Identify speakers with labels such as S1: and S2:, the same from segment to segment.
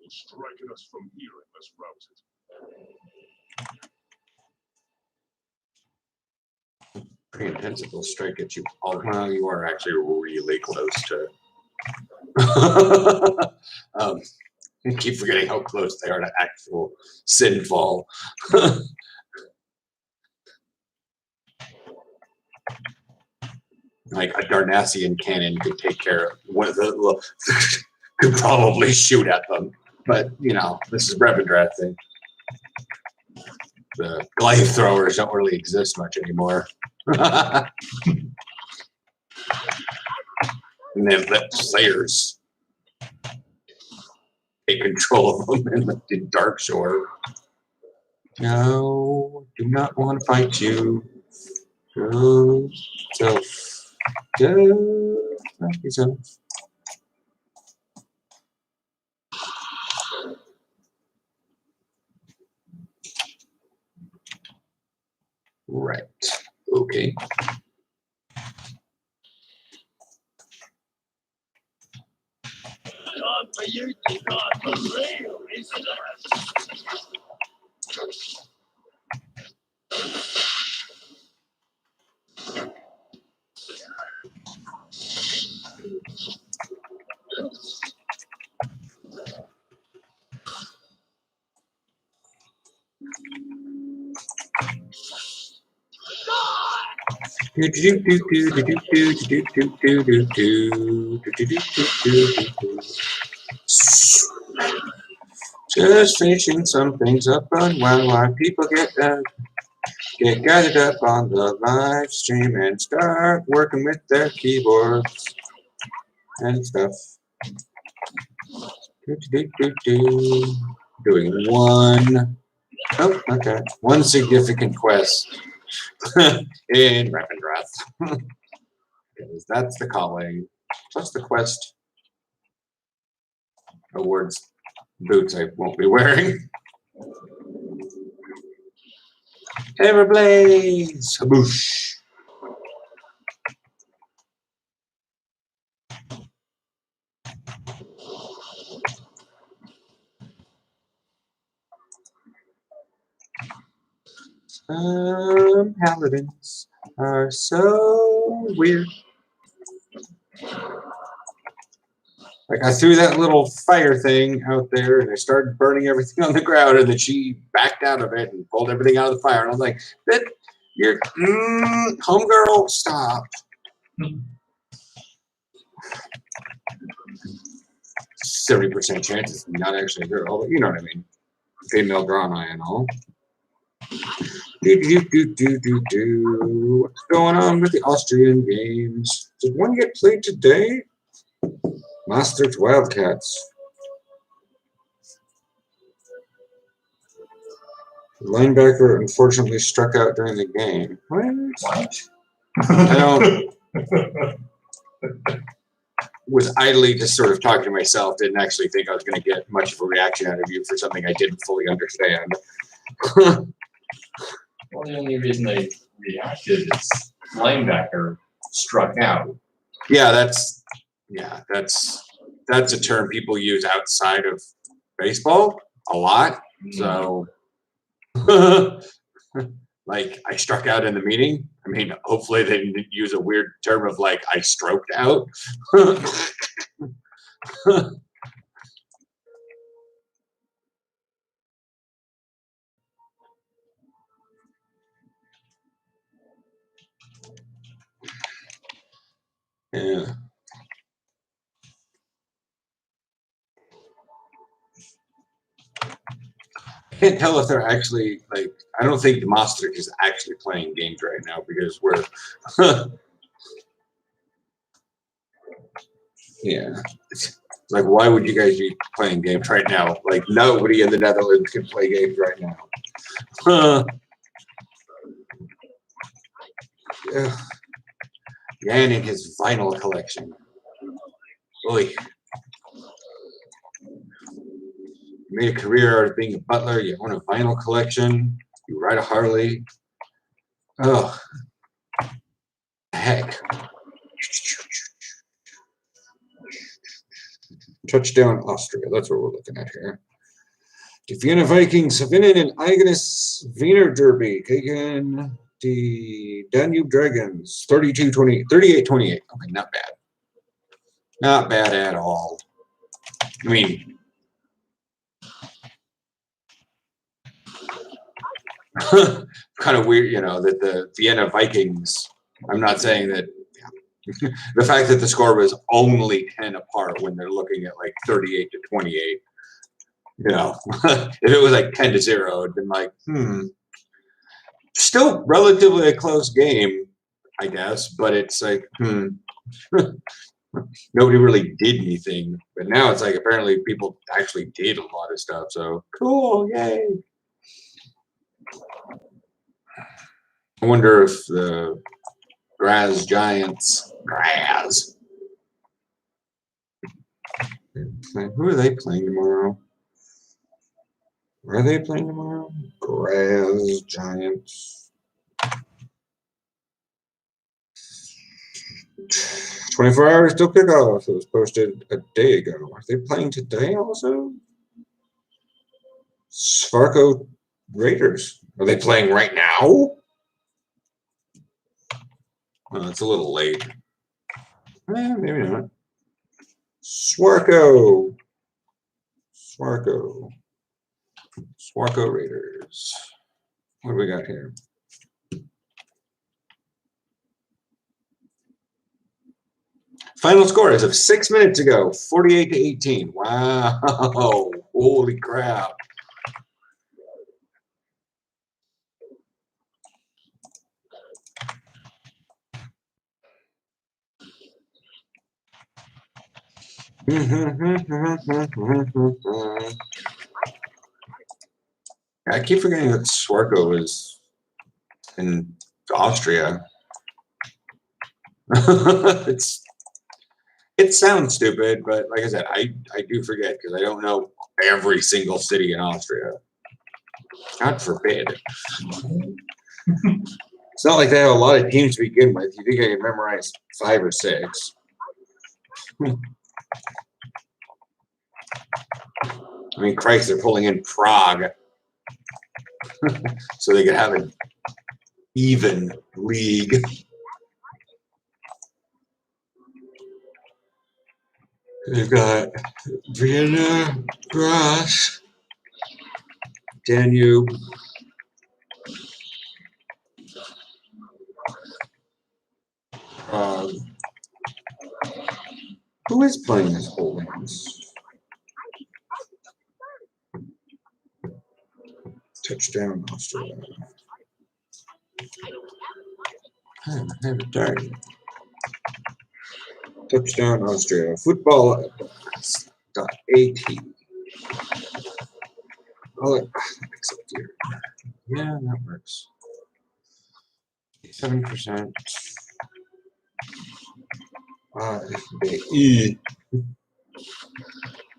S1: will strike at us from here unless routed.
S2: Pretty intensive. Will strike at you. Oh, well, you are actually really close to. I keep forgetting how close they are to actual sinfall. Like a Darnassian cannon could take care of one of the. Could probably shoot at them, but you know this is Revendreth thing. The glaive throwers don't really exist much anymore. And they've let players take control of them and in Darkshore. No, do not want to fight you. Go self. Go yourself. Right. Okay.
S3: Time for you to start for real, isn't it?
S2: Just finishing some things up on while people get gathered up on the live stream and start working with their keyboards and stuff. Doing one. Oh, okay. One significant quest in Revendreth. Because that's the calling. Plus the quest awards boots I won't be wearing. Everblaze! Haboosh! Some paladins are so weird. Like I threw that little fire thing out there and I started burning everything on the ground and then she backed out of it and pulled everything out of the fire. And I was like, that you're homegirl, stop. 70% chance it's not actually a girl, but you know what I mean. Female drawn eye and all. What's going on with the Austrian games? Did one get played today? Maastricht Wildcats. The linebacker unfortunately struck out during the game. What? I don't. Was idly just sort of talking to myself. Didn't actually think I was going to get much of a reaction out of you for something I didn't fully understand.
S4: Well, the only reason they reacted is linebacker struck out.
S2: Yeah, that's a term people use outside of baseball a lot. So, like, I struck out in the meeting. I mean, hopefully they didn't use a weird term of like I stroked out. Yeah. I can't tell if they're actually like. I don't think Maastricht is actually playing games right now because we're. Yeah. Like, why would you guys be playing games right now? Like, nobody in the Netherlands can play games right now. Yeah. Jan and his vinyl collection. Oy. You made a career out of being a butler. You own a vinyl collection. You ride a Harley. Oh, heck. Touchdown Austria. That's what we're looking at here. Die Vienna Vikings gewinnen in eigenes Wiener Derby gegen die Danube Dragons. 38-28. Okay, not bad. Not bad at all. I mean, kind of weird, you know, that the Vienna Vikings, I'm not saying that the fact that the score was only 10 apart when they're looking at like 38-28, you know, if it was like 10-0, it'd been like, still relatively a close game, I guess, but it's like, nobody really did anything. But now it's like apparently people actually did a lot of stuff. So cool, yay. I wonder if the Graz Giants, who are they playing tomorrow? Are they playing tomorrow? Graz Giants. 24 hours till kickoff. It was posted a day ago. Are they playing today also? Svarko Raiders. Are they playing right now? Oh, it's a little late. Maybe not. Swarco Raiders. What do we got here? Final score as of 6 minutes ago, 48-18. Wow. Holy crap. I keep forgetting that Swarco is in Austria. It sounds stupid, but like I said, I do forget because I don't know every single city in Austria. God forbid. It's not like they have a lot of teams to begin with. You think I can memorize 5 or 6? I mean, Christ, they're pulling in Prague so they could have an even league. They've got Vienna, Graz, Danube. Who is playing this Holdings? Touchdown Austria. I have a darn. Touchdown Austria. Football.at. Oh, except here. Yeah, that works. 7%. FBI.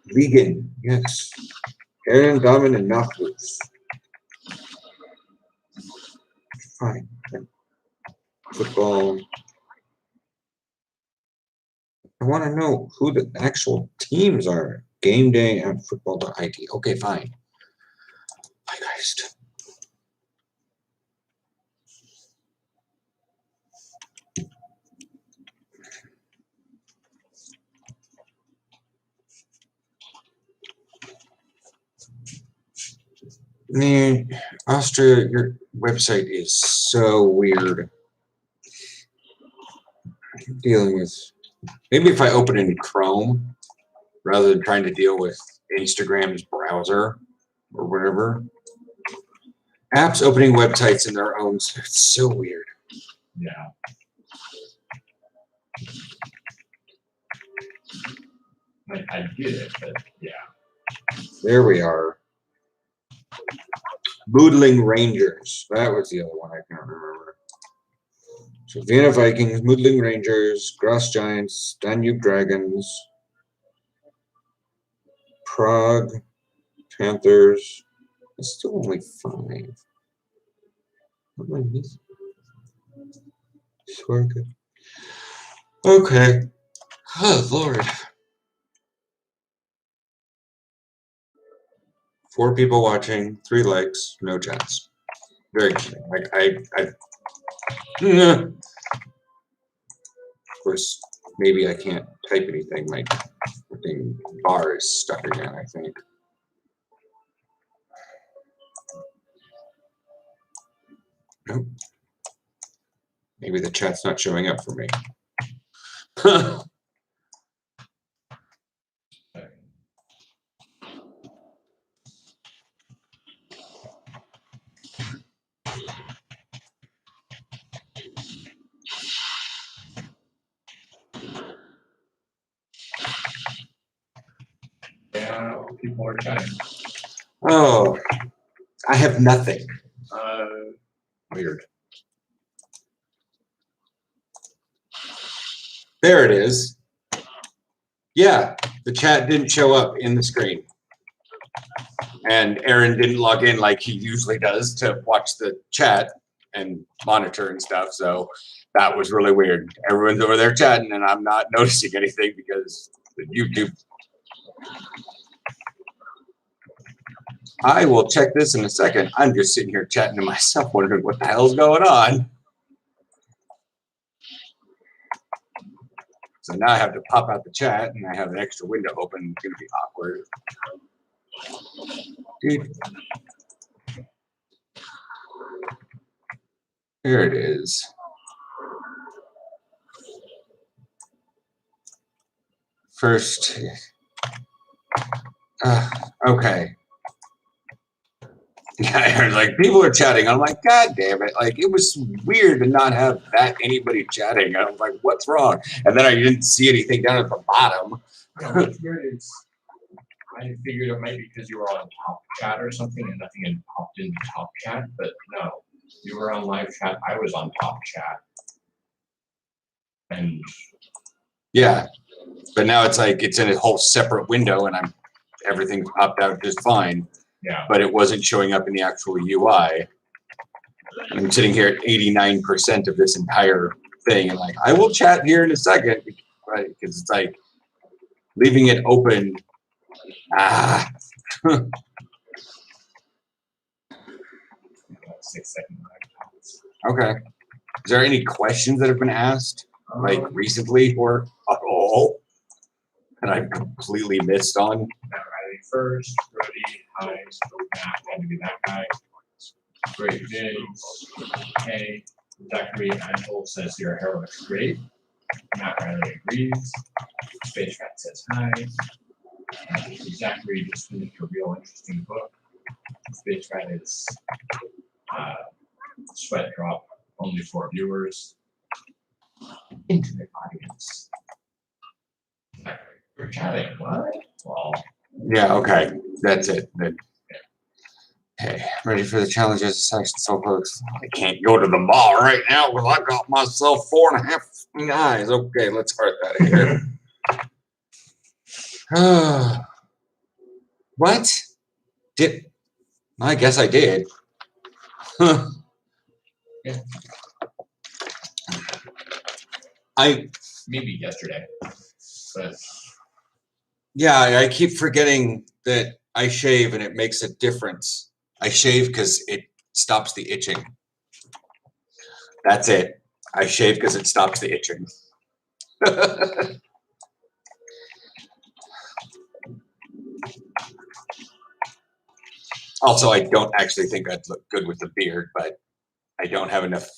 S2: Vegan, yes. Aaron, Damen, and Nachwuchs. Fine. Football. I want to know who the actual teams are. Game day and football.it. Okay, fine. Hi, guys. Man, Austria, your website is so weird. I'm dealing with, maybe if I open in Chrome rather than trying to deal with Instagram's browser or whatever. Apps opening websites in their own, it's so weird.
S4: Yeah. I get it, but yeah.
S2: There we are. Moodling Rangers. That was the other one I can't remember. So Vienna Vikings, Moodling Rangers, Graz Giants, Danube Dragons, Prague Panthers. It's still only 5. What am I missing? Swarka. Okay. Oh, Lord. 4 people watching, 3 likes, no chats. Very exciting. Like of course, maybe I can't type anything. My freaking bar is stuck again, I think. Nope. Maybe the chat's not showing up for me.
S4: Yeah, people are chatting.
S2: Oh, I have nothing.
S4: Weird.
S2: There it is. Yeah, the chat didn't show up in the screen. And Aaron didn't log in like he usually does to watch the chat and monitor and stuff. So that was really weird. Everyone's over there chatting and I'm not noticing anything because the YouTube. I will check this in a second. I'm just sitting here chatting to myself, wondering what the hell's going on. So now I have to pop out the chat and I have an extra window open. It's going to be awkward. Dude. There it is. First. Okay. Yeah, like people are chatting. I'm like, God damn it. Like it was weird to not have anybody chatting. I was like, what's wrong? And then I didn't see anything down at the bottom.
S4: What's weird is I figured it might be because you were on top chat or something and nothing had popped into top chat, but no. You were on live chat, I was on top chat. And
S2: yeah. But now it's like it's in a whole separate window and everything popped out just fine.
S4: yeah.
S2: But it wasn't showing up in the actual UI. I'm sitting here at 89% of this entire thing, and like I will chat here in a second, right? Because it's like leaving it open.
S4: 6 seconds.
S2: Okay. Is there any questions that have been asked, like recently or at all, that I've completely missed on?
S4: Matt Riley first, Brody, hi, Matt, had to be that guy. Great digs. Hey, Zachary Angel says your hair looks great. Matt Riley agrees. Space Rat says hi. Zachary just finished a real interesting book. Space Rat is sweat drop only for viewers. Intimate audience. We're chatting. What? Well,
S2: Yeah, okay. That's it. Okay, ready for the challenges section so close. I can't go to the mall right now because I got myself 4.5 eyes. Okay, let's start that here. What? I guess I did.
S4: Yeah. Maybe yesterday, but
S2: yeah, I keep forgetting that I shave and it makes a difference. I shave because it stops the itching. That's it. I shave because it stops the itching. Also, I don't actually think I'd look good with the beard, but I don't have enough.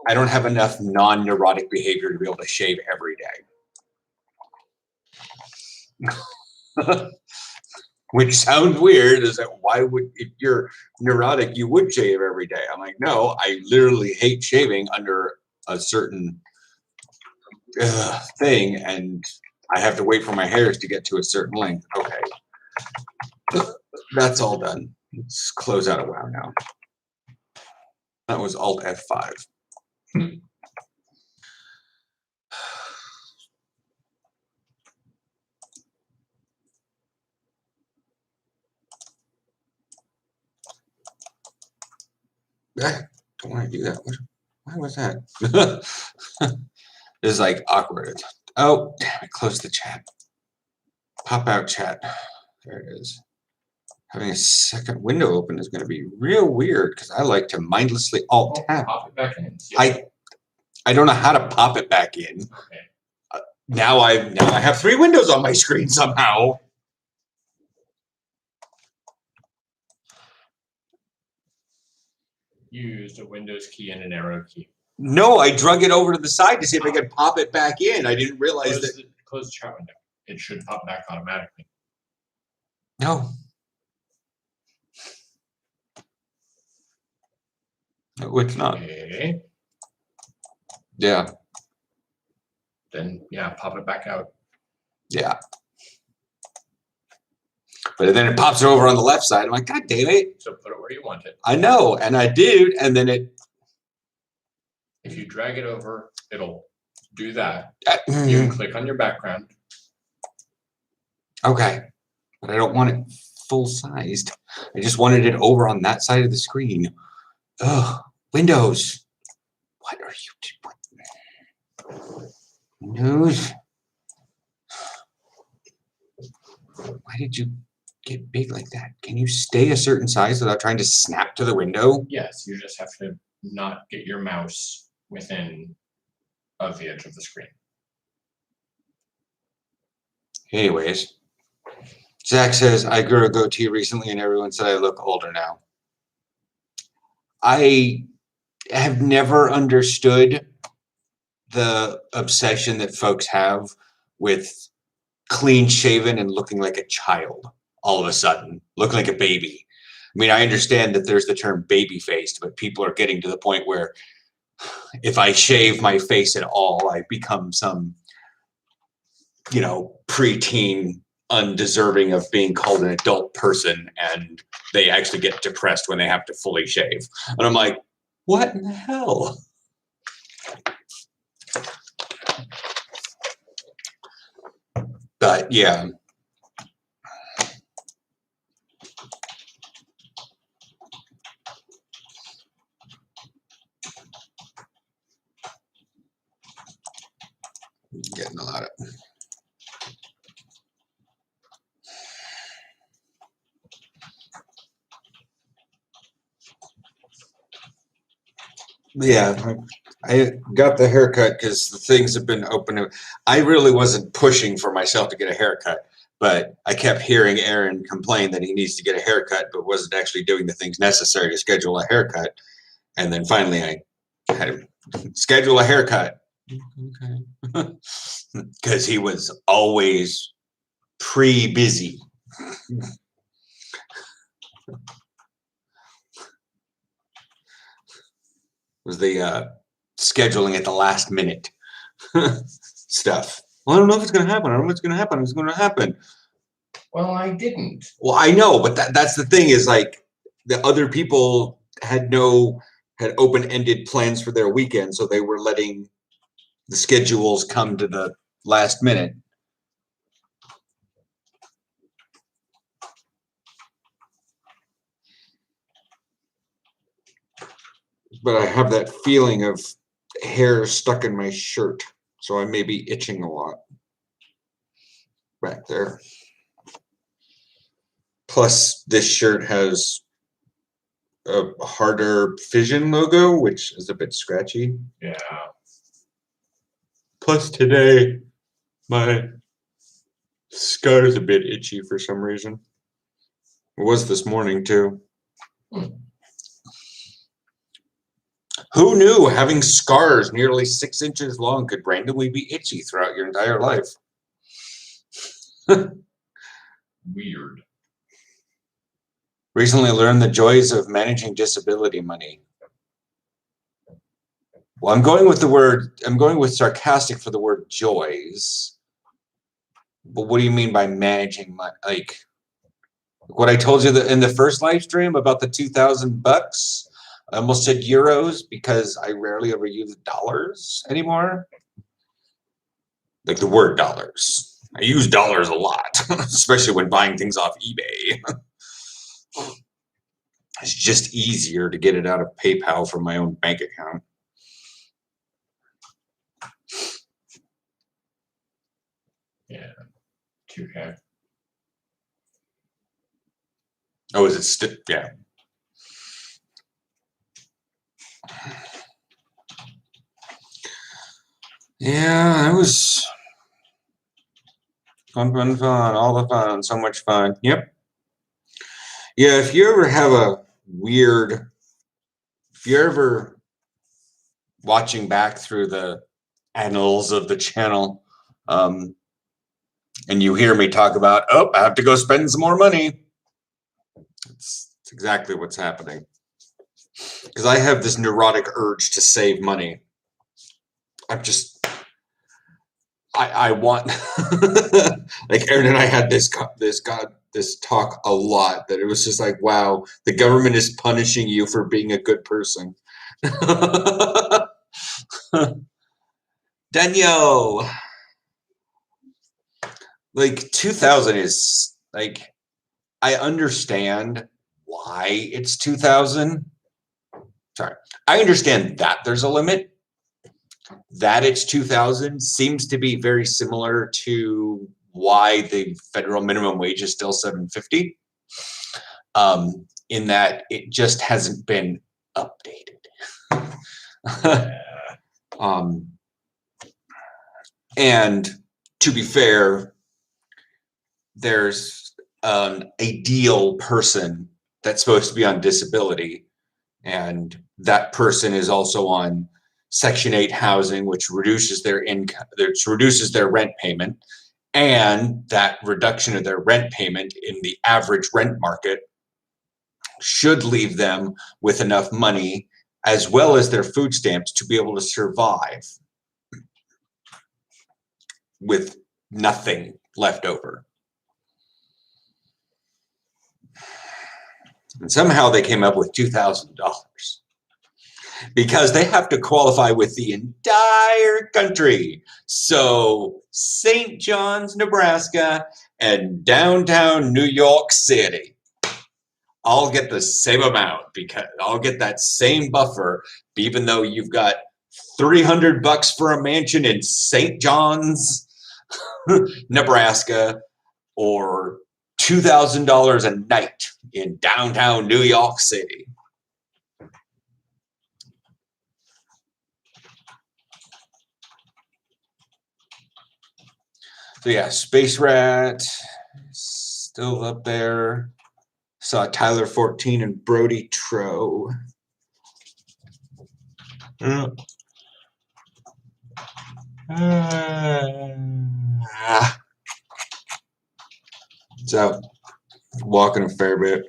S2: I don't have enough non-neurotic behavior to be able to shave every day. Which sounds weird, is that why would, if you're neurotic, you would shave every day? I'm like, no, I literally hate shaving under a certain thing, and I have to wait for my hairs to get to a certain length. Okay, that's all done. Let's close out of WoW now. That was Alt F5. Don't want to do that. Why was that? This is like awkward. Oh, damn it. Close the chat. Pop out chat. There it is. Having a second window open is going to be real weird because I like to mindlessly alt tab.
S4: Pop it back in. See
S2: I don't know how to pop it back in.
S4: Okay.
S2: Now I have 3 windows on my screen somehow.
S4: Used a Windows key and an arrow key.
S2: No, I drug it over to the side to see if I could pop it back in. I didn't realize that.
S4: Close the chat window. It should pop back automatically.
S2: No. No, it's not.
S4: Okay.
S2: Yeah.
S4: Then yeah, pop it back out.
S2: Yeah. But then it pops it over on the left side. I'm like, God damn it.
S4: So put it where you want it.
S2: I know. And I did. And then it.
S4: If you drag it over, it'll do that. You can click on your background.
S2: Okay. But I don't want it full sized. I just wanted it over on that side of the screen. Ugh. Windows. What are you doing? Windows. Why did you get big like that? Can you stay a certain size without trying to snap to the window?
S4: Yes, you just have to not get your mouse within of the edge of the screen.
S2: Anyways, Zach says, I grew a goatee recently and everyone said I look older now. I have never understood the obsession that folks have with clean shaven and looking like a child all of a sudden, looking like a baby. I mean, I understand that there's the term baby faced, but people are getting to the point where if I shave my face at all, I become some, preteen undeserving of being called an adult person, and they actually get depressed when they have to fully shave. And I'm like, what in the hell? But yeah. Getting a lot of. Yeah, I got the haircut because the things have been open. I really wasn't pushing for myself to get a haircut, but I kept hearing Aaron complain that he needs to get a haircut, but wasn't actually doing the things necessary to schedule a haircut. And then finally I had him schedule a haircut. Okay. Because he was always busy. Was the scheduling at the last minute stuff. Well, I don't know if it's going to happen. I don't know what's going to happen. It's going to happen.
S4: Well, I didn't.
S2: Well, I know, but that's the thing is like the other people had open-ended plans for their weekend, so they were letting the schedules come to the last minute. But I have that feeling of hair stuck in my shirt, so I may be itching a lot back there. Plus, this shirt has a harder Fission logo, which is a bit scratchy.
S4: Yeah.
S2: Plus, today, my scar is a bit itchy for some reason. It was this morning, too. Who knew having scars nearly 6 inches long could randomly be itchy throughout your entire life?
S4: Weird.
S2: Recently learned the joys of managing disability money. Well, I'm going with sarcastic for the word joys. But what do you mean by managing money? Like what I told you in the first live stream about the $2,000? I almost said euros because I rarely ever use dollars anymore. Like the word dollars. I use dollars a lot, especially when buying things off eBay. It's just easier to get it out of PayPal from my own bank account.
S4: Yeah. 2K.
S2: Oh, is it still? Yeah. Yeah, it was fun, all the fun, so much fun. Yep. Yeah, if you ever have a weird, if you're ever watching back through the annals of the channel, and you hear me talk about, oh, I have to go spend some more money. It's exactly what's happening. Because I have this neurotic urge to save money. I want, like Aaron and I had this talk a lot, that it was just like, wow, the government is punishing you for being a good person. Danielle, like 2000 is like, I understand why it's 2000. Sorry, I understand that there's a limit. That it's 2000 seems to be very similar to why the federal minimum wage is still 750. In that it just hasn't been updated. And to be fair, there's an ideal person that's supposed to be on disability, and that person is also on Section 8 housing, which reduces their income, which reduces their rent payment, and that reduction of their rent payment in the average rent market should leave them with enough money, as well as their food stamps, to be able to survive with nothing left over. And somehow they came up with $2,000 because they have to qualify with the entire country. So St. John's, Nebraska, and downtown New York City all get the same amount, because I'll get that same buffer, even though you've got $300 for a mansion in St. John's, Nebraska, or $2,000 a night in downtown New York City. So yeah, Space Rat still up there. Saw Tyler 14 and Brody Tro. So walking a fair bit.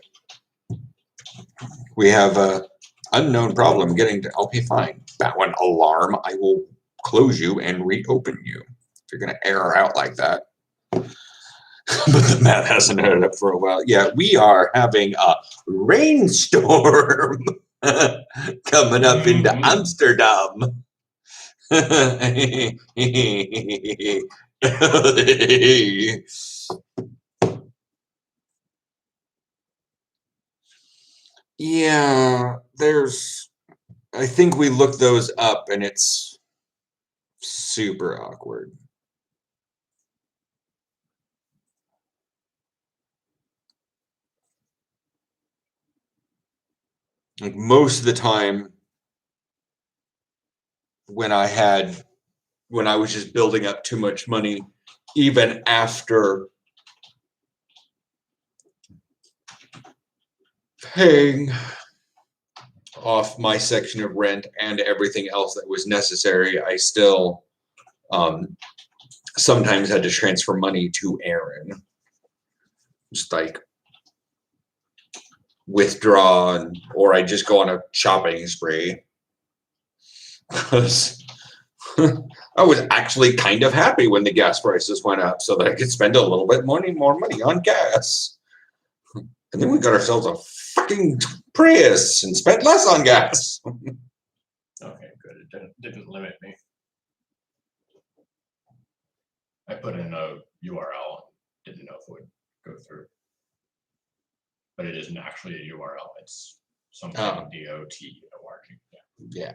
S2: We have a unknown problem getting to, okay, fine. That one alarm, I will close you and reopen you if you're gonna error out like that. But the map hasn't headed up for a while. Yeah, we are having a rainstorm coming up into Amsterdam. Yeah, I think we looked those up and it's super awkward. Like most of the time when I was just building up too much money, even after paying off my section of rent and everything else that was necessary, I still sometimes had to transfer money to Aaron. Just like withdraw, or I just go on a shopping spree. Because I was actually kind of happy when the gas prices went up so that I could spend a little bit more money on gas. And then we got ourselves a fucking Prius and spent less on gas.
S4: Okay, good. It didn't limit me. I put in a URL, didn't know if it would go through. But it isn't actually a URL, it's something DOT org.
S2: Yeah.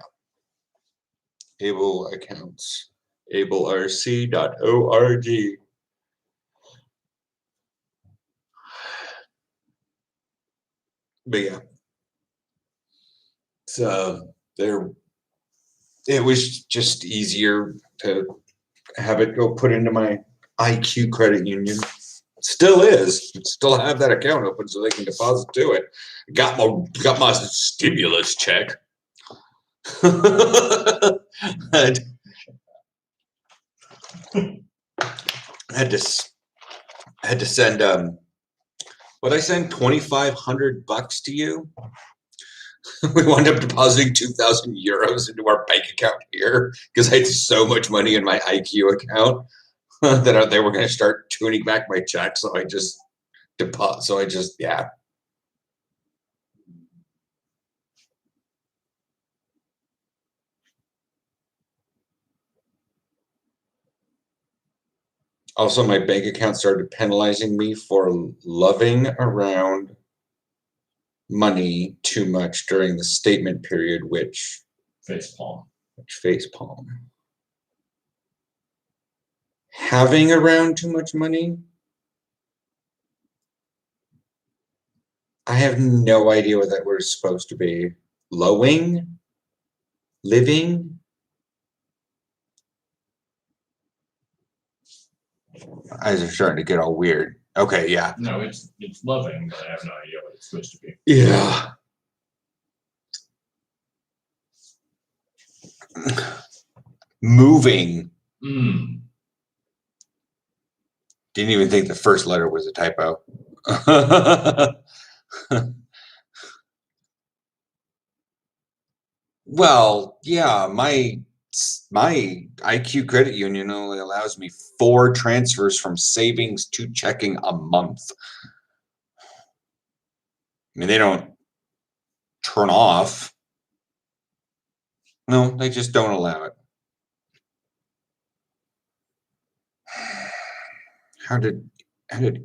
S2: Able accounts. ablerc.org. But yeah. So it was just easier to have it go put into my IQ credit union. Still is. Still have that account open so they can deposit to it. Got my stimulus check. had, had to send what I send $2,500 to you. We wound up depositing 2,000 euros into our bank account here because I had so much money in my IQ account that they were going to start tuning back my check. So I just deposit. So I just, yeah. Also, my bank account started penalizing me for loving around money too much during the statement period, which
S4: facepalm.
S2: Having around too much money, I have no idea what that word is supposed to be. Living. Eyes are starting to get all weird. Okay, yeah.
S4: No, it's loving, but I have no idea what it's supposed to be.
S2: Yeah. Moving.
S4: Mm.
S2: Didn't even think the first letter was a typo. Well, yeah, my IQ credit union only allows me 4 transfers from savings to checking a month. I mean, they don't turn off. No, they just don't allow it. How did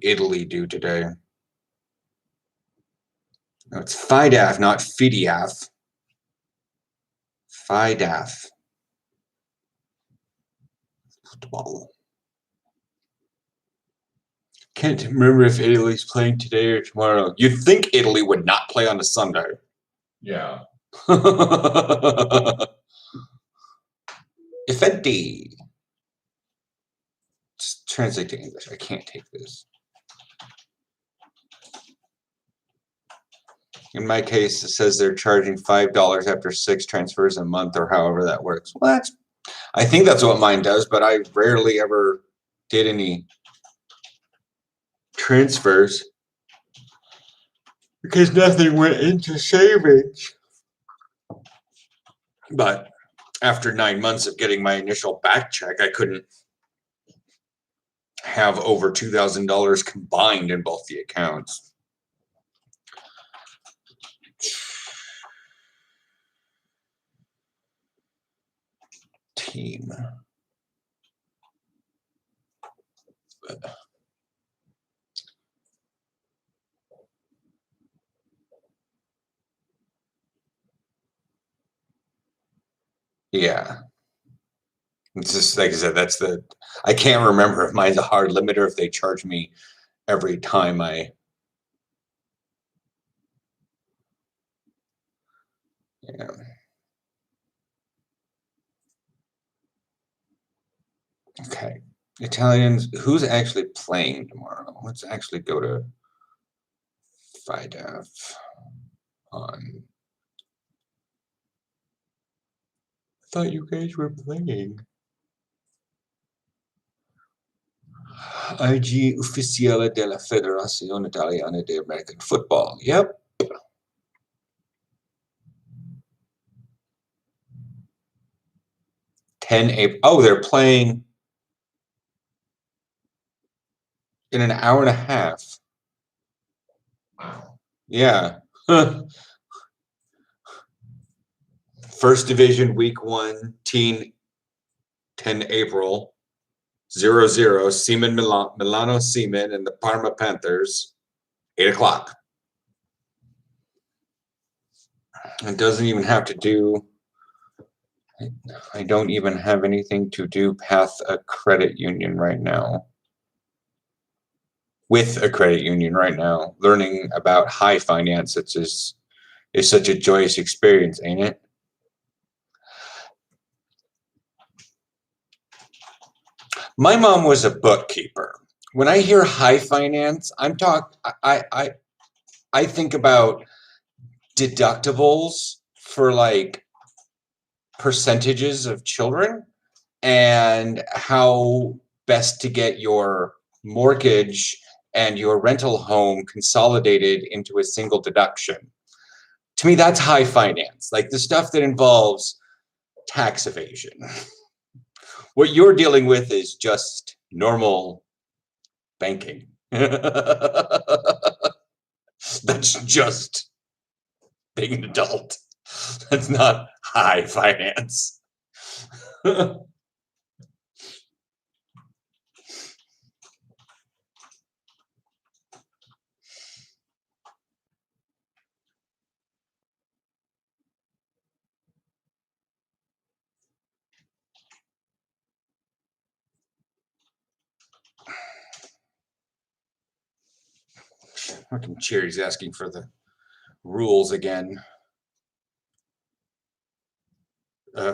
S2: Italy do today? No, it's FIDAF, not FIDIAF. FIDAF. Football. Can't remember if Italy's playing today or tomorrow. You'd think Italy would not play on a Sunday.
S4: Yeah.
S2: Effendi. Just translate to English. I can't take this. In my case, it says they're charging $5 after 6 transfers a month, or however that works. Well, I think that's what mine does, but I rarely ever did any transfers because nothing went into savings. But after 9 months of getting my initial back check, I couldn't have over $2,000 combined in both the accounts. Team. Yeah. It's just like I said, I can't remember if mine's a hard limit or if they charge me every time I. Yeah. Okay. Italians, who's actually playing tomorrow? Let's actually go to FIDAF on. I thought you guys were playing. IG Ufficiale della Federazione Italiana di American Football. Yep. April. Oh, they're playing in an hour and a half.
S4: Wow.
S2: Yeah. First Division Week 1 team 10 April 0-0 Seaman Milano Seaman and the Parma Panthers 8 o'clock. It doesn't even have to do. I don't even have anything to do past a credit union right now. with a credit union right now. Learning about high finance is such a joyous experience, ain't it? My mom was a bookkeeper. When I hear high finance, I think about deductibles for like percentages of children and how best to get your mortgage and your rental home consolidated into a single deduction. To me, that's high finance, like the stuff that involves tax evasion. What you're dealing with is just normal banking. That's just being an adult. That's not high finance. Fucking Cherry's asking for the rules again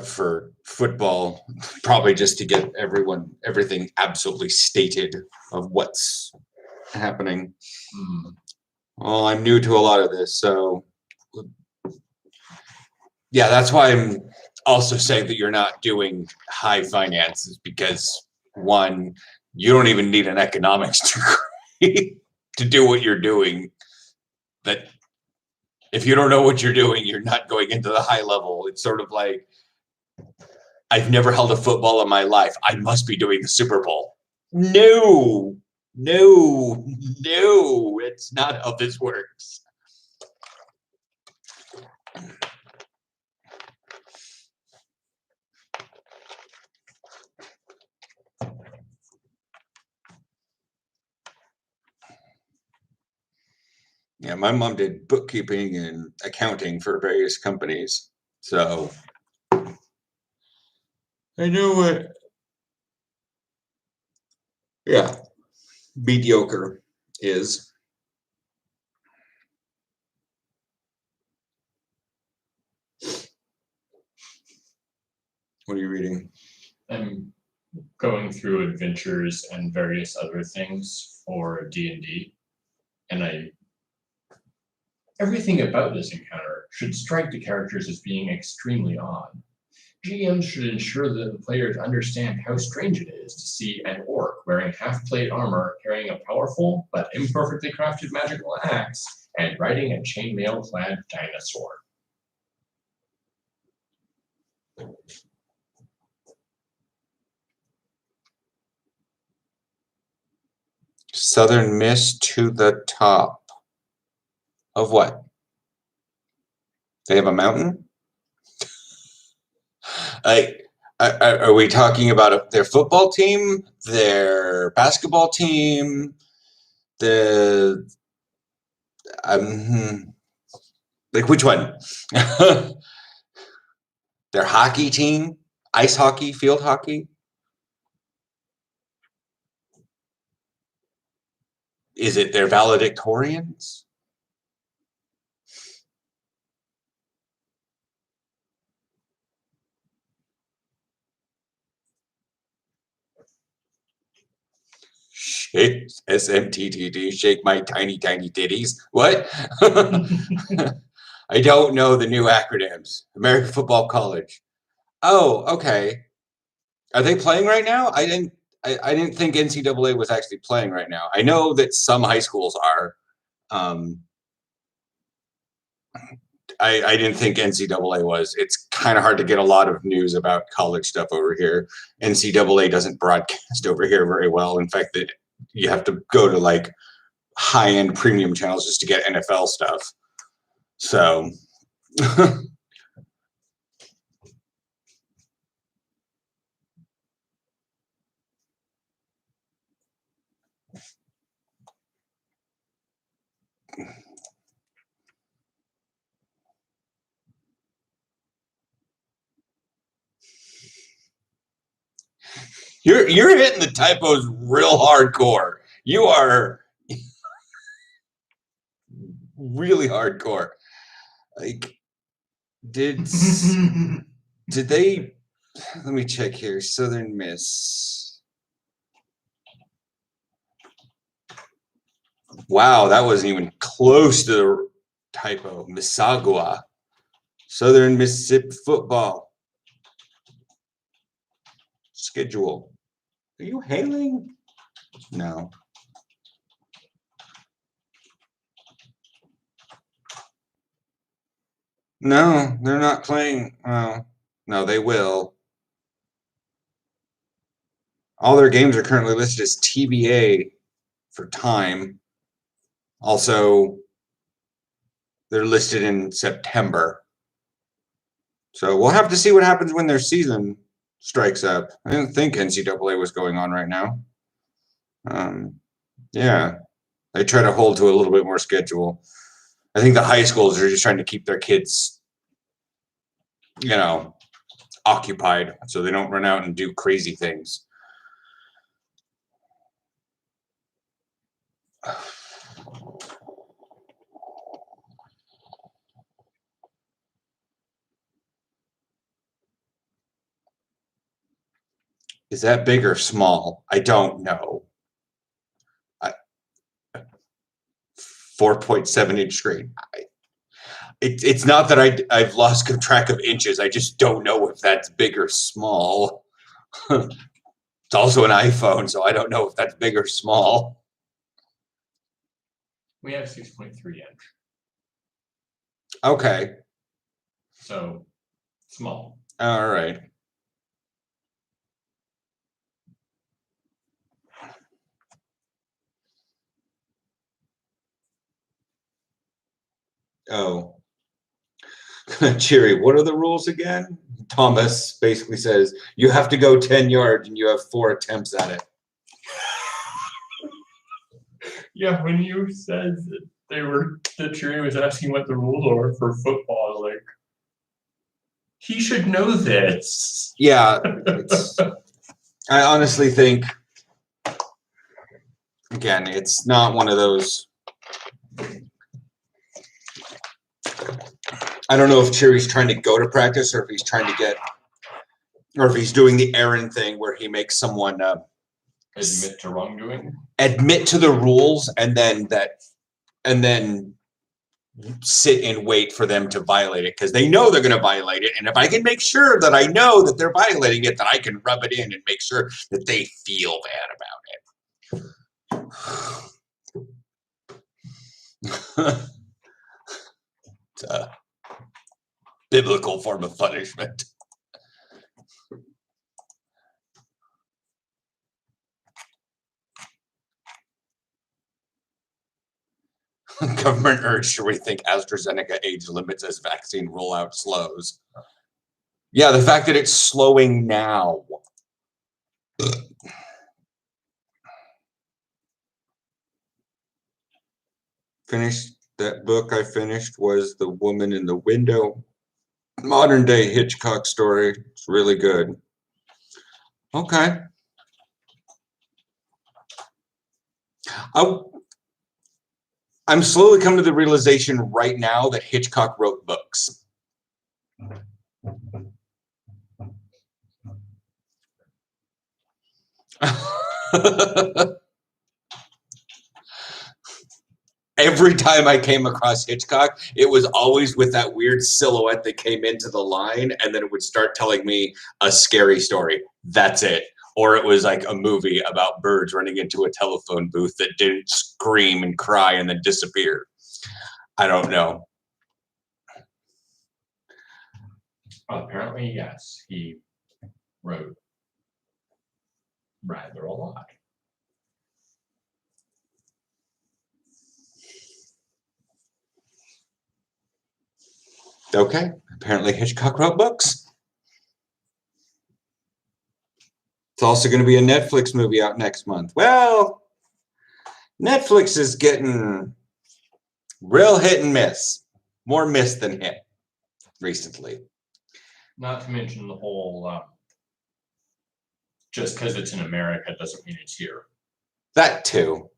S2: for football, probably just to get everything absolutely stated of what's happening. Well, I'm new to a lot of this, so yeah, that's why I'm also saying that you're not doing high finances, because one, you don't even need an economics degree to do what you're doing. That if you don't know what you're doing, you're not going into the high level. It's sort of like, I've never held a football in my life, I must be doing the Super Bowl. No, it's not how this works. Yeah, my mom did bookkeeping and accounting for various companies, so I know what, yeah, mediocre is. What are you reading?
S4: I'm going through adventures and various other things for D&D, and everything about this encounter should strike the characters as being extremely odd. GMs should ensure that the players understand how strange it is to see an orc wearing half-plate armor, carrying a powerful but imperfectly crafted magical axe, and riding a chainmail-clad dinosaur.
S2: Southern Miss to the top of what? They have a mountain? Are we talking about their football team, their basketball team, like which one? Their hockey team, ice hockey, field hockey? Is it their valedictorians? Shake SMTTD, shake my tiny titties. What? I don't know the new acronyms. American Football College. Oh, okay. Are they playing right now? I didn't think NCAA was actually playing right now. I know that some high schools are. I didn't think NCAA was. It's kind of hard to get a lot of news about college stuff over here. NCAA doesn't broadcast over here very well. In fact, that you have to go to like high-end premium channels just to get NFL stuff. So you're hitting the typos real hardcore. You are really hardcore. Like, did they? Let me check here. Southern Miss. Wow, that wasn't even close to the typo. Mississauga. Southern Mississippi football. Schedule. Are you hailing? No. No, they're not playing. No, they will. All their games are currently listed as TBA for time. Also, they're listed in September. So we'll have to see what happens when their season strikes up. I didn't think NCAA was going on right now. Yeah, they try to hold to a little bit more schedule. I think the high schools are just trying to keep their kids, occupied so they don't run out and do crazy things. Is that big or small? I don't know. 4.7-inch screen. It's not that I've lost track of inches. I just don't know if that's big or small. It's also an iPhone, so I don't know if that's big or small.
S4: We have 6.3 inch.
S2: Okay.
S4: So small.
S2: All right. Oh. Cheery, what are the rules again? Thomas basically says you have to go 10 yards and you have 4 attempts at it.
S4: Yeah, when you said that the jury was asking what the rules are for football, like he should know this.
S2: Yeah, I honestly think, again, it's not one of those. I don't know if Cheery's trying to go to practice or if he's trying to get, or if he's doing the errand thing where he makes someone
S4: Admit to wrongdoing.
S2: Admit to the rules and then sit and wait for them to violate it because they know they're going to violate it. And if I can make sure that I know that they're violating it, then I can rub it in and make sure that they feel bad about it. It's a biblical form of punishment. Government urged to rethink AstraZeneca age limits as vaccine rollout slows. Yeah, the fact that it's slowing now. Finished that book I finished was The Woman in the Window. Modern day Hitchcock story. It's really good. Okay. I'm slowly coming to the realization right now that Hitchcock wrote books. Every time I came across Hitchcock, it was always with that weird silhouette that came into the line, and then it would start telling me a scary story. That's it. Or it was like a movie about birds running into a telephone booth that didn't scream and cry and then disappear. I don't know.
S4: Apparently, yes, he wrote rather a lot.
S2: Okay. Apparently Hitchcock wrote books. It's also going to be a Netflix movie out next month. Well, Netflix is getting real hit and miss. More miss than hit recently.
S4: Not to mention the whole, just because it's in America doesn't mean it's here.
S2: That too.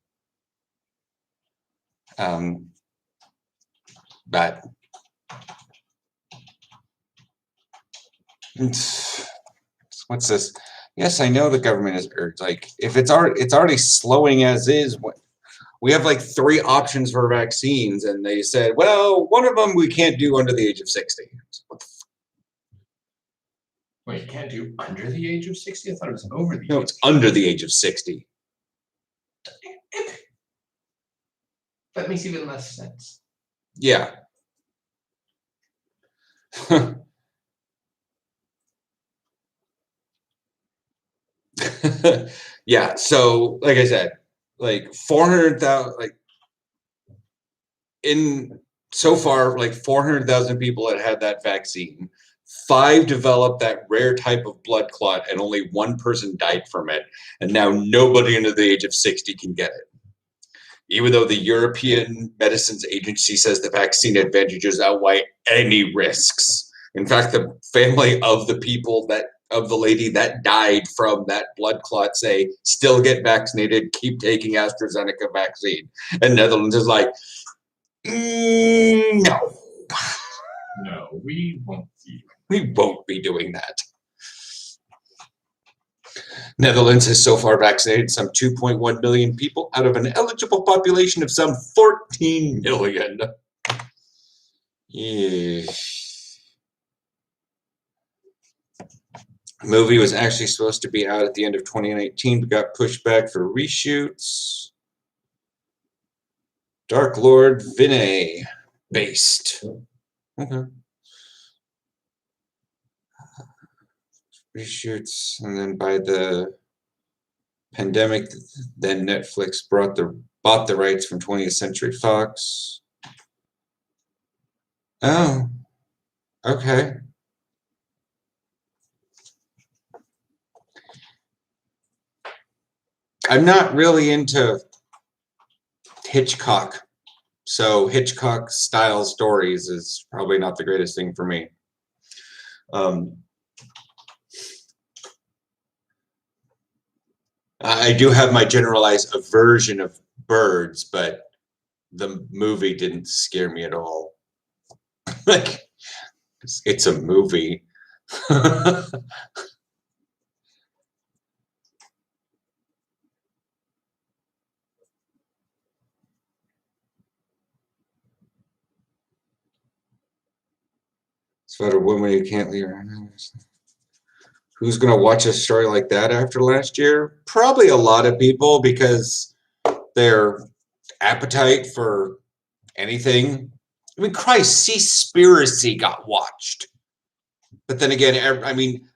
S2: But what's this? Yes, I know the government is like if it's already slowing as is. We have like 3 options for vaccines, and they said, well, one of them we can't do under the age of 60.
S4: Wait, you can't do under the age of 60? I thought it was over the
S2: No,
S4: age.
S2: it's under the age of 60.
S4: That makes even less sense.
S2: Yeah. Yeah, so like I said, like 400,000, like in so far, like 400,000 people that had that vaccine. 5 developed that rare type of blood clot, and only 1 person died from it. And now nobody under the age of 60 can get it. Even though the European Medicines Agency says the vaccine advantages outweigh any risks. In fact, the family of the people of the lady that died from that blood clot say, still get vaccinated, keep taking AstraZeneca vaccine. And Netherlands is like, no.
S4: No, we won't be.
S2: We won't be doing that. Netherlands has so far vaccinated some 2.1 million people out of an eligible population of some 14 million. Yeah. Movie was actually supposed to be out at the end of 2019, but got pushed back for reshoots. Dark Lord Vinay based. Okay. Reshoots, and then by the pandemic, then Netflix bought the rights from 20th Century Fox. Oh, okay. I'm not really into Hitchcock, so Hitchcock style stories is probably not the greatest thing for me. I do have my generalized aversion of birds, but the movie didn't scare me at all. Like, it's a movie. It's about a woman who can't leave her house. Who's going to watch a story like that after last year? Probably a lot of people, because their appetite for anything. I mean, Christ, Seaspiracy got watched. But then again, I mean,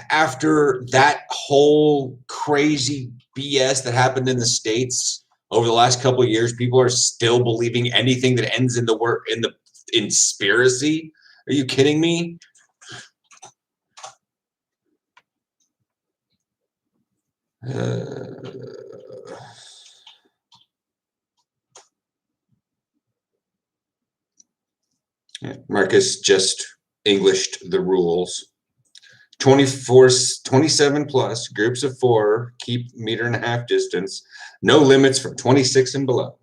S2: after that whole crazy BS that happened in the States over the last couple of years, people are still believing anything that ends in the word in conspiracy. Are you kidding me? Yeah, Marcus just Englished the rules. 27 plus, groups of 4, keep 1.5 meter distance, no limits from 26 and below.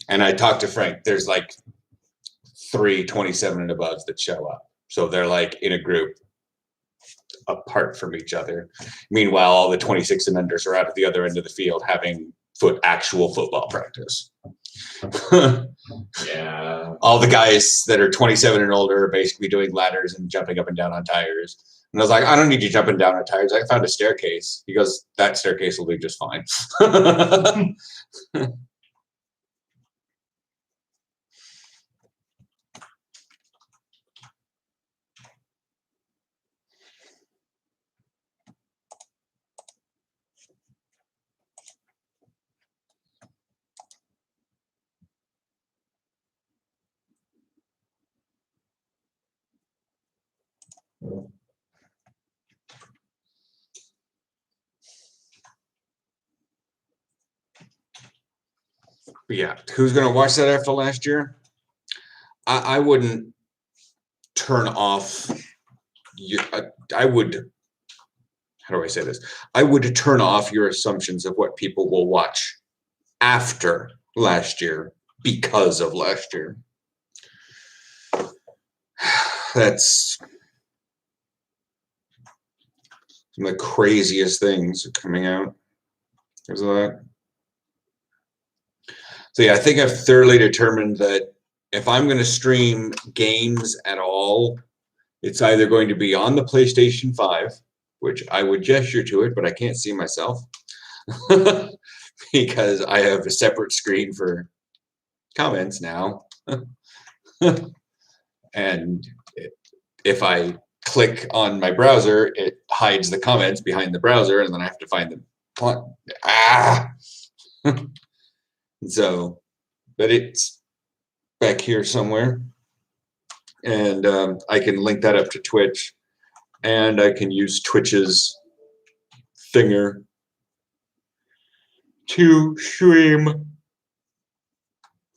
S2: And I talked to Frank, there's like 3 27 and above that show up. So they're like in a group apart from each other. Meanwhile, all the 26 and unders are out at the other end of the field having actual football practice.
S4: Yeah.
S2: All the guys that are 27 and older are basically doing ladders and jumping up and down on tires. And I was like, I don't need you jumping down on tires. I found a staircase. He goes, that staircase will do just fine. But yeah, who's going to watch that after last year? I wouldn't turn off. I would. How do I say this? I would turn off your assumptions of what people will watch after last year because of last year. That's some of the craziest things are coming out because of that. So yeah, I think I've thoroughly determined that if I'm going to stream games at all, it's either going to be on the PlayStation 5, which I would gesture to it, but I can't see myself because I have a separate screen for comments now. And if I click on my browser, it hides the comments behind the browser, and then I have to find them. So, but it's back here somewhere, and I can link that up to Twitch, and I can use Twitch's thinger to stream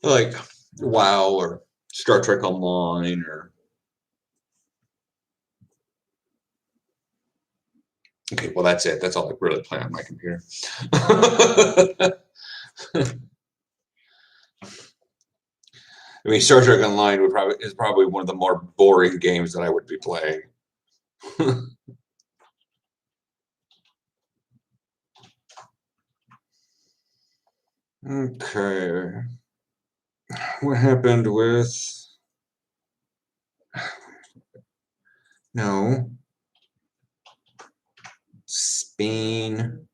S2: like WoW or Star Trek Online or. Okay, well that's it. That's all I really play on my computer. I mean, Star Trek Online is probably one of the more boring games that I would be playing. Okay. What happened with... No. Spain,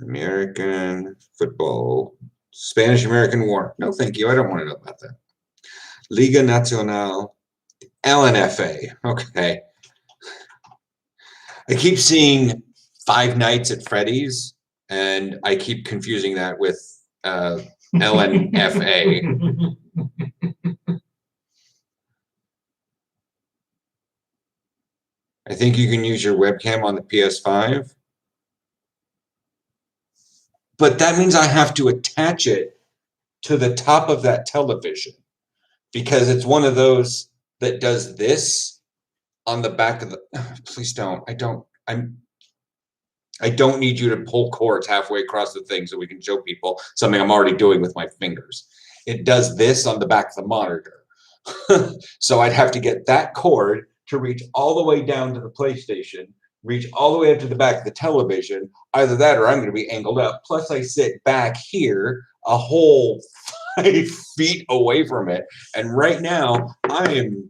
S2: American football, Spanish-American War. No, thank you. I don't want to know about that. Liga Nacional, LNFA. Okay. I keep seeing Five Nights at Freddy's, and I keep confusing that with LNFA. I think you can use your webcam on the PS5. But that means I have to attach it to the top of that television because it's one of those that does this on the back of the... Please don't. I don't need you to pull cords halfway across the thing so we can show people something I'm already doing with my fingers. It does this on the back of the monitor. So I'd have to get that cord to reach all the way down to the PlayStation, reach all the way up to the back of the television. Either that or I'm going to be angled up. Plus I sit back here a whole 5 feet away from it. And right now I am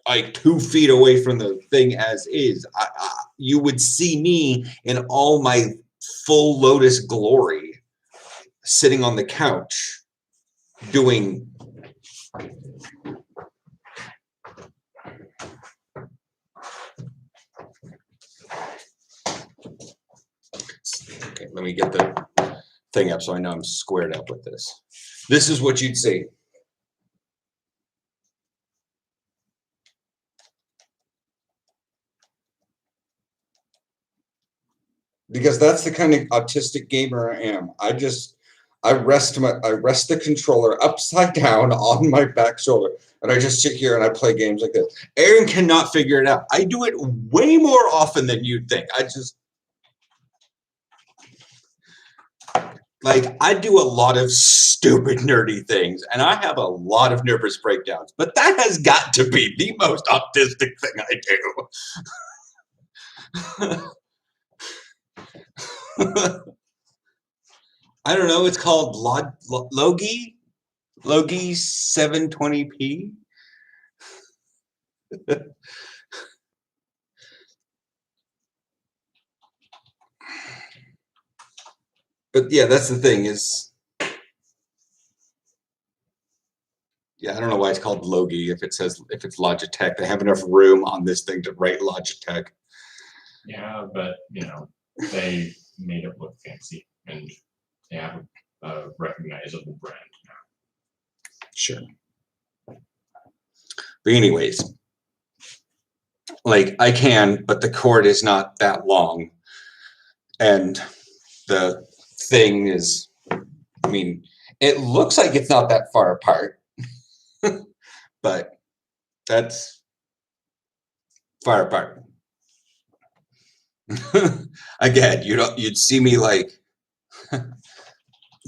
S2: like 2 feet away from the thing as is. You would see me in all my full Lotus glory sitting on the couch doing... Okay, let me get the thing up so I know I'm squared up with this. This is what you'd see. Because that's the kind of autistic gamer I am. I rest the controller upside down on my back shoulder, and I just sit here and I play games like this. Aaron cannot figure it out. I do it way more often than you'd think. I do a lot of stupid, nerdy things, and I have a lot of nervous breakdowns, but that has got to be the most autistic thing I do. I don't know. It's called Logi 720p. But yeah, that's the thing is, yeah, I don't know why it's called Logi if it's Logitech. They have enough room on this thing to write Logitech.
S4: Yeah, but they made it look fancy, and they have a recognizable brand now.
S2: Sure. But anyways, like I can, but the cord is not that long, and the thing is, I mean, it looks like it's not that far apart, but that's far apart. Again, you'd see me like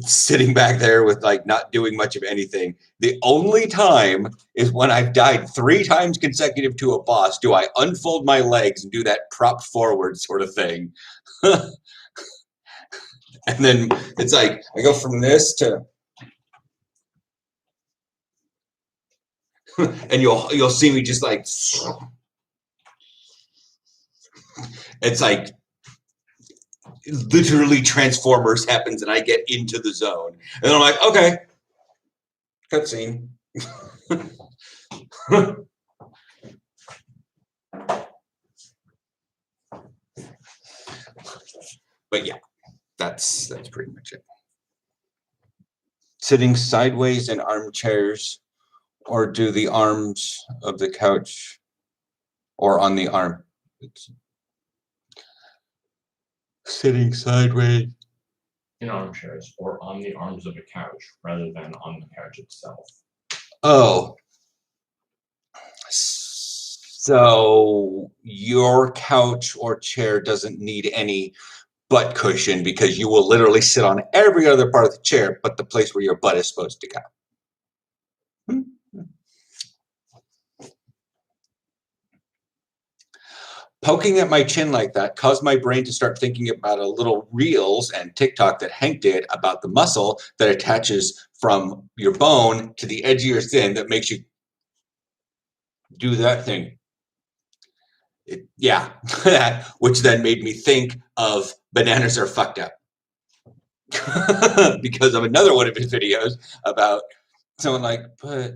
S2: sitting back there with like not doing much of anything. The only time is when I've died 3 times consecutive to a boss do I unfold my legs and do that prop forward sort of thing. And then it's like I go from this to and you'll see me just like it's like literally Transformers happens and I get into the zone. And then I'm like, okay, cutscene. But yeah, that's pretty much it. Sitting sideways in armchairs, or do the arms of the couch, or on the arm. It's sitting sideways
S4: in armchairs or on the arms of a couch rather than on the couch itself.
S2: Oh. So your couch or chair doesn't need any butt cushion because you will literally sit on every other part of the chair but the place where your butt is supposed to go. Poking at my chin like that caused my brain to start thinking about a little reels and TikTok that Hank did about the muscle that attaches from your bone to the edge of your skin that makes you do that thing. Yeah, which then made me think of bananas are fucked up. Because of another one of his videos about someone like, but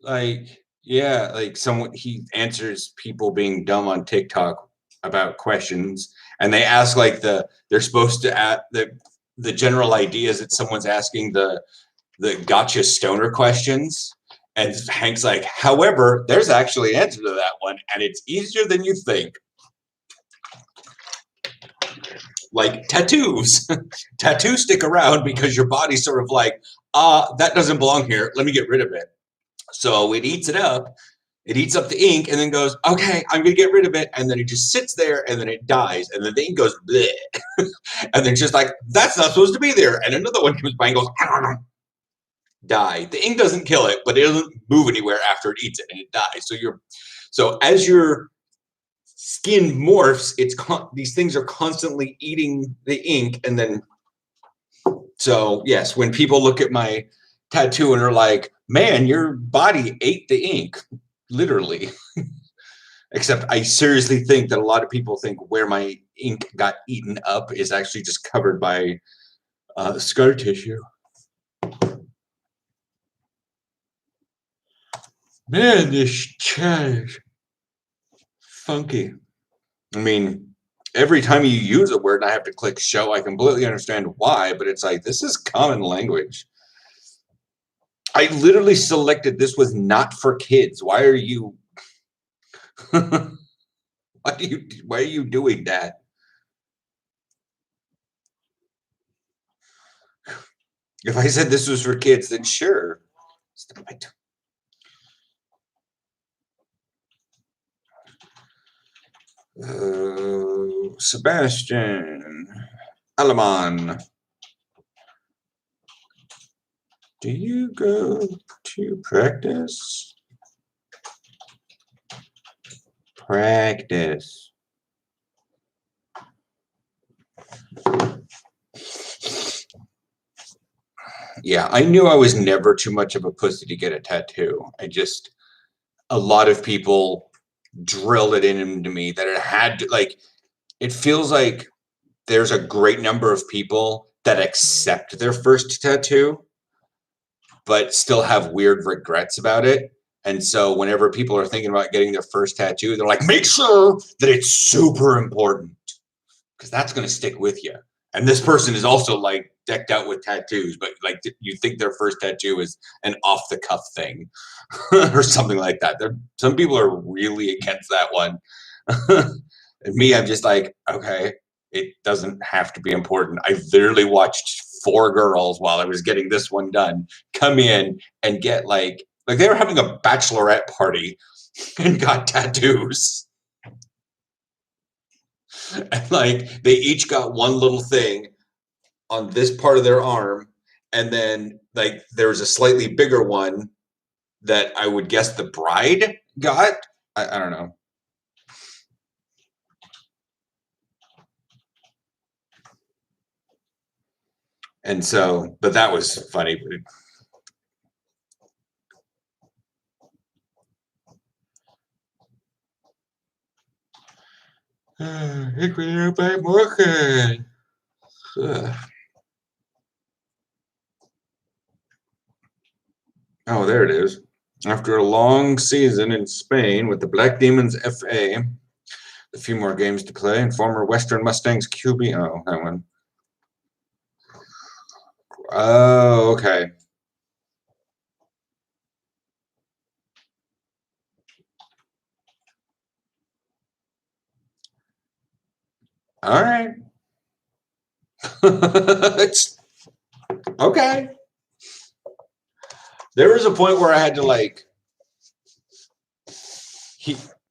S2: like, yeah, like someone, he answers people being dumb on TikTok about questions, and they ask like they're supposed to ask the general idea is that someone's asking the gotcha stoner questions. And Hank's like, however, there's actually an answer to that one, and it's easier than you think. Like tattoos. Tattoos stick around because your body's sort of like, that doesn't belong here. Let me get rid of it. So it eats it up. It eats up the ink and then goes, okay, I'm going to get rid of it. And then it just sits there and then it dies. And then the ink goes, bleh. And then it's just like, that's not supposed to be there. And another one comes by and goes, die. The ink doesn't kill it, but it doesn't move anywhere after it eats it and it dies. So as your skin morphs, these things are constantly eating the ink. And then, so yes, when people look at my tattoo and are like, man, your body ate the ink, literally. Except I seriously think that a lot of people think where my ink got eaten up is actually just covered by scar tissue. Man, this chat is funky. I mean, every time you use a word and I have to click show, I completely understand why, but it's like, this is common language. I literally selected this was not for kids. Why are you why are you doing that? If I said this was for kids, then sure. Stop it. Sebastian Alaman. Do you go to practice? Practice. Yeah, I knew I was never too much of a pussy to get a tattoo. A lot of people drilled it into me that it had to, like, it feels like there's a great number of people that accept their first tattoo, but still have weird regrets about it. And so whenever people are thinking about getting their first tattoo, they're like, make sure that it's super important because that's going to stick with you. And this person is also like decked out with tattoos, but like you think their first tattoo is an off the cuff thing or something like that. Some people are really against that one. And me, I'm just like, okay, it doesn't have to be important. I literally watched 4 girls while I was getting this one done come in and get like they were having a bachelorette party and got tattoos. And like they each got one little thing on this part of their arm, and then like there was a slightly bigger one that I would guess the bride got. I don't know. And so, but that was funny. Ik ben er bij morgen. Oh, there it is. After a long season in Spain with the Black Demons FA, a few more games to play, and former Western Mustangs QB. Oh, that one. Oh, okay. All right. It's okay. There was a point where I had to like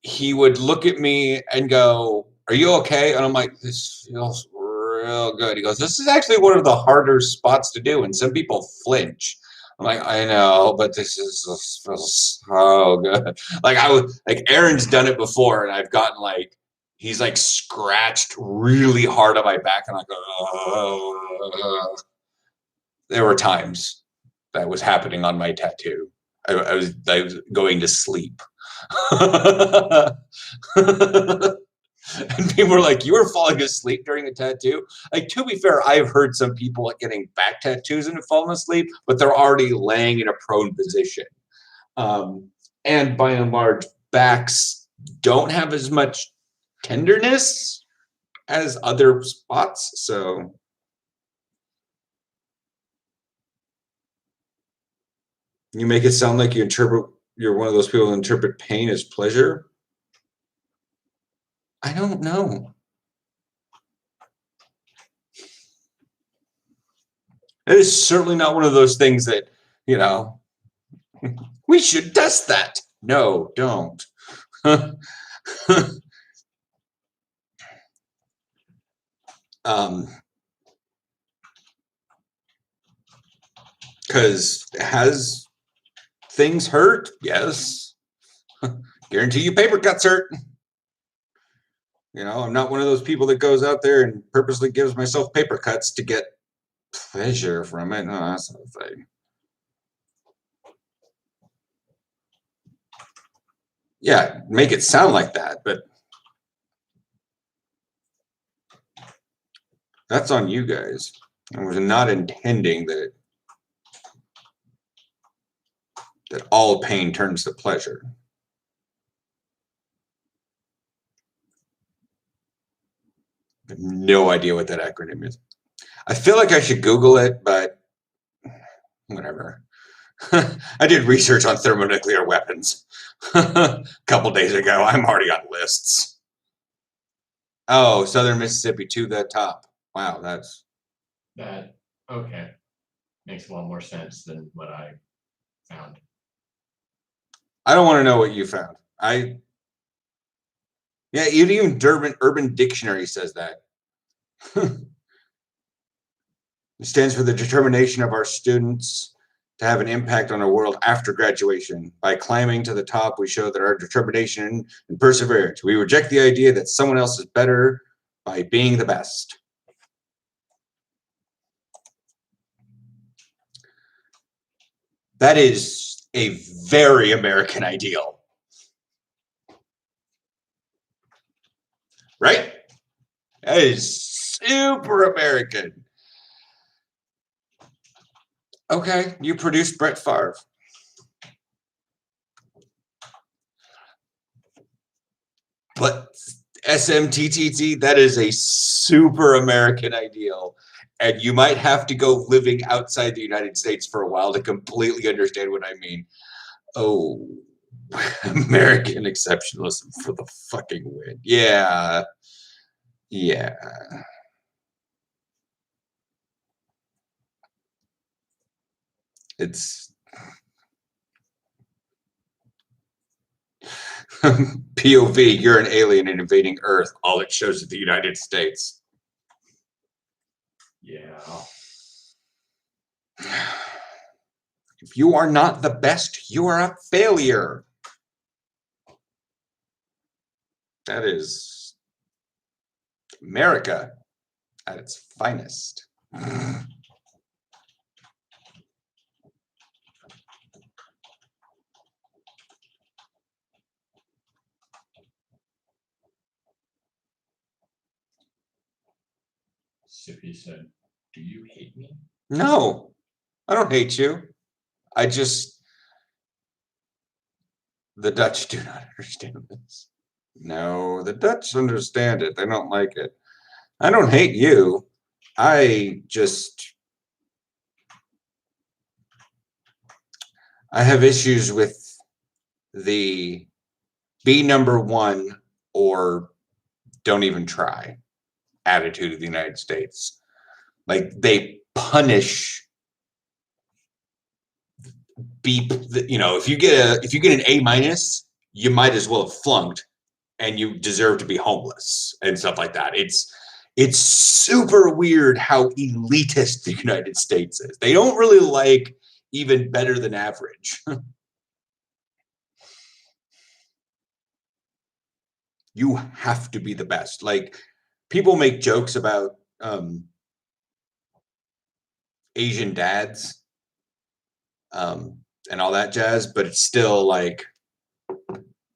S2: he would look at me and go, "Are you okay?" And I'm like, "This feels real good." He goes, "This is actually one of the harder spots to do, and some people flinch." I'm like, "I know, but this feels so good." Like I was like, Aaron's done it before, and I've gotten like he's like scratched really hard on my back, and I go, "Oh." There were times that was happening on my tattoo. I was going to sleep. And people were like, "You were falling asleep during a tattoo?" Like, to be fair, I've heard some people getting back tattoos and falling asleep, but they're already laying in a prone position. And by and large, backs don't have as much tenderness as other spots. So you make it sound like you're one of those people who interpret pain as pleasure. I don't know. It is certainly not one of those things that, you know, we should test that. No, don't. Because has things hurt? Yes. Guarantee you paper cuts hurt. You know, I'm not one of those people that goes out there and purposely gives myself paper cuts to get pleasure from it. No, that's not a thing. Yeah, make it sound like that, but that's on you guys. I was not intending that all pain turns to pleasure. I have no idea what that acronym is. I feel like I should Google it, but whatever. I did research on thermonuclear weapons a couple days ago. I'm already on lists. Oh, Southern Mississippi to the top. Wow, that's
S4: That okay. Makes a lot more sense than what I found.
S2: I don't want to know what you found. Yeah, even Urban Dictionary says that. It stands for the determination of our students to have an impact on our world after graduation. By climbing to the top, we show that our determination and perseverance. We reject the idea that someone else is better by being the best. That is a very American ideal. Right? That is super American. Okay, you produced Brett Favre. But SMTTT, that is a super American ideal. And you might have to go living outside the United States for a while to completely understand what I mean. Oh, American exceptionalism for the fucking win. Yeah. Yeah. It's POV, you're an alien and invading Earth. All it shows is the United States.
S4: Yeah.
S2: If you are not the best, you are a failure. That is America at its finest.
S4: Sippy said, "Do you hate me?"
S2: No, I don't hate you. I just, the Dutch do not understand this. No, the Dutch understand it. They don't like it. I don't hate you. I have issues with the be number one or don't even try attitude of the United States. Like they punish if you get an A-, you might as well have flunked and you deserve to be homeless and stuff like that. It's super weird how elitist the United States is. They don't really like even better than average. You have to be the best. Like people make jokes about Asian dads and all that jazz, but it's still like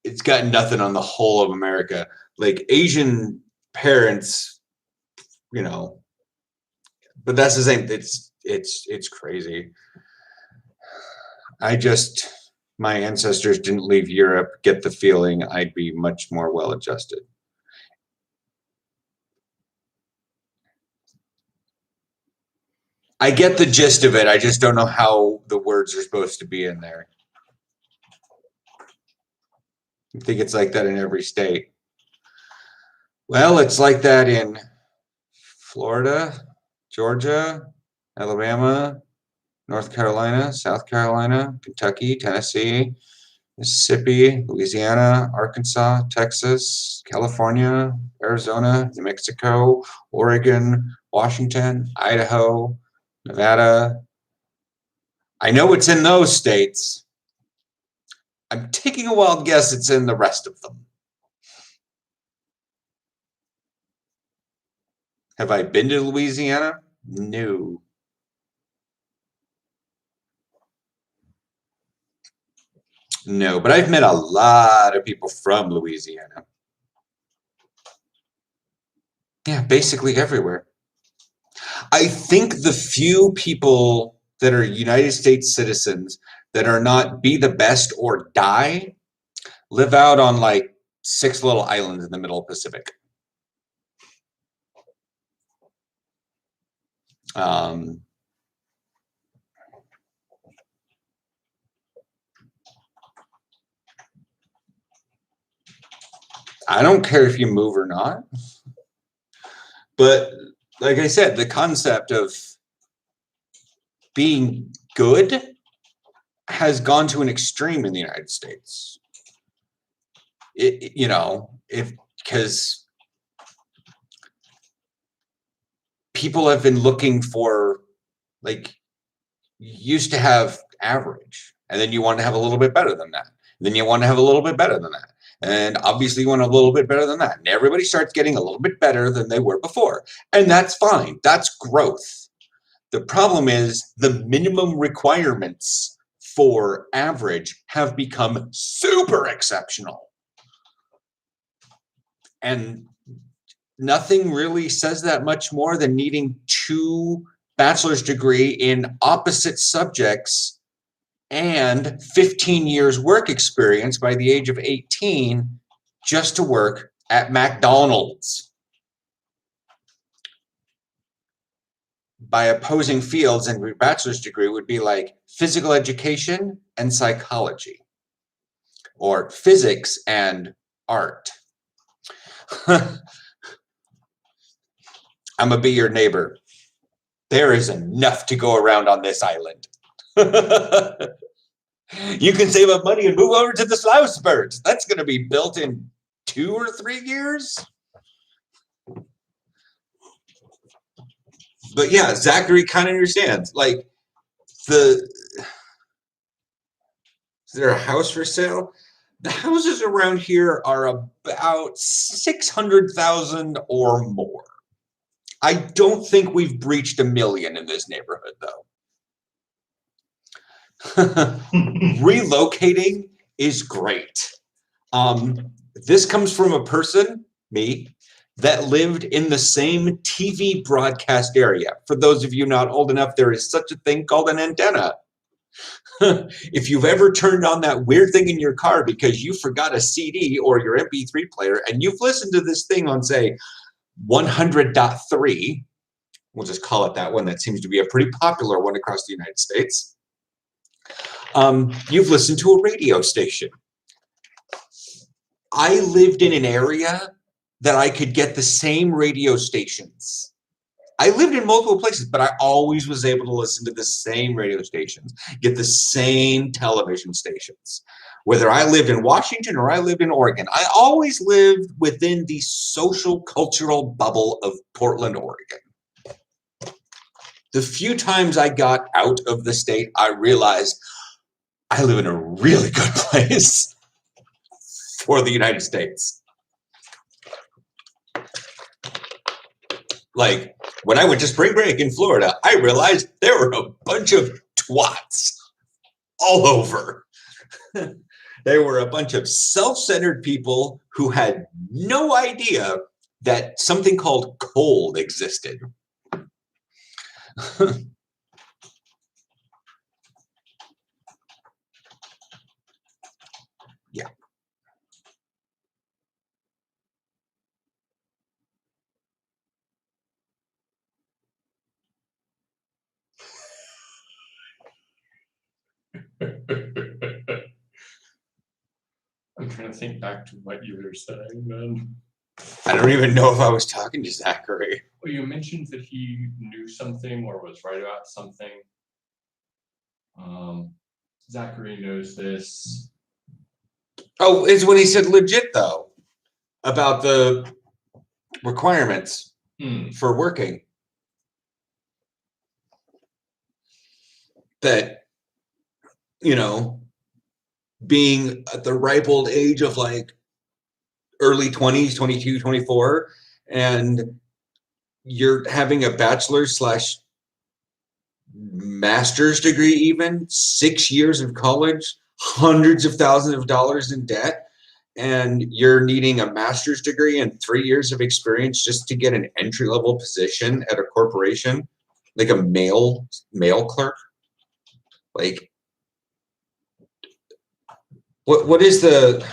S2: it's got nothing on the whole of America. Like Asian parents, but that's the same. It's crazy. My ancestors didn't leave Europe. Get the feeling I'd be much more well adjusted. I get the gist of it. I just don't know how the words are supposed to be in there. I think it's like that in every state. Well, it's like that in Florida, Georgia, Alabama, North Carolina, South Carolina, Kentucky, Tennessee, Mississippi, Louisiana, Arkansas, Texas, California, Arizona, New Mexico, Oregon, Washington, Idaho, Nevada. I know it's in those states. I'm taking a wild guess it's in the rest of them. Have I been to Louisiana? No. No, but I've met a lot of people from Louisiana. Yeah, basically everywhere. I think the few people that are United States citizens that are not be the best or die live out on like 6 little islands in the middle of the Pacific. I don't care if you move or not. But like I said, the concept of being good has gone to an extreme in the United States. Because people have been looking for, like, used to have average, and then you want to have a little bit better than that. And then you want to have a little bit better than that. And obviously you want a little bit better than that. And everybody starts getting a little bit better than they were before. And that's fine. That's growth. The problem is the minimum requirements for average have become super exceptional. And nothing really says that much more than needing 2 bachelor's degree in opposite subjects and 15 years work experience by the age of 18 just to work at McDonald's. By opposing fields, and your bachelor's degree would be like physical education and psychology, or physics and art. I'm gonna be your neighbor. There is enough to go around on this island. You can save up money and move over to the Sloughsburgs. That's going to be built in 2 or 3 years. But yeah, Zachary kind of understands. Like, is there a house for sale? The houses around here are about 600,000 or more. I don't think we've breached 1 million in this neighborhood, though. Relocating is great. This comes from a person, me, that lived in the same TV broadcast area. For those of you not old enough, there is such a thing called an antenna. If you've ever turned on that weird thing in your car because you forgot a CD or your MP3 player and you've listened to this thing on, say, 100.3, we'll just call it that one. That seems to be a pretty popular one across the United States. You've listened to a radio station. I lived in an area that I could get the same radio stations. I lived in multiple places, but I always was able to listen to the same radio stations, get the same television stations. Whether I lived in Washington or I lived in Oregon, I always lived within the social cultural bubble of Portland, Oregon. The few times I got out of the state, I realized I live in a really good place for the United States. Like, when I went to spring break in Florida, I realized there were a bunch of twats all over. There were a bunch of self-centered people who had no idea that something called cold existed. Yeah.
S4: I'm trying to think back to what you were saying, man.
S2: I don't even know if I was talking to Zachary.
S4: Well, you mentioned that he knew something or was right about something. Zachary knows this.
S2: Oh, it's when he said legit, though, about the requirements for working. That, you know, being at the ripe old age of like early 20s, 22, 24, and you're having a bachelor's / master's degree, even 6 years of college, hundreds of thousands of dollars in debt, and you're needing a master's degree and 3 years of experience just to get an entry-level position at a corporation, like a mail clerk. Like, what is the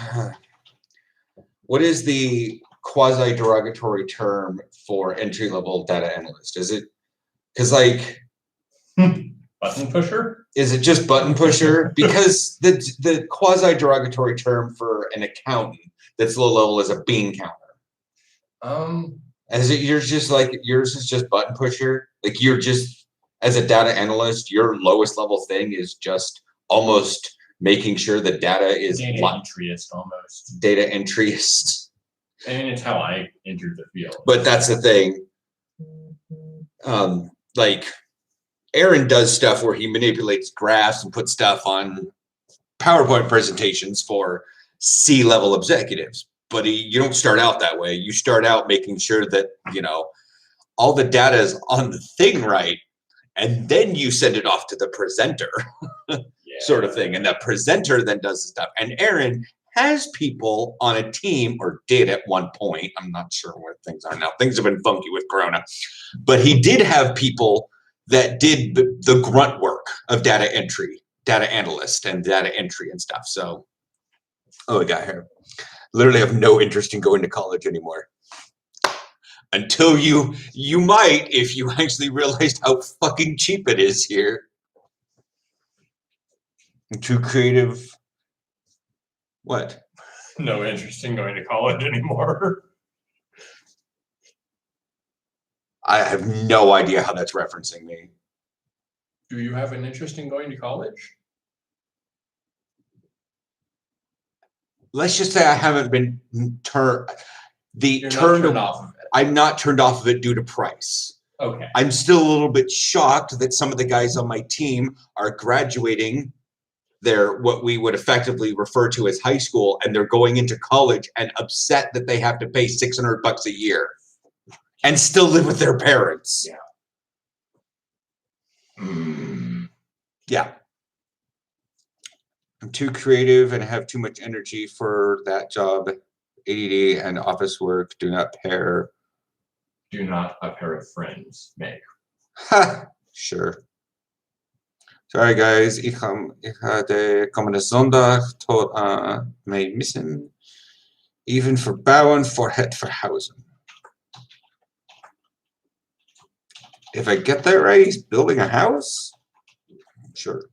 S2: quasi derogatory term for entry-level data analyst? Is it, because like,
S4: Button pusher?
S2: is it just button pusher? Because the quasi derogatory term for an accountant that's low level is a bean counter. As it, you're just like, yours is just button pusher. Like, you're just, as a data analyst, your lowest level thing is just almost making sure the data is
S4: Data entryist almost.
S2: Data entryist.
S4: And it's how I entered the field.
S2: But that's the thing. Like, Aaron does stuff where he manipulates graphs and puts stuff on PowerPoint presentations for C-level executives. But you don't start out that way. You start out making sure that, you know, all the data is on the thing right, and then you send it off to the presenter, sort of thing. And the presenter then does the stuff. And Aaron has people on a team, or did at one point. I'm not sure where things are now. Things have been funky with Corona. But he did have people that did the grunt work of data entry, data analyst and data entry and stuff. So, oh, I got here. Literally have no interest in going to college anymore. Until you might, if you actually realized how fucking cheap it is here. Too creative. What?
S4: No interest in going to college anymore.
S2: I have no idea how that's referencing me.
S4: Do you have an interest in going to college?
S2: Let's just say I haven't been turned
S4: You're not turned off of it.
S2: I'm not turned off of it due to price.
S4: Okay.
S2: I'm still a little bit shocked that some of the guys on my team are graduating their what we would effectively refer to as high school, and they're going into college and upset that they have to pay $600 a year and still live with their parents.
S4: Yeah.
S2: Yeah. I'm too creative and have too much energy for that job. ADD and office work do not pair.
S4: Do not a pair of friends make.
S2: Ha! Sure. Sorry guys, ich hatte kommende Sonntag tot mij missen. Even verbouwen voor het verhuizen. If I get that right, he's building a house? Sure.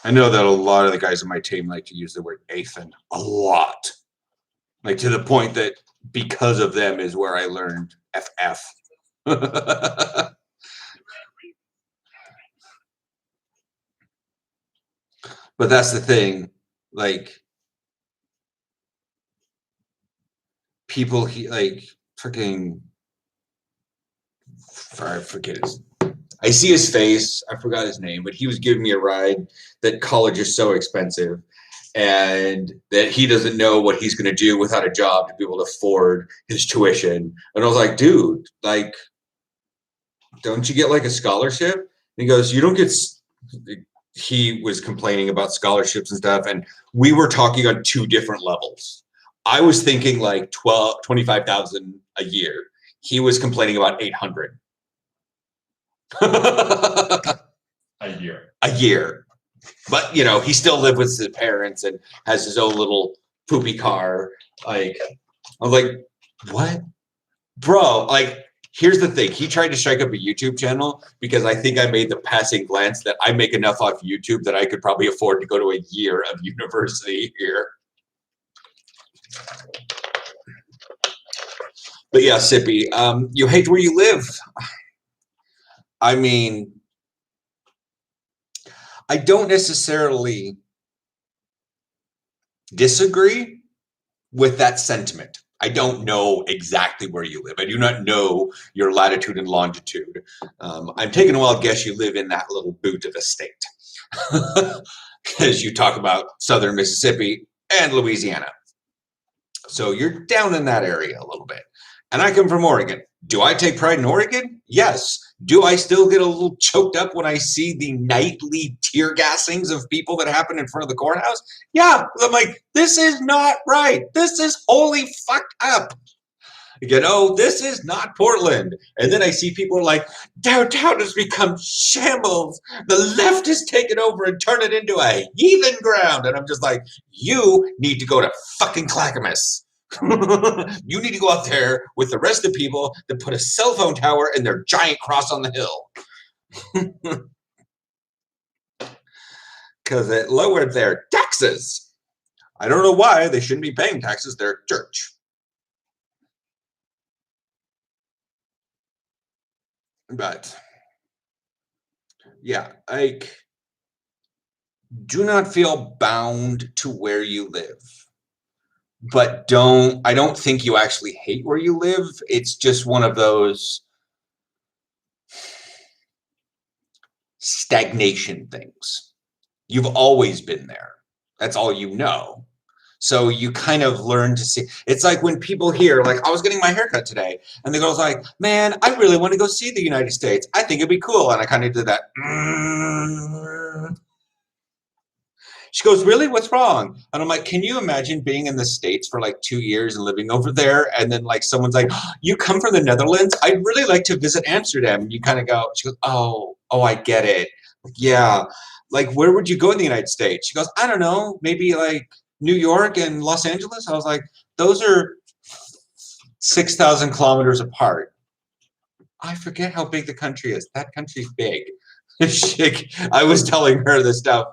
S2: I know that a lot of the guys on my team like to use the word Athan a lot. Like to the point that because of them is where I learned FF. But that's the thing, like people like freaking I forget I see his face, I forgot his name, but he was giving me a ride that college is so expensive and that he doesn't know what he's going to do without a job to be able to afford his tuition. And I was like, dude, like, don't you get like a scholarship? And he goes, you don't get. He was complaining about scholarships and stuff, and we were talking on two different levels. I was thinking like 25,000 a year. He was complaining about 800
S4: a year.
S2: A year. But you know, he still lived with his parents and has his own little poopy car. Like, I was like, what, bro? Like, here's the thing. He tried to strike up a YouTube channel because I think I made the passing glance that I make enough off YouTube that I could probably afford to go to a year of university here. But yeah, Sippy, you hate where you live. I mean, I don't necessarily disagree with that sentiment. I don't know exactly where you live. I do not know your latitude and longitude. I'm taking a wild guess you live in that little boot of a state. Because you talk about southern Mississippi and Louisiana. So you're down in that area a little bit. And I come from Oregon. Do I take pride in Oregon? Yes. Do I still get a little choked up when I see the nightly tear gassings of people that happen in front of the courthouse? Yeah. I'm like, this is not right. This is wholly fucked up. You know, this is not Portland. And then I see people like, downtown has become shambles. The left has taken over and turned it into a heathen ground. And I'm just like, you need to go to fucking Clackamas. You need to go out there with the rest of the people that put a cell phone tower and their giant cross on the hill. Because it lowered their taxes. I don't know why they shouldn't be paying taxes. They're a church. But yeah, like, do not feel bound to where you live. But I don't think you actually hate where you live. It's just one of those stagnation things. You've always been there. That's all you know. So you kind of learn to see. It's like when people hear, like, I was getting my haircut today, and the girl's like, man, I really want to go see the United States. I think it'd be cool. And I kind of did that. She goes, really? What's wrong? And I'm like, can you imagine being in the States for like 2 years and living over there? And then like someone's like, oh, you come from the Netherlands? I'd really like to visit Amsterdam. And you kind of go, she goes, oh, I get it. Yeah. Like, where would you go in the United States? She goes, I don't know, maybe like New York and Los Angeles. I was like, those are 6,000 kilometers apart. I forget how big the country is. That country's big. I was telling her this stuff,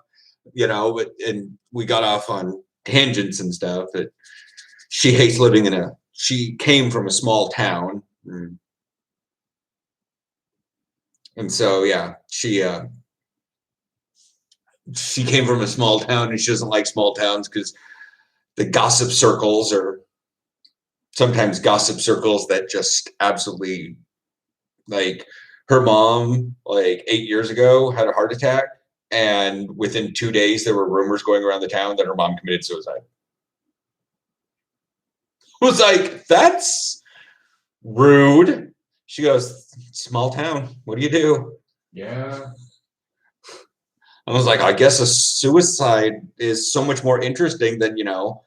S2: you know, and we got off on tangents and stuff. That she hates living she came from a small town. And so, yeah, she came from a small town and she doesn't like small towns because the gossip circles are sometimes gossip circles that just absolutely, like, her mom, like 8 years ago, had a heart attack, and within 2 days there were rumors going around the town that her mom committed suicide. I was like, that's rude. She goes, small town, what do you do?
S4: Yeah.
S2: I was like, I guess a suicide is so much more interesting than, you know,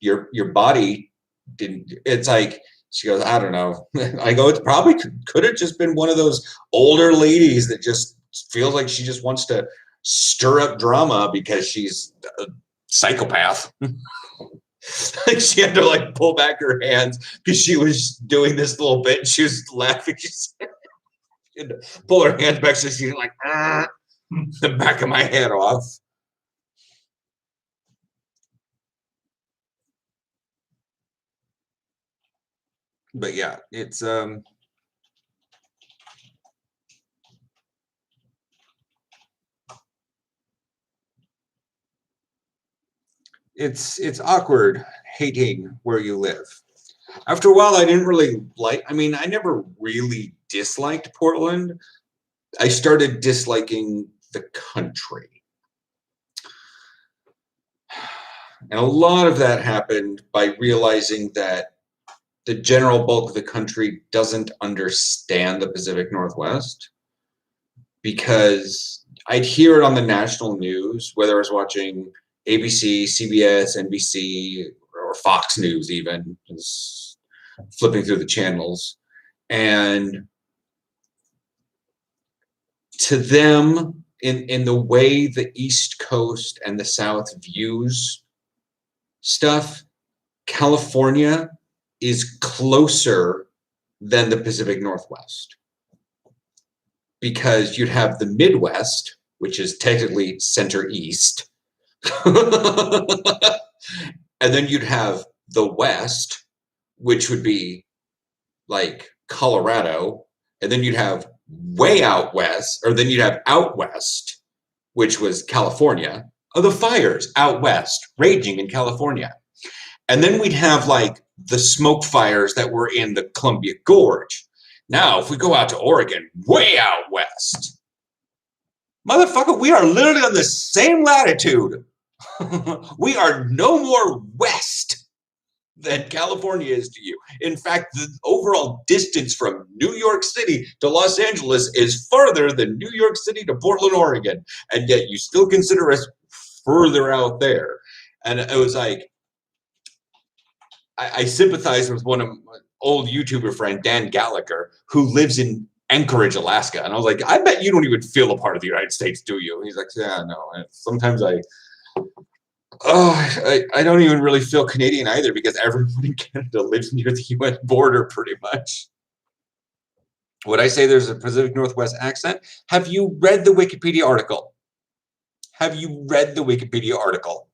S2: your body didn't. It's like, she goes, I don't know. I go, it's probably could have just been one of those older ladies that just feels like she just wants to stir up drama because she's a psychopath. Like, she had to like pull back her hands because she was doing this little bit. She was laughing. She had to pull her hands back so she's like, the back of my head off. But yeah, it's awkward hating where you live. After a while, I didn't really like, I mean, I never really disliked Portland. I started disliking the country. And a lot of that happened by realizing that the general bulk of the country doesn't understand the Pacific Northwest, because I'd hear it on the national news, whether I was watching ABC, CBS, NBC, or Fox News even, just flipping through the channels. And to them, in the way the East Coast and the South views stuff, California is closer than the Pacific Northwest, because you'd have the Midwest, which is technically center east, and then you'd have the West, which would be like Colorado, and then you'd have way out west, or then you'd have out west, which was California. Oh, the fires out west raging in California. And then we'd have like the smoke fires that were in the Columbia Gorge. Now, if we go out to Oregon, way out west, motherfucker, we are literally on the same latitude. We are no more west than California is to you. In fact, the overall distance from New York City to Los Angeles is farther than New York City to Portland, Oregon. And yet you still consider us further out there. And it was like, I sympathize with one of my old YouTuber friend, Dan Gallagher, who lives in Anchorage, Alaska. And I was like, I bet you don't even feel a part of the United States, do you? And he's like, yeah, no. And sometimes I don't even really feel Canadian either, because everyone in Canada lives near the US border pretty much. Would I say there's a Pacific Northwest accent? Have you read the Wikipedia article? Have you read the Wikipedia article?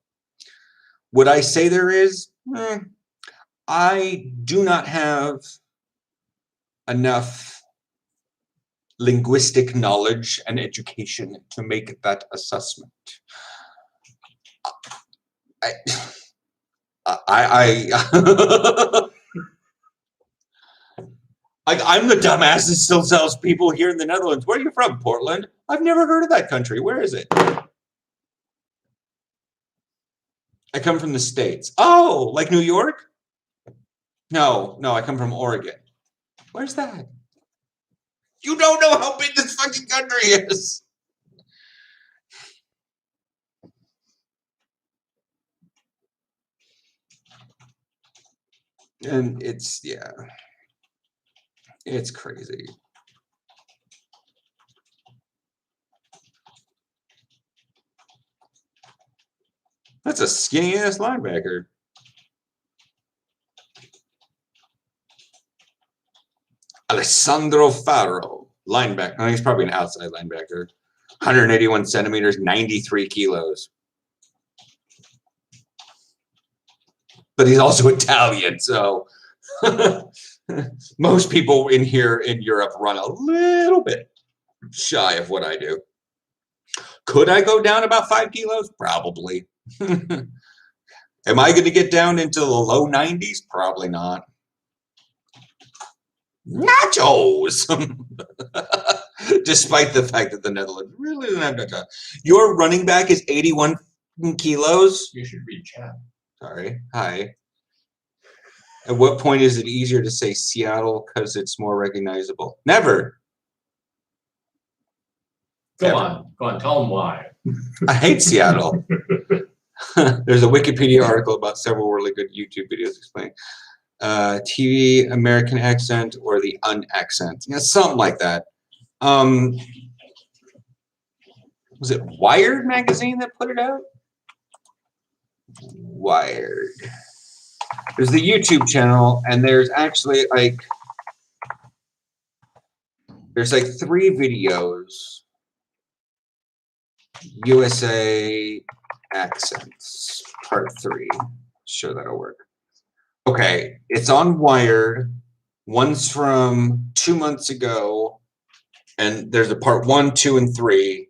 S2: Would I say there is? I do not have enough linguistic knowledge and education to make that assessment. I'm the dumbass that still tells people here in the Netherlands, where are you from, Portland? I've never heard of that country. Where is it? I come from the States. Oh, like New York? No, I come from Oregon. Where's that? You don't know how big this fucking country is. And it's crazy. That's a skinny ass linebacker. Alessandro Faro, linebacker. Oh, he's probably an outside linebacker. 181 centimeters, 93 kilos. But he's also Italian, so most people in here in Europe run a little bit shy of what I do. Could I go down about 5 kilos? Probably. Am I going to get down into the low 90s? Probably not. nachos. Despite the fact that the Netherlands really doesn't have nachos. Your running back is 81 kilos.
S4: You should read chat.
S2: Sorry. Hi. At what point is it easier to say Seattle because it's more recognizable? Never.
S4: Go on. Tell them why.
S2: I hate Seattle. There's a Wikipedia article about several really good YouTube videos explaining TV American accent or the unaccent. Something like that. Was it Wired magazine that put it out? Wired. There's the YouTube channel, and there's actually there's 3 videos. USA accents, part 3. Sure, that'll work. Okay, it's on Wired. One's from 2 months ago, and there's a part 1, 2, and 3.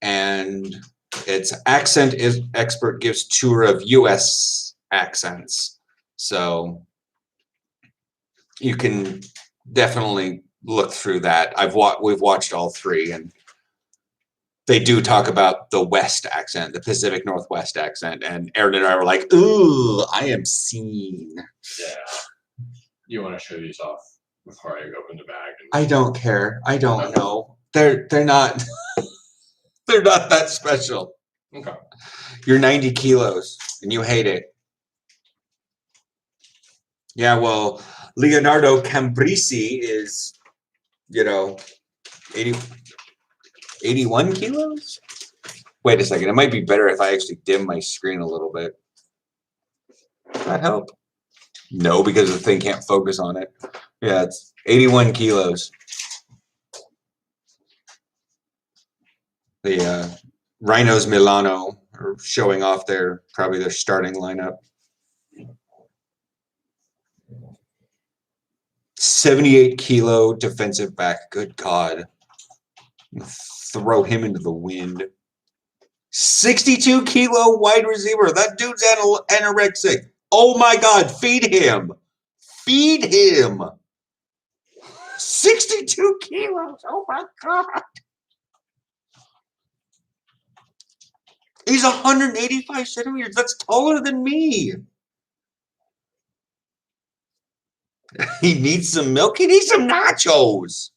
S2: And it's accent expert gives tour of U.S. accents. So you can definitely look through that. We've watched all 3, and they do talk about the West accent, the Pacific Northwest accent, and Aaron and I were like, "Ooh, I am seen."
S4: Yeah. You want to show these off before I open the bag?
S2: I don't care. I don't know. They're not they're not that special.
S4: Okay.
S2: You're 90 kilos and you hate it. Yeah, well, Leonardo Cambrisi is, 81 kilos? Wait a second. It might be better if I actually dim my screen a little bit. Does that help? No, because the thing can't focus on it. Yeah, it's 81 kilos. The Rhinos Milano are showing off probably their starting lineup. 78 kilo defensive back. Good God. Throw him into the wind. 62 kilo wide receiver. That dude's anorexic. Oh my God. Feed him. Feed him. 62 kilos. Oh my God. He's 185 centimeters. That's taller than me. He needs some milk. He needs some nachos.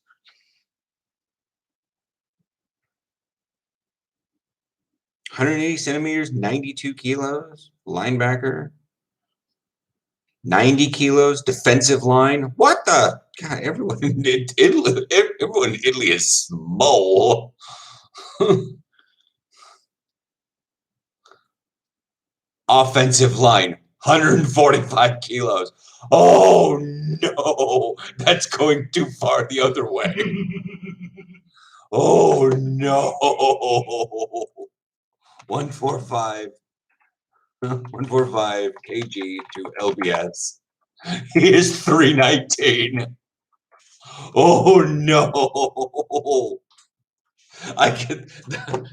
S2: $180 centimeters, 92 kilos, linebacker. 90 kilos, defensive line. What the? God, everyone in Italy is small. Offensive line, 145 kilos. Oh, no. That's going too far the other way. Oh, no. 145 kg to LBS. He is 319. Oh no!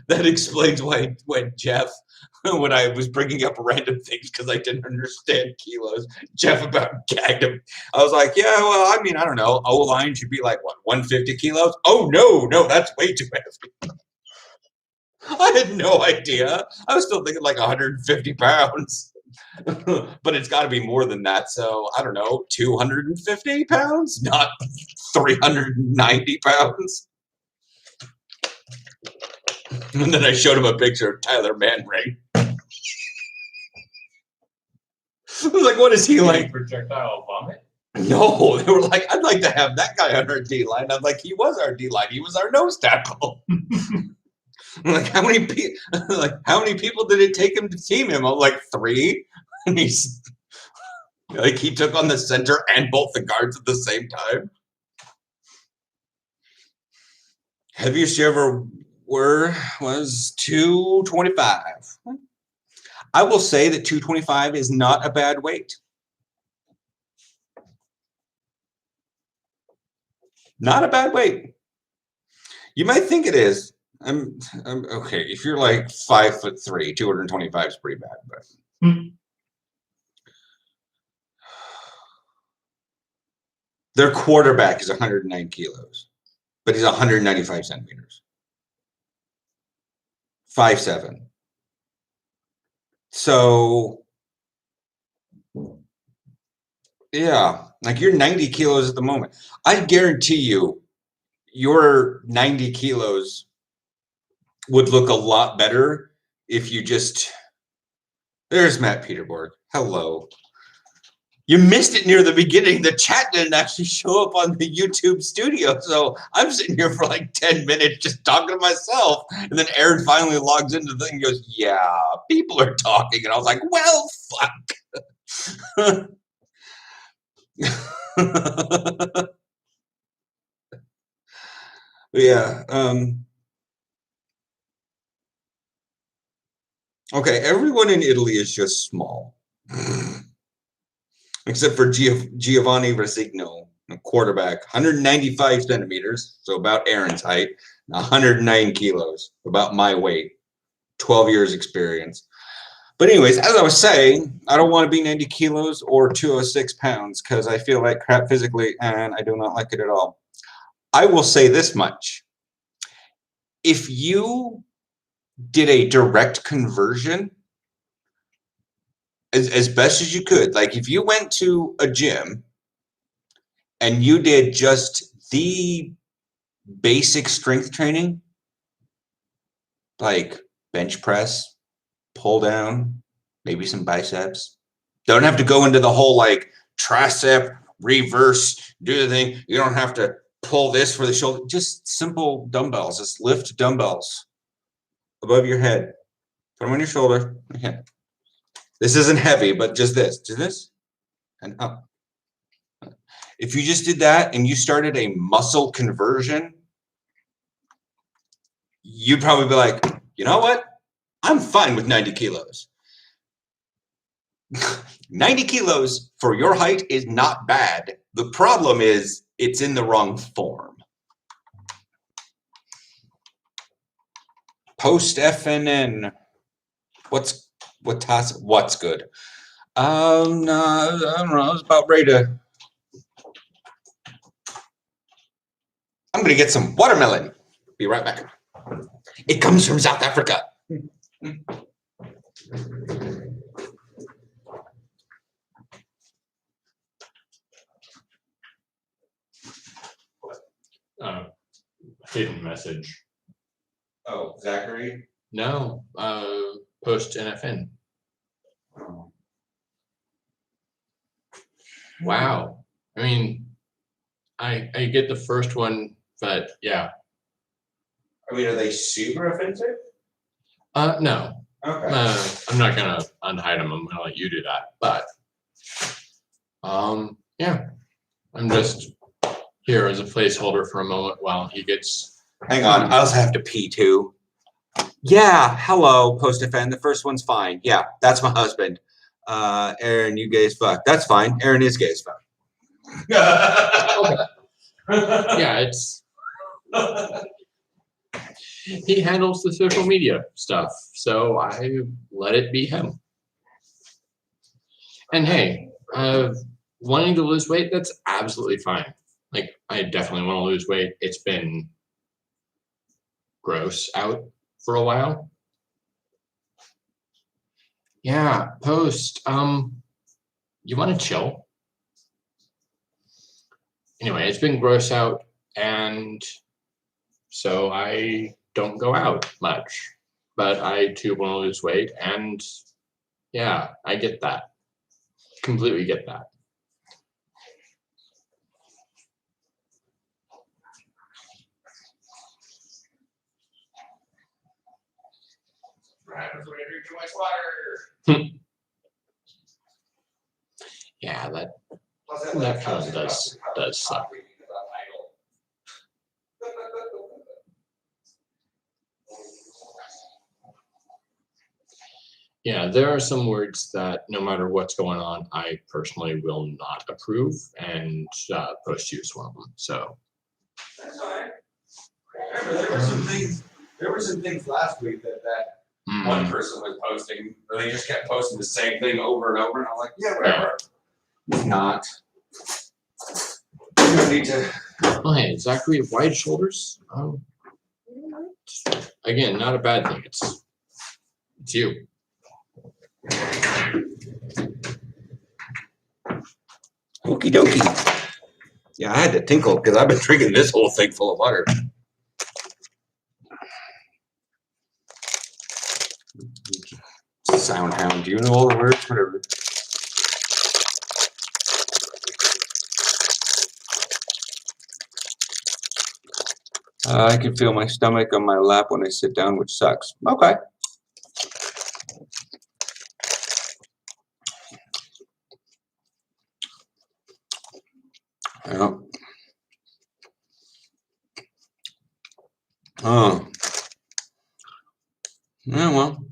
S2: That explains why when Jeff, when I was bringing up random things because I didn't understand kilos, Jeff about gagged him. I was like, yeah, well, I mean, I don't know. O-line should be like what, 150 kilos? Oh no, that's way too heavy. I had no idea. I was still thinking like 150 pounds. But it's got to be more than that. So I don't know, 250 pounds, not 390 pounds. And then I showed him a picture of Tyler Manring. I was like, what is he like?
S4: Projectile vomit?
S2: No, they were like, I'd like to have that guy on our D line. I'm like, he was our D line. He was our nose tackle. I'm like, how many people did it take him to team him? I'm like, 3. And he's like, he took on the center and both the guards at the same time. Heaviest you ever was 225. I will say that 225 is not a bad weight. Not a bad weight. You might think it is. I'm okay. If you're like 5'3", 225 is pretty bad, but. Their quarterback is 109 kilos, but he's 195 centimeters. 5'7". So, yeah, like you're 90 kilos at the moment. I guarantee you, your 90 kilos would look a lot better if you just. There's Matt Peterborg. Hello. You missed it near the beginning. The chat didn't actually show up on the YouTube studio. So I'm sitting here for like 10 minutes just talking to myself. And then Aaron finally logs into the thing and goes, yeah, people are talking. And I was like, well, fuck. Yeah. Okay, everyone in Italy is just small. Except for Giovanni Resigno, a quarterback, 195 centimeters, so about Aaron's height, 109 kilos, about my weight, 12 years experience. But anyways, as I was saying, I don't want to be 90 kilos or 206 pounds because I feel like crap physically and I do not like it at all. I will say this much. If you did a direct conversion, as best as you could, like if you went to a gym and you did just the basic strength training, like bench press, pull down, maybe some biceps, don't have to go into the whole like tricep, reverse, do the thing. You don't have to pull this for the shoulder, just simple dumbbells, just lift dumbbells above your head, put them on your shoulder. Okay. This isn't heavy, but just this, and up. If you just did that and you started a muscle conversion, you'd probably be like, you know what? I'm fine with 90 kilos. 90 kilos for your height is not bad. The problem is it's in the wrong form. Post FNN. What's good? No, I don't know. I was about ready to. I'm gonna get some watermelon. Be right back. It comes from South Africa.
S4: Hidden message.
S2: Oh, Zachary?
S4: No, post NFN.
S2: Oh.
S4: Wow. I mean, I get the first one, but yeah.
S2: I mean, are they super offensive?
S4: No.
S2: Okay.
S4: I'm not gonna unhide them. I'm gonna let you do that. But yeah. I'm just here as a placeholder for a moment while he gets.
S2: Hang on, I also have to pee too. Yeah, hello, Post FN. The first one's fine. Yeah, that's my husband. Aaron, you gay as fuck. That's fine. Aaron is gay as fuck.
S4: Yeah, it's he handles the social media stuff, so I let it be him. And hey, wanting to lose weight, that's absolutely fine. Like, I definitely want to lose weight. It's been gross out for a while. Yeah, Post, you want to chill? Anyway, it's been gross out, and so I don't go out much. But I too want to lose weight, and yeah, I get that. Completely get that. Yeah, that feeling does suck. Yeah, there are some words that no matter what's going on, I personally will not approve, and Post use one of them. So
S2: That's all right. Remember, there were some things last week that one person was posting, or they just kept posting the same thing over and over, and I'm like, yeah, whatever. It's not. need to.
S4: Oh, hey, Zachary, wide shoulders. Oh, again, not a bad thing. It's you.
S2: Okie dokie. Yeah, I had to tinkle because I've been drinking this whole thing full of water. Sound hound. Do you know all the words? Whatever. I can feel my stomach on my lap when I sit down, which sucks. Okay. Yeah. Oh. Yeah, well.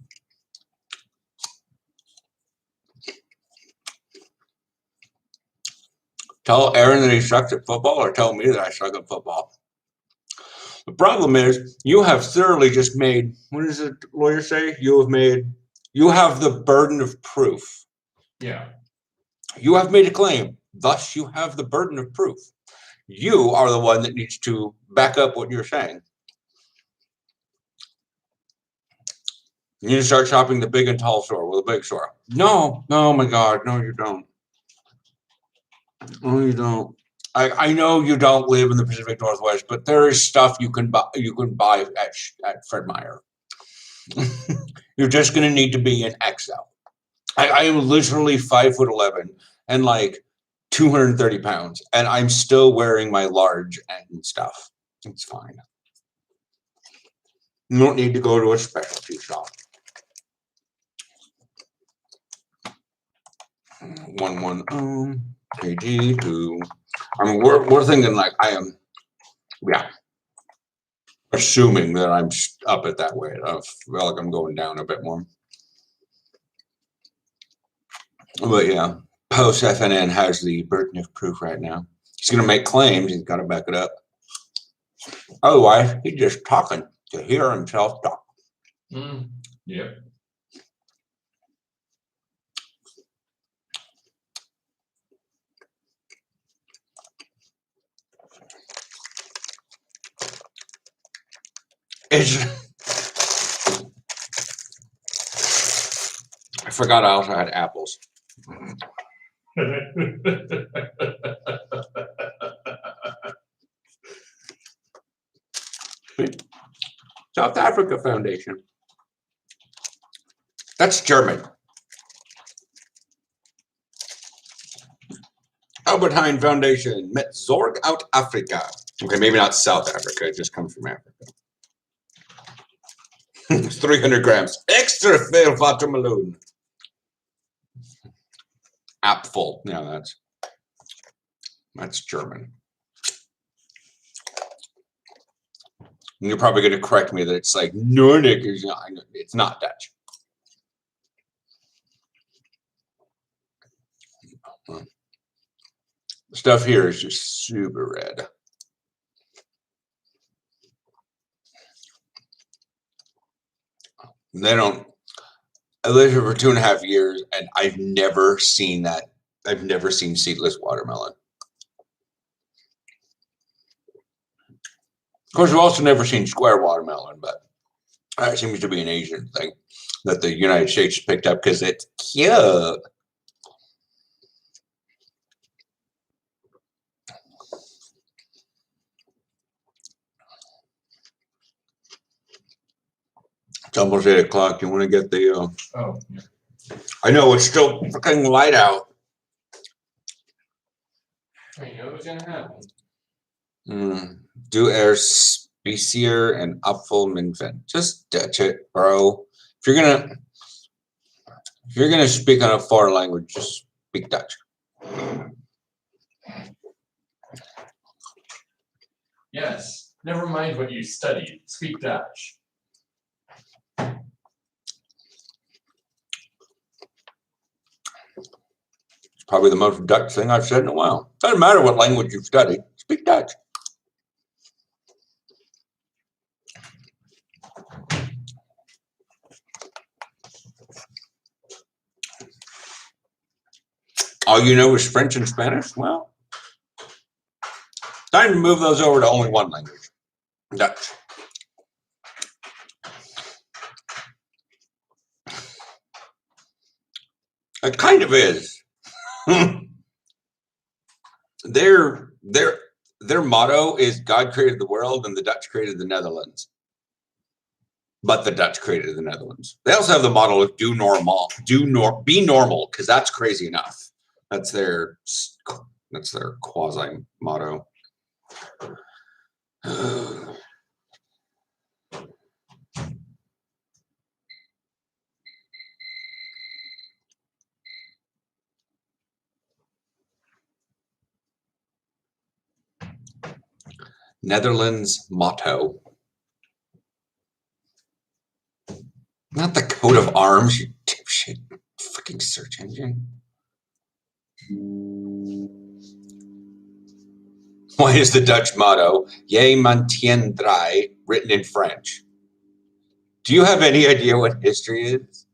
S2: Tell Aaron that he sucks at football, or tell me that I suck at football. The problem is, you have thoroughly just made, what does the lawyer say? You have the burden of proof.
S4: Yeah.
S2: You have made a claim, thus you have the burden of proof. You are the one that needs to back up what you're saying. You need to start shopping the big and tall store with a big store. No, oh my God, no, you don't. No, you don't. I know you don't live in the Pacific Northwest, but there is stuff you can buy at Fred Meyer. You're just going to need to be in XL. I am literally 5'11" and like 230 pounds, and I'm still wearing my large and stuff. It's fine. You don't need to go to a specialty shop. 110 kg to. I mean, we're thinking like I am. Yeah. Assuming that I'm up at that weight, I feel like I'm going down a bit more. But yeah, post FNN has the burden of proof right now. He's going to make claims. He's got to back it up. Otherwise, he's just talking to hear himself talk.
S4: Yep.
S2: I forgot I also had apples. South Africa Foundation. That's German. Albert Heijn Foundation. Met Zorg out Afrika. Okay, maybe not South Africa. It just comes from Africa. It's 300 grams. Extra veel watermeloen. Apfel. Yeah, that's German. And you're probably going to correct me that it's like Nordic. It's not Dutch. Stuff here is just super red. They don't. I lived here for 2.5 years, and I've never seen that. I've never seen seedless watermelon. Of course, I've also never seen square watermelon, but that seems to be an Asian thing that the United States picked up because it's cute. It's almost 8 o'clock. You want to get the?
S4: Oh, yeah.
S2: I know it's still fucking light out.
S4: I know what's gonna happen.
S2: Du Spezier and Apfelminven. Just Dutch it, bro. If you're gonna speak on a foreign language, just speak Dutch.
S4: Yes. Never mind what you studied. Speak Dutch.
S2: It's probably the most Dutch thing I've said in a while. Doesn't matter what language you've studied. Speak Dutch. All you know is French and Spanish? Well, Time to move those over to only one language, Dutch. It kind of is. Their motto is God created the world and the Dutch created the Netherlands. But the Dutch created the Netherlands. They also have the motto of be normal, because that's crazy enough. That's their quasi motto. Netherlands motto. Not the coat of arms, you dipshit fucking search engine. Why is the Dutch motto Je maintiendrai written in French? Do you have any idea what history is?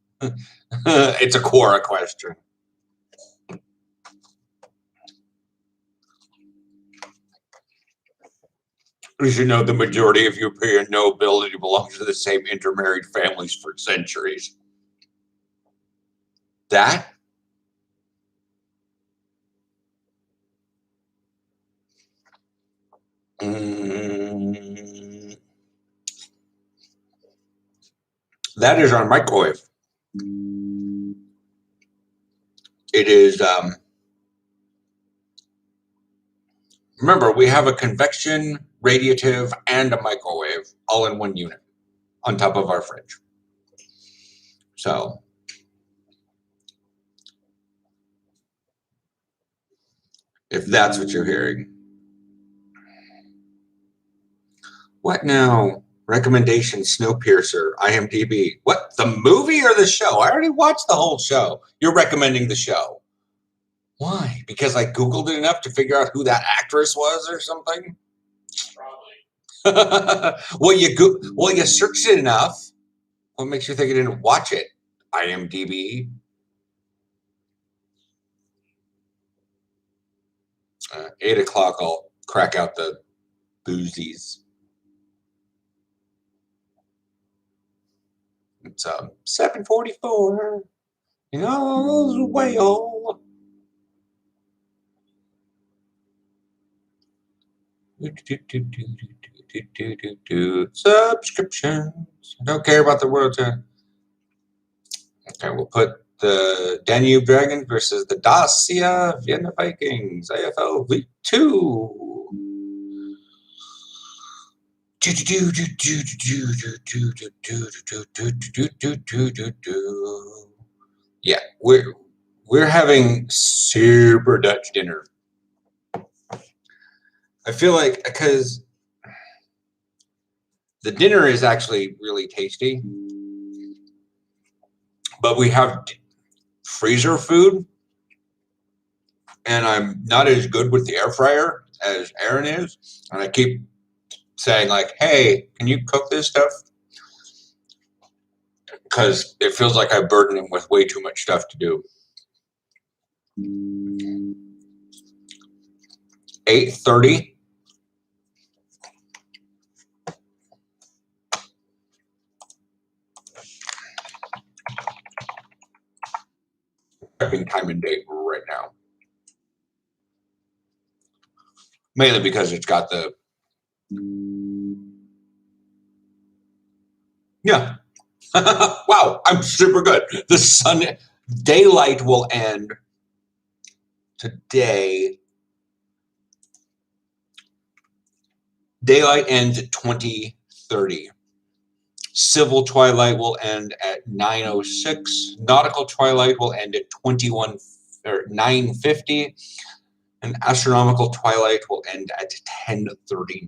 S2: It's a Quora question. You should know the majority of European nobility belongs to the same intermarried families for centuries. That? That is our microwave. It is, remember, we have a convection, radiative, and a microwave all in one unit on top of our fridge. So, if that's what you're hearing. What now? Recommendation, Snowpiercer, IMDb. What, the movie or the show? I already watched the whole show. You're recommending the show. Why? Because I Googled it enough to figure out who that actress was or something? Probably. Well, you searched it enough. What makes you think you didn't watch it? IMDb. 8 o'clock, I'll crack out the boozies. It's 7:44. You know, whale. Subscriptions. I don't care about the world. Okay, we'll put the Danube Dragons versus the Dacia Vienna Vikings. AFL V2. Yeah, we're having super Dutch dinner. I feel like because the dinner is actually really tasty, but we have freezer food, and I'm not as good with the air fryer as Aaron is, and I keep saying like, hey, can you cook this stuff? Because it feels like I burden him with way too much stuff to do. 8:30. Prepping time and date right now. Mainly because it's got the... Yeah. Wow, I'm super good. The sun... Daylight will end today. Daylight ends at 20:30. Civil twilight will end at 9:06. Nautical twilight will end at 9:50. And astronomical twilight will end at 10:39.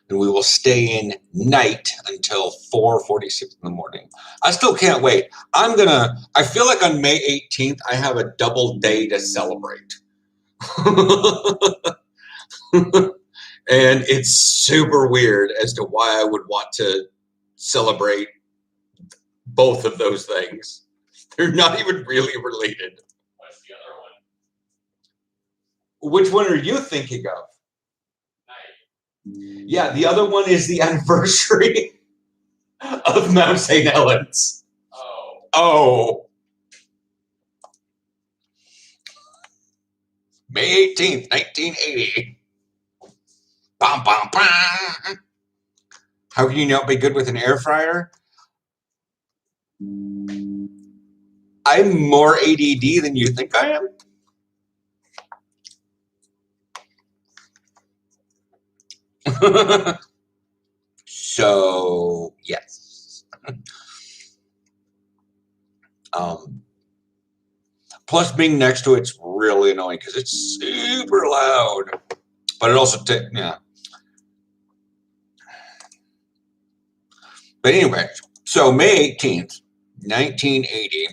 S2: And we will stay in night until 4:46 in the morning. I still can't wait. I feel like on May 18th, I have a double day to celebrate. And it's super weird as to why I would want to celebrate both of those things. They're not even really related.
S4: What's the other one?
S2: Which one are you thinking of? Yeah, the other one is the anniversary of Mount St. Helens.
S4: Oh.
S2: Oh. May 18th, 1980. Bum, bum, bum. How can you not be good with an air fryer? I'm more ADD than you think I am. So, yes. Plus, being next to it's really annoying because it's super loud. But it also, yeah. But anyway, so May 18th, 1980,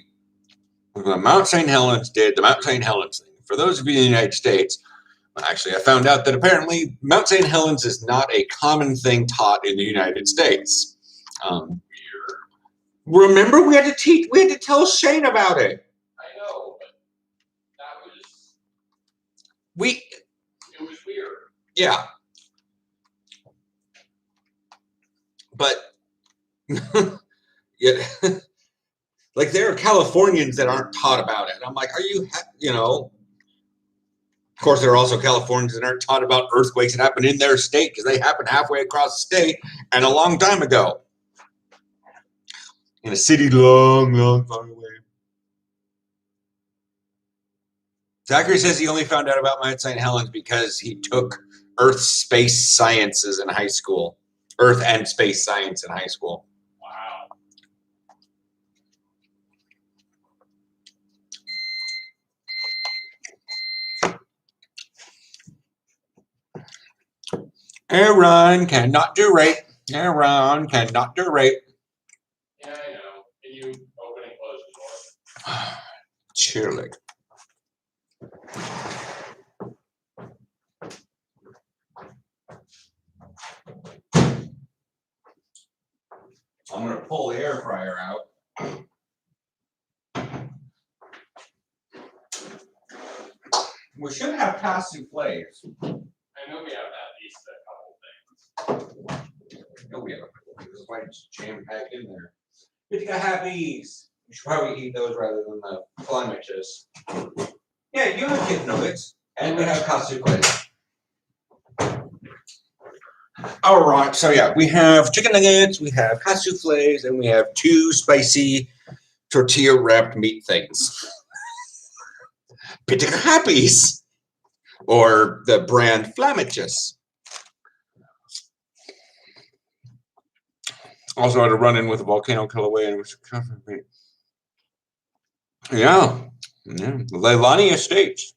S2: when Mount St. Helens did the Mount St. Helens thing. For those of you in the United States, actually, I found out that apparently Mount St. Helens is not a common thing taught in the United States. Remember, we had to tell Shane about it.
S4: I know, but that was,
S2: it
S4: was weird.
S2: Yeah. But, yeah, like there are Californians that aren't taught about it. I'm like, are you, of course, there are also Californians that aren't taught about earthquakes that happen in their state because they happen halfway across the state and a long time ago. In a city long, long far away. Zachary says he only found out about Mount St. Helens because he took Earth Space Sciences in high school. Earth and Space Science in high school.
S4: Wow.
S2: Aaron cannot do right. Aaron cannot do right.
S4: Yeah, I know. Can you open and close the door?
S2: Surely. I'm going to pull the air fryer out. We should have past souffles.
S4: I know we have at least a couple things.
S2: No, we have a couple things. Why it's jam packed in there? We got happies. We should probably eat those rather than the climate just. Yeah, you have kid nuggets. And we have past souffles. All right, so yeah, we have chicken nuggets, we have hot souffles, and we have 2 spicy tortilla wrapped meat things. Pitica Happies, or the brand Flamages. Also had a run-in with a volcano Kilauea, and it was yeah, Leilani Estates.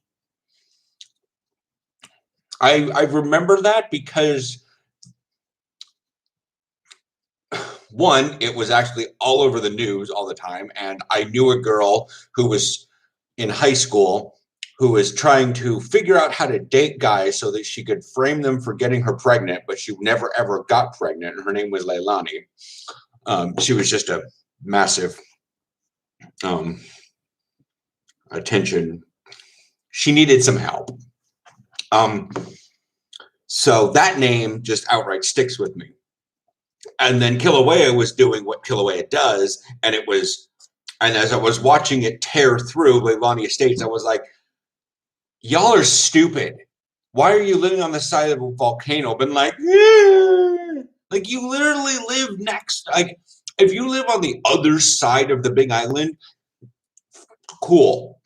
S2: I remember that because one, it was actually all over the news all the time, and I knew a girl who was in high school who was trying to figure out how to date guys so that she could frame them for getting her pregnant, but she never ever got pregnant, and her name was Leilani. She was just a massive attention. She needed some help. So that name just outright sticks with me. And then Kilauea was doing what Kilauea does, and as I was watching it tear through Leilani Estates, I was like, y'all are stupid. Why are you living on the side of a volcano? Been like, like you literally live next. Like if you live on the other side of the big island, cool.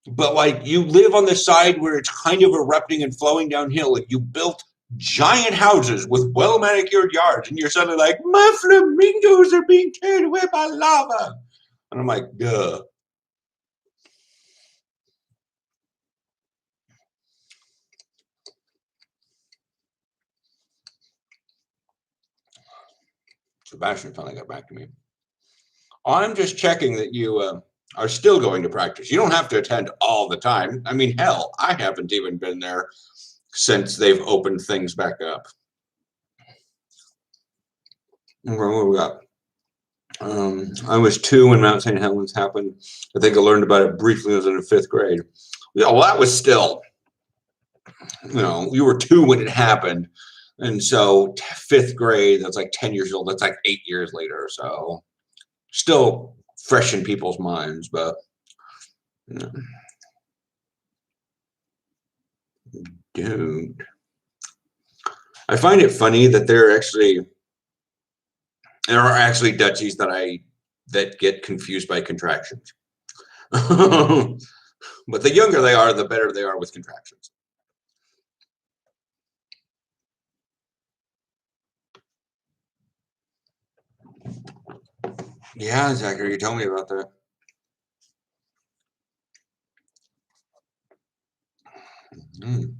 S2: But like you live on the side where it's kind of erupting and flowing downhill, and you built giant houses with well manicured yards, and you're suddenly like, my flamingos are being carried away by lava. And I'm like, duh. Sebastian finally got back to me. I'm just checking that you are still going to practice. You don't have to attend all the time. I mean, hell, I haven't even been there since they've opened things back up. What do we got? I was 2 when Mount St. Helens happened. I think I learned about it briefly when I was in the 5th grade. Yeah, well, that was still You know, you were 2 when it happened. And so 5th grade, that's like 10 years old. That's like 8 years later. So still fresh in people's minds, but you know, dude. I find it funny that there are actually duchies that get confused by contractions. But the younger they are, the better they are with contractions. Yeah, Zachary, you told me about that. Mm.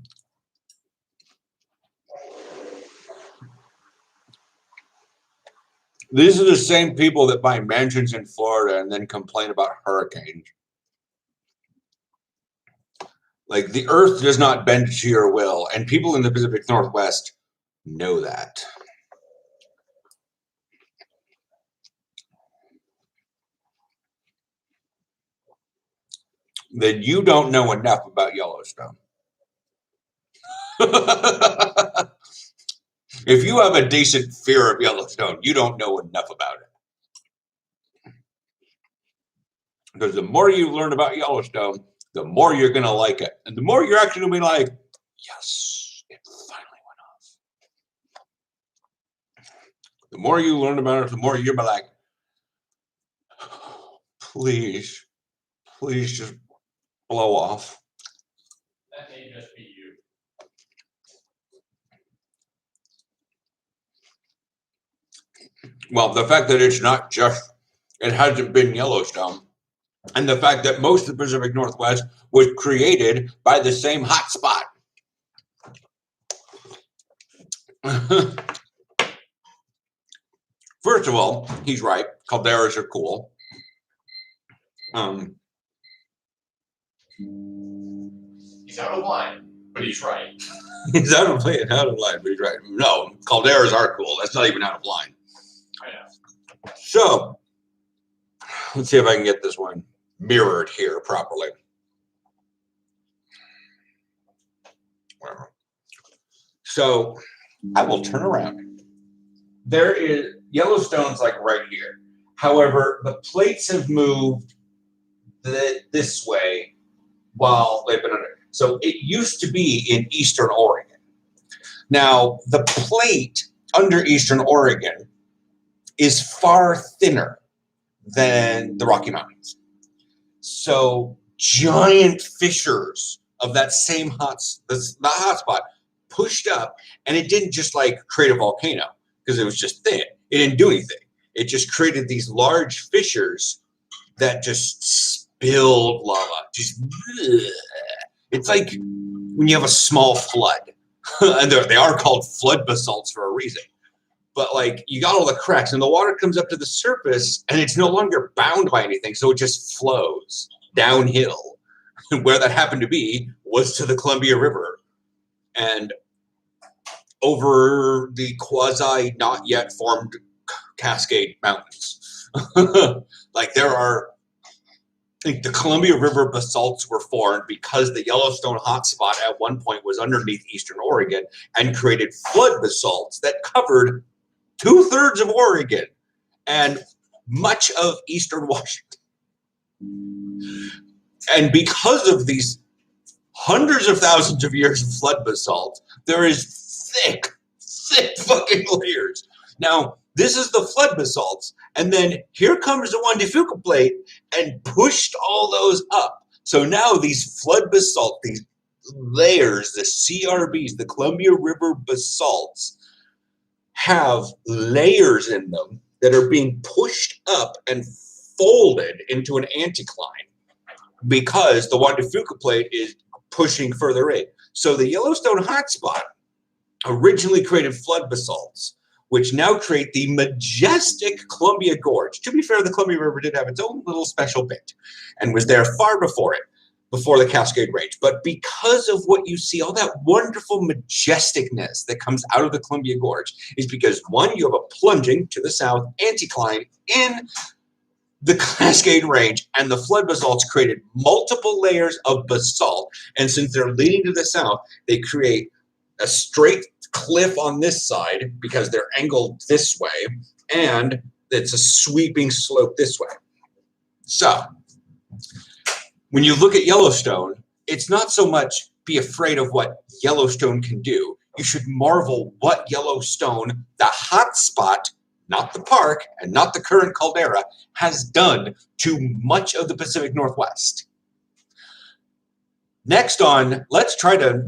S2: These are the same people that buy mansions in Florida and then complain about hurricanes. Like, the earth does not bend to your will, and people in the Pacific Northwest know that. Then you don't know enough about Yellowstone. If you have a decent fear of Yellowstone, you don't know enough about it. Because the more you learn about Yellowstone, the more you're going to like it. And the more you're actually going to be like, yes, it finally went off. The more you learn about it, the more you'll be like, please just blow off.
S4: That may just be you.
S2: Well, the fact that it's not just, it hasn't been Yellowstone, and the fact that most of the Pacific Northwest was created by the same hotspot. First of all, he's right. Calderas are cool.
S4: He's out of line, but he's right.
S2: He's out of line, but he's right. No, calderas are cool. That's not even out of line.
S4: I know.
S2: So, let's see if I can get this one mirrored here properly. So, I will turn around. There is Yellowstone's like right here. However, the plates have moved this way while they've been under. So it used to be in Eastern Oregon. Now, the plate under Eastern Oregon is far thinner than the Rocky Mountains. So giant fissures of that same hotspot pushed up, and it didn't just like create a volcano because it was just thin. It didn't do anything. It just created these large fissures that just spilled lava. Just it's like when you have a small flood, and they are called flood basalts for a reason. But like you got all the cracks, and the water comes up to the surface, and it's no longer bound by anything, so it just flows downhill. Where that happened to be was to the Columbia River, and over the quasi not yet formed Cascade Mountains. Like there are, I think the Columbia River basalts were formed because the Yellowstone hotspot at one point was underneath Eastern Oregon and created flood basalts that covered 2/3 of Oregon and much of Eastern Washington. And because of these hundreds of thousands of years of flood basalt, there is thick fucking layers. Now, this is the flood basalts, and then here comes the Juan de Fuca plate and pushed all those up. So now these flood basalt, these layers, the CRBs, the Columbia River basalts, have layers in them that are being pushed up and folded into an anticline because the Juan de Fuca plate is pushing further in. So the Yellowstone hotspot originally created flood basalts, which now create the majestic Columbia Gorge. To be fair, the Columbia River did have its own little special bit and was there far before it, before the Cascade Range. But because of what you see, all that wonderful majesticness that comes out of the Columbia Gorge is because, one, you have a plunging to the south anticline in the Cascade Range and the flood basalts created multiple layers of basalt. And since they're leaning to the south, they create a straight cliff on this side because they're angled this way, and it's a sweeping slope this way. So when you look at Yellowstone, it's not so much be afraid of what Yellowstone can do. You should marvel what Yellowstone, the hot spot, not the park and not the current caldera, has done to much of the Pacific Northwest. Next on, let's try to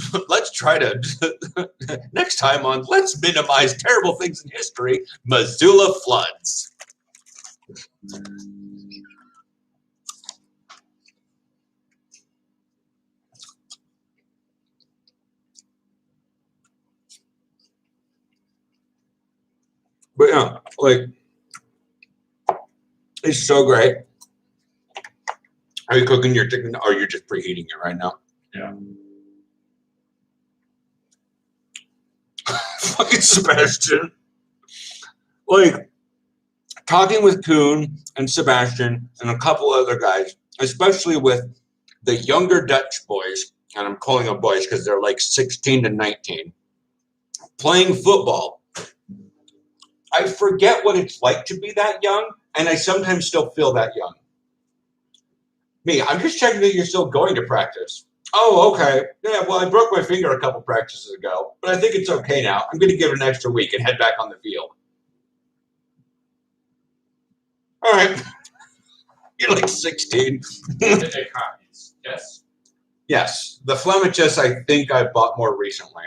S2: next time on Let's Minimize Terrible Things in History, Missoula floods. But yeah, like, it's so great. Are you cooking your chicken, or you're just preheating it right now?
S4: Yeah.
S2: Fucking Sebastian. Like, talking with Kuhn and Sebastian and a couple other guys, especially with the younger Dutch boys, and I'm calling them boys because they're like 16 to 19, playing football. I forget what it's like to be that young, and I sometimes still feel that young. Me, I'm just checking that you're still going to practice. Oh, okay. Yeah, well, I broke my finger a couple practices ago, but I think it's okay now. I'm going to give it an extra week and head back on the field. All right. You're like 16.
S4: Copies. Yes.
S2: Yes. The Flemichus, I think I bought more recently.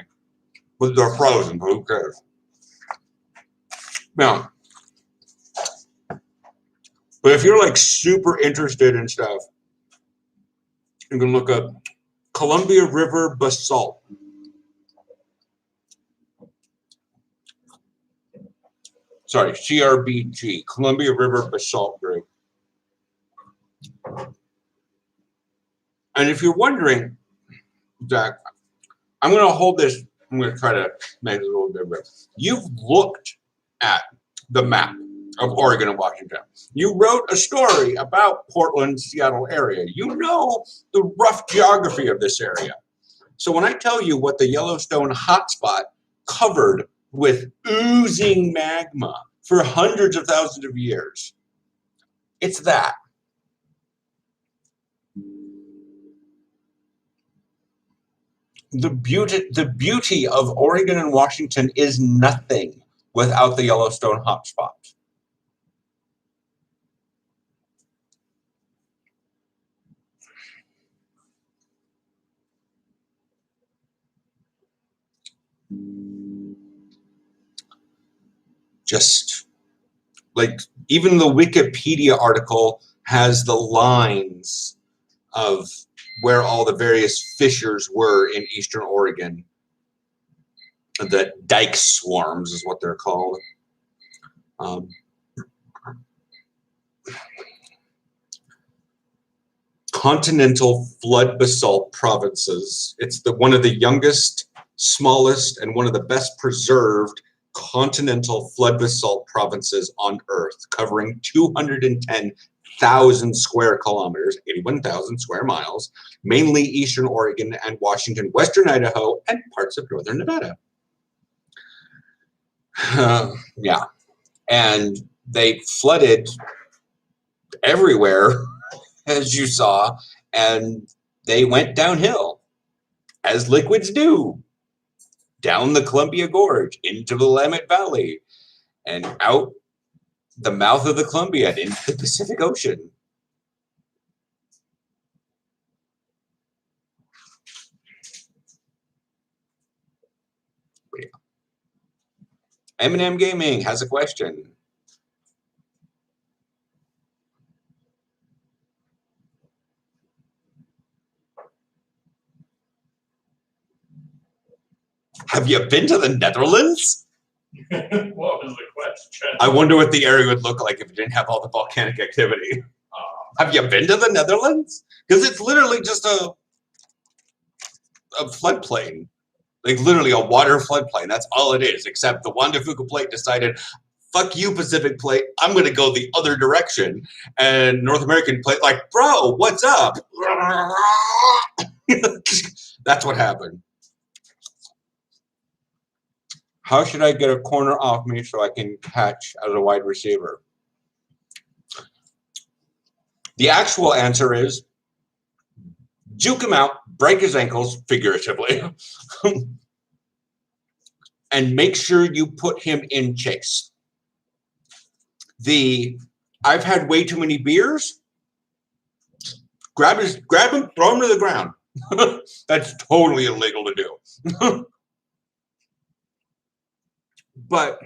S2: But they're frozen. Who cares? Now, but if you're like super interested in stuff, you can look up Columbia River basalt. Sorry, CRBG, Columbia River Basalt Group. And if you're wondering, Zach, I'm going to hold this, I'm going to try to make it a little bit. You've looked at the map of Oregon and Washington. You wrote a story about Portland, Seattle area. You know the rough geography of this area. So when I tell you what the Yellowstone hotspot covered with oozing magma for hundreds of thousands of years, it's that. The beauty of Oregon and Washington is nothing without the Yellowstone hotspot. Just like even the Wikipedia article has the lines of where all the various fissures were in Eastern Oregon. The dike swarms is what they're called. Continental flood basalt provinces. It's one of the youngest, smallest, and one of the best preserved continental flood basalt provinces on Earth, covering 210,000 square kilometers, 81,000 square miles, mainly Eastern Oregon and Washington, Western Idaho, and parts of Northern Nevada. Yeah, and they flooded everywhere, as you saw, and they went downhill, as liquids do, down the Columbia Gorge, into the Willamette Valley, and out the mouth of the Columbia and into the Pacific Ocean. M&M Gaming has a question. Have you been to the Netherlands?
S4: What was the question?
S2: I wonder what the area would look like if it didn't have all the volcanic activity. Have you been to the Netherlands? Because it's literally just a floodplain. Like literally a water floodplain. That's all it is, except the Juan de Fuca plate decided, fuck you, Pacific Plate. I'm going to go the other direction. And North American Plate, like, bro, what's up? That's what happened. How should I get a corner off me so I can catch as a wide receiver? The actual answer is juke him out, break his ankles, figuratively, and make sure you put him in chase. I've had way too many beers. Grab him, throw him to the ground. That's totally illegal to do. But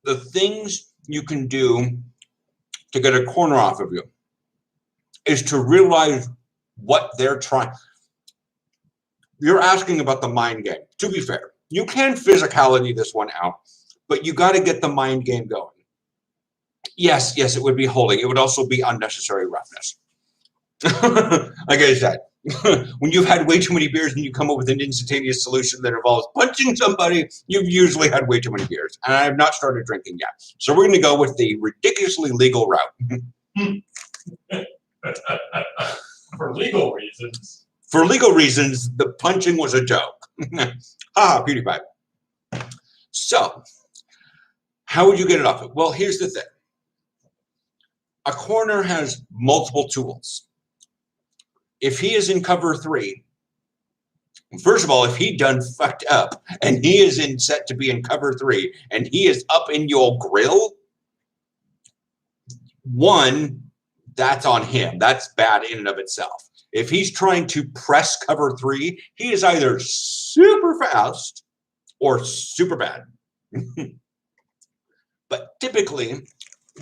S2: the things you can do to get a corner off of you is to realize what they're trying. You're asking about the mind game. To be fair, you can physicality this one out, but you got to get the mind game going. Yes, it would be holding. It would also be unnecessary roughness. Like I said, when you've had way too many beers and you come up with an instantaneous solution that involves punching somebody, you've usually had way too many beers. And I have not started drinking yet. So we're going to go with the ridiculously legal route.
S4: For legal reasons.
S2: For legal reasons, the punching was a joke. Ah, PewDiePie. So, how would you get it off it? Well, here's the thing. A corner has multiple tools. If he is in cover 3, first of all, if he done fucked up and he is in set to be in cover 3 and he is up in your grill, one, that's on him. That's bad in and of itself. If he's trying to press cover 3, he is either super fast or super bad. But typically,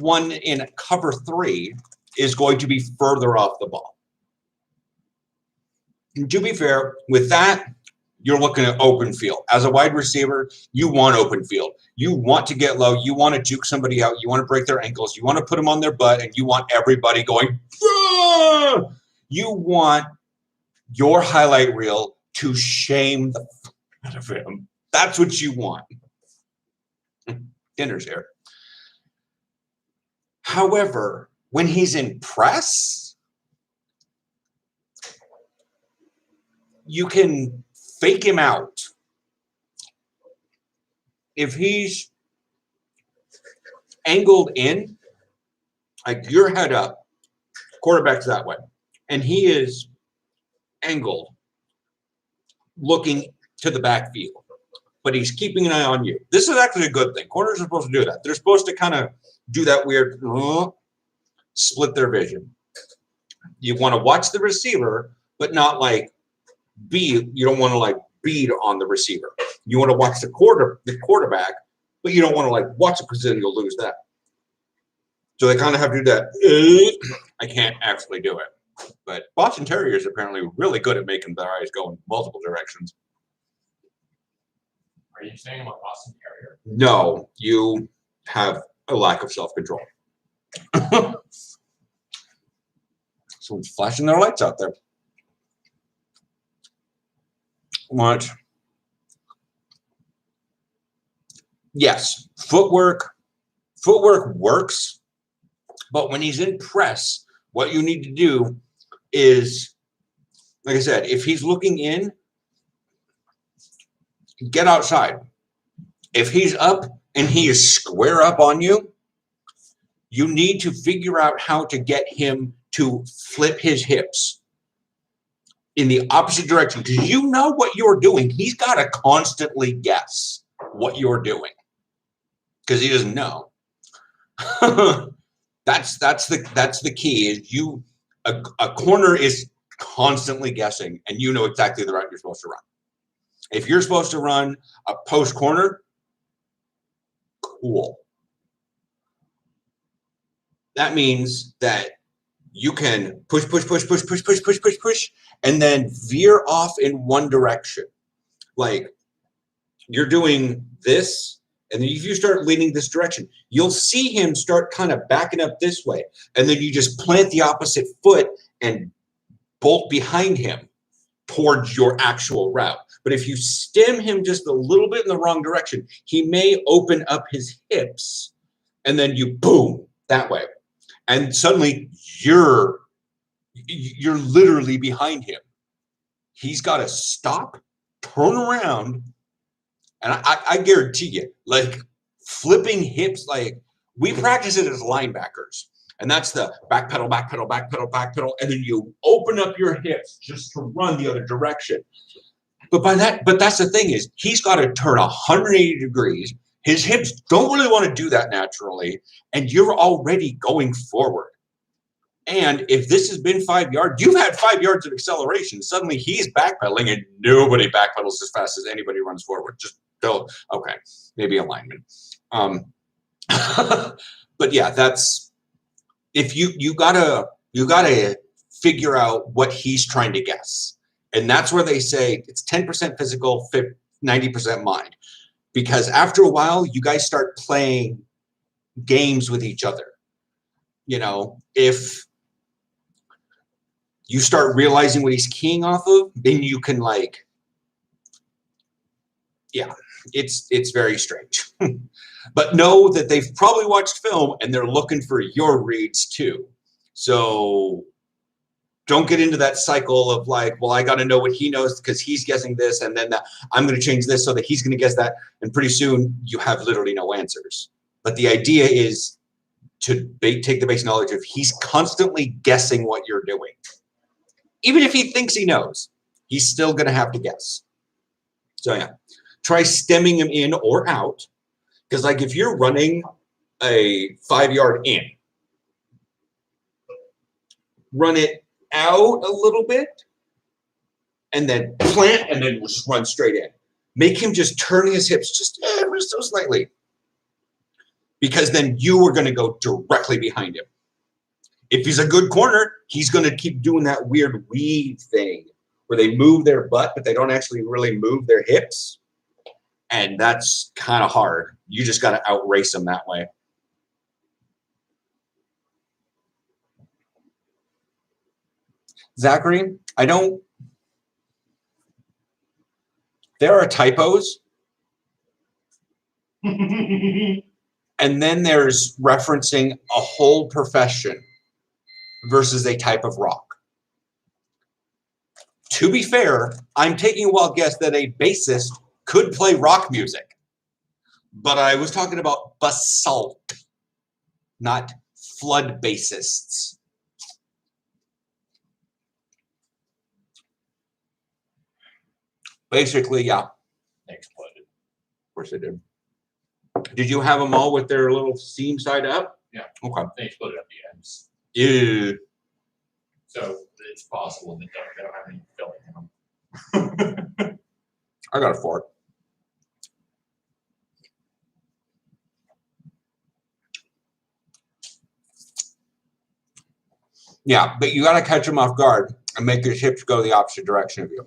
S2: one in cover 3 is going to be further off the ball. And to be fair, with that, you're looking at open field. As a wide receiver, you want open field. You want to get low. You want to juke somebody out. You want to break their ankles. You want to put them on their butt, and you want everybody going, ah! You want your highlight reel to shame the fuck out of him. That's what you want. Dinner's here. However, when he's in press, you can fake him out. If he's angled in, like your head up, quarterback's that way, and he is angled, looking to the backfield, but he's keeping an eye on you. This is actually a good thing. Corners are supposed to do that. They're supposed to kind of do that weird split their vision. You want to watch the receiver, but not like you don't want to like bead on the receiver. You want to watch the quarterback, but you don't want to like watch it because then you'll lose that. So they kind of have to do that. I can't actually do it. But Boston Terriers are apparently really good at making their eyes go in multiple directions.
S4: Are you saying about Boston Terrier?
S2: No, you have a lack of self-control. Someone's flashing their lights out there. Watch. Yes, footwork works, but when he's in press, what you need to do is, like I said, if he's looking in, get outside. If he's up and he is square up on you, you need to figure out how to get him to flip his hips in the opposite direction, because you know what you're doing. He's got to constantly guess what you're doing because he doesn't know. That's the key. Is a corner is constantly guessing, and you know exactly the route you're supposed to run. If you're supposed to run a post corner, cool. That means that you can push, and then veer off in one direction. Like you're doing this, and then if you start leaning this direction, you'll see him start kind of backing up this way. And then you just plant the opposite foot and bolt behind him towards your actual route. But if you stem him just a little bit in the wrong direction, he may open up his hips and then you boom that way. And suddenly you're literally behind him. He's got to stop, turn around, and I guarantee you, like flipping hips, like we practice it as linebackers. And that's the back pedal, back pedal, back pedal, back pedal. And then you open up your hips just to run the other direction. But that's the thing is he's got to turn 180 degrees. His hips don't really want to do that naturally. And you're already going forward. And if this has been 5 yards, you've had 5 yards of acceleration. Suddenly he's backpedaling and nobody backpedals as fast as anybody runs forward. Just go, okay, maybe alignment. But yeah, that's, if you gotta figure out what he's trying to guess. And that's where they say it's 10% physical, 90% mind. Because after a while, you guys start playing games with each other. You know, if you start realizing what he's keying off of, then you can like, yeah, it's very strange. But know that they've probably watched film and they're looking for your reads too. So don't get into that cycle of like, well, I got to know what he knows because he's guessing this, and then I'm going to change this so that he's going to guess that. And pretty soon you have literally no answers. But the idea is to take the base knowledge of he's constantly guessing what you're doing. Even if he thinks he knows, he's still going to have to guess. So yeah, try stemming him in or out. Because like if you're running a 5 yard in, run it out a little bit and then plant and then just run straight in. Make him just turn his hips just ever so slightly. Because then you are going to go directly behind him. If he's a good corner, he's going to keep doing that weird weave thing where they move their butt, but they don't actually really move their hips. And that's kind of hard. You just got to outrace them that way. Zachary, there are typos. And then there's referencing a whole profession versus a type of rock. To be fair, I'm taking a wild guess that a bassist could play rock music. But I was talking about basalt, not flood bassists. Basically, yeah.
S4: Exploded.
S2: Of course they did. Did you have them all with their little seam side up?
S4: Yeah.
S2: Okay.
S4: They exploded at the ends.
S2: Ew.
S4: So it's possible that they don't have any filling in them.
S2: I got a fork. Yeah, but you got to catch him off guard and make his hips go the opposite direction of you.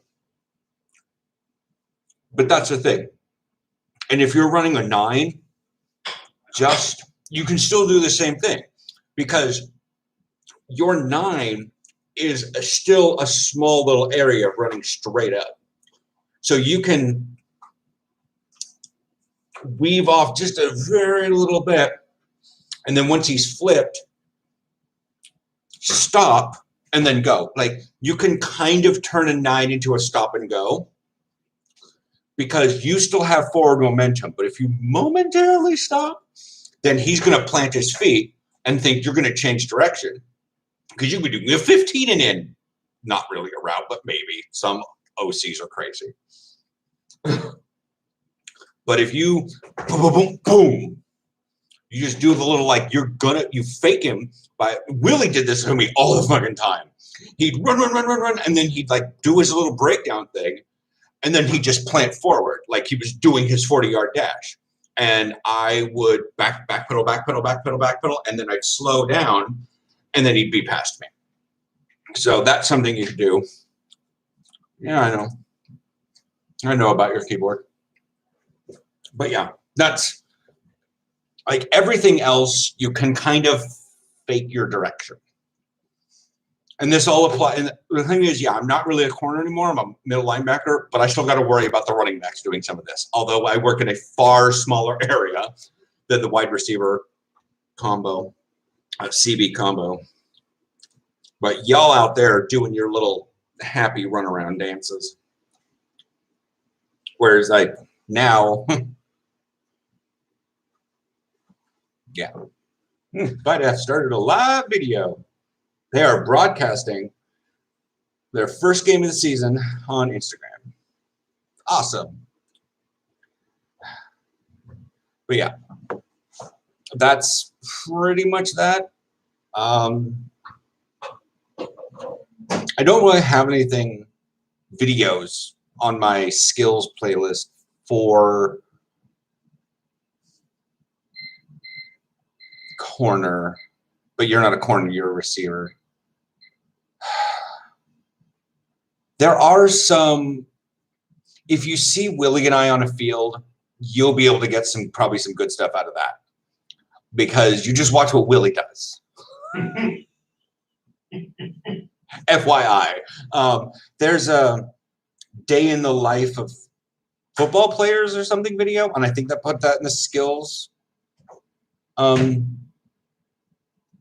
S2: But that's the thing. And if you're running a 9, you can still do the same thing because your 9 is still a small little area running straight up. So you can weave off just a very little bit. And then once he's flipped, stop and then go. Like you can kind of turn a 9 into a stop and go because you still have forward momentum. But if you momentarily stop, then he's going to plant his feet and think you're going to change direction. Because you could be doing a 15 and in, not really a route, but maybe some OCs are crazy. But if you boom, boom, boom, boom, you just do the little like you fake him by Willie did this to me all the fucking time. He'd run, and then he'd like do his little breakdown thing, and then he'd just plant forward like he was doing his 40-yard dash. And I would back pedal, and then I'd slow down, and then he'd be past me. So that's something you could do. Yeah, I know. I know about your keyboard. But yeah, that's like everything else, you can kind of fake your direction. And this all apply. And the thing is, yeah, I'm not really a corner anymore. I'm a middle linebacker, but I still got to worry about the running backs doing some of this. Although I work in a far smaller area than the wide receiver combo, CB combo. But y'all out there doing your little happy runaround dances. Whereas like now, yeah, might have started a live video. They are broadcasting their first game of the season on Instagram. Awesome. But yeah, that's pretty much that. I don't really have anything videos on my skills playlist for corner, but you're not a corner, you're a receiver. There are some, if you see Willie and I on a field, you'll be able to get probably some good stuff out of that, because you just watch what Willie does. FYI, there's a day in the life of football players or something video, and I think that put that in the skills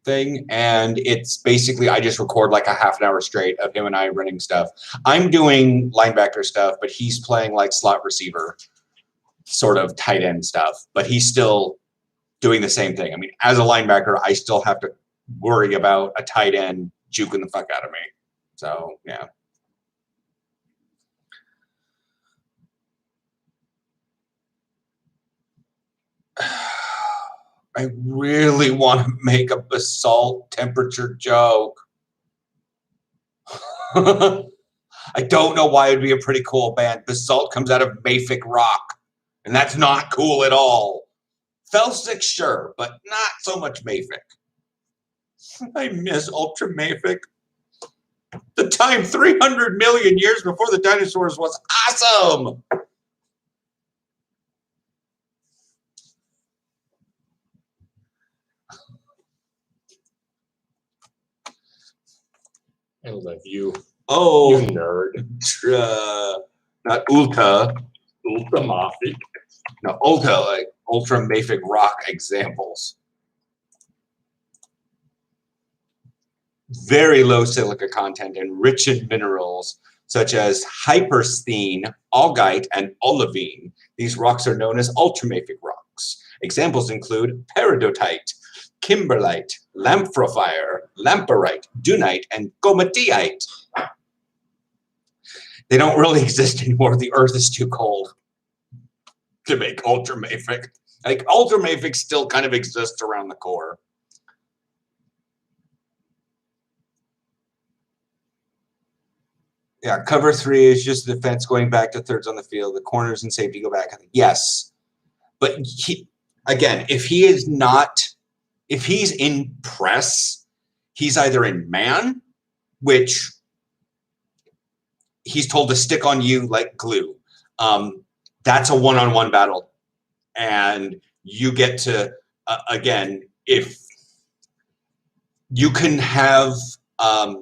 S2: thing, and it's basically I just record like a half an hour straight of him and I running stuff. I'm doing linebacker stuff, but he's playing like slot receiver, sort of tight end stuff, but he's still doing the same thing. I mean, as a linebacker, I still have to worry about a tight end juking the fuck out of me. So yeah. I really want to make a basalt temperature joke. I don't know why it'd be a pretty cool band. Basalt comes out of Mafic rock, and that's not cool at all. Felsic, sure, but not so much Mafic. I miss Ultra Mafic. The time 300 million years before the dinosaurs was awesome.
S4: I love you.
S2: Oh,
S4: You nerd.
S2: Not Ulta.
S4: Ultra Mafic.
S2: No, Ulta, like Ultra Mafic rock examples. Very low silica content and rich in minerals such as hypersthene, augite, and olivine. These rocks are known as ultramafic rocks. Examples include peridotite, kimberlite, lamphrophyre, lamparite, dunite, and gomatite. They don't really exist anymore. The earth is too cold to make ultramafic. Like, ultramafic still kind of exists around the core. Yeah, cover 3 is just the defense going back to thirds on the field. The corners and safety go back. Yes. But again, if he's in press, he's either in man, which he's told to stick on you like glue. That's a one-on-one battle. And you get to, again, if you can have a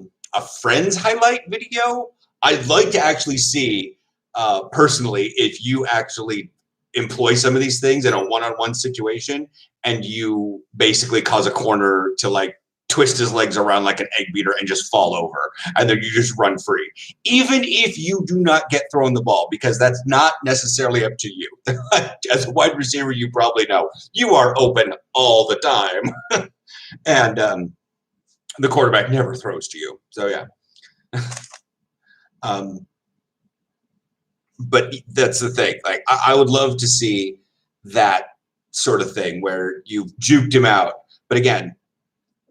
S2: friend's highlight video, I'd like to actually see, personally, if you actually employ some of these things in a one-on-one situation and you basically cause a corner to like twist his legs around like an egg beater and just fall over, and then you just run free. Even if you do not get thrown the ball, because that's not necessarily up to you. As a wide receiver, you probably know you are open all the time. And the quarterback never throws to you. So yeah. But that's the thing. Like, I would love to see that sort of thing where you've juked him out. But again,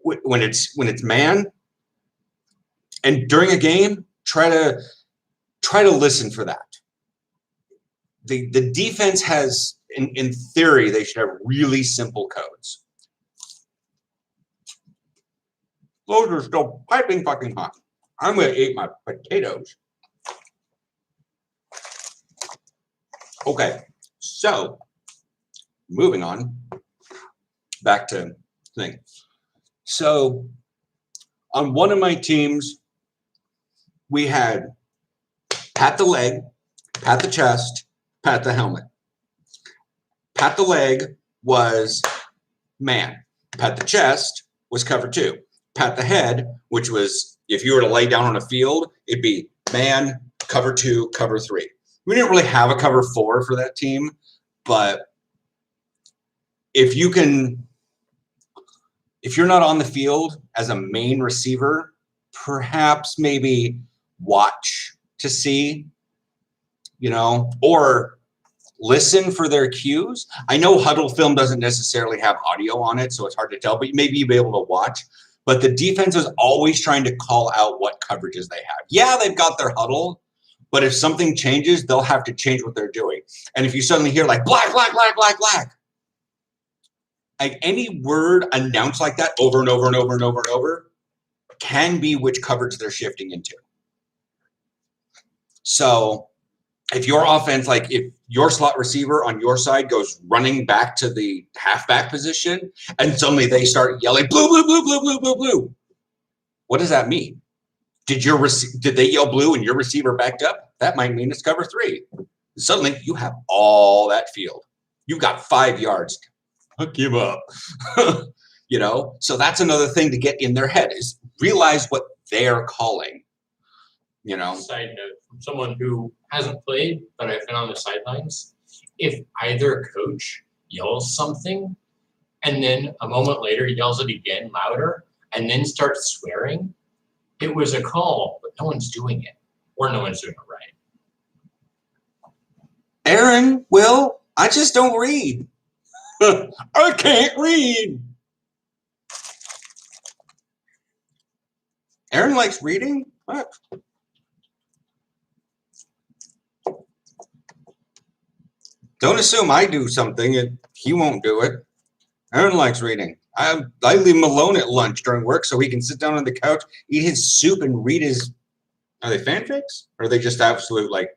S2: when it's man, and during a game, try to listen for that. The defense has, in theory, they should have really simple codes. Those are still piping fucking hot. I'm gonna eat my potatoes. Okay, so moving on back to thing. So On one of my teams, we had pat the leg, pat the chest, pat the helmet. Pat the leg was man. Pat the chest was cover 2. Pat the head, which was if you were to lay down on a field, it'd be man, cover 2, cover 3. We didn't really have a cover 4 for that team, but if you're not on the field as a main receiver, perhaps maybe watch to see, or listen for their cues. I know huddle film doesn't necessarily have audio on it, so it's hard to tell, but maybe you'll be able to watch. But the defense is always trying to call out what coverages they have. Yeah, they've got their huddle, but if something changes, they'll have to change what they're doing. And if you suddenly hear like black, black, black, black, black, like any word announced like that over and over and over and over and over can be which coverage they're shifting into. So if your offense, like if your slot receiver on your side goes running back to the halfback position and suddenly they start yelling blue, blue, blue, blue, blue, blue, blue, what does that mean? Did they yell blue and your receiver backed up? That might mean it's cover 3. Suddenly you have all that field. You've got 5 yards. Hook him up. So that's another thing to get in their head is realize what they're calling.
S5: Side note, from someone who hasn't played, but I've been on the sidelines, if either coach yells something and then a moment later yells it again louder and then starts swearing, it was a call, but no one's doing it, or no one's doing it right.
S2: Aaron, Will, I just don't read. I can't read. Aaron likes reading? What? Don't assume I do something and he won't do it. Aaron likes reading. I leave him alone at lunch during work so he can sit down on the couch, eat his soup, and read his. Are they fanfics? Or are they just absolute like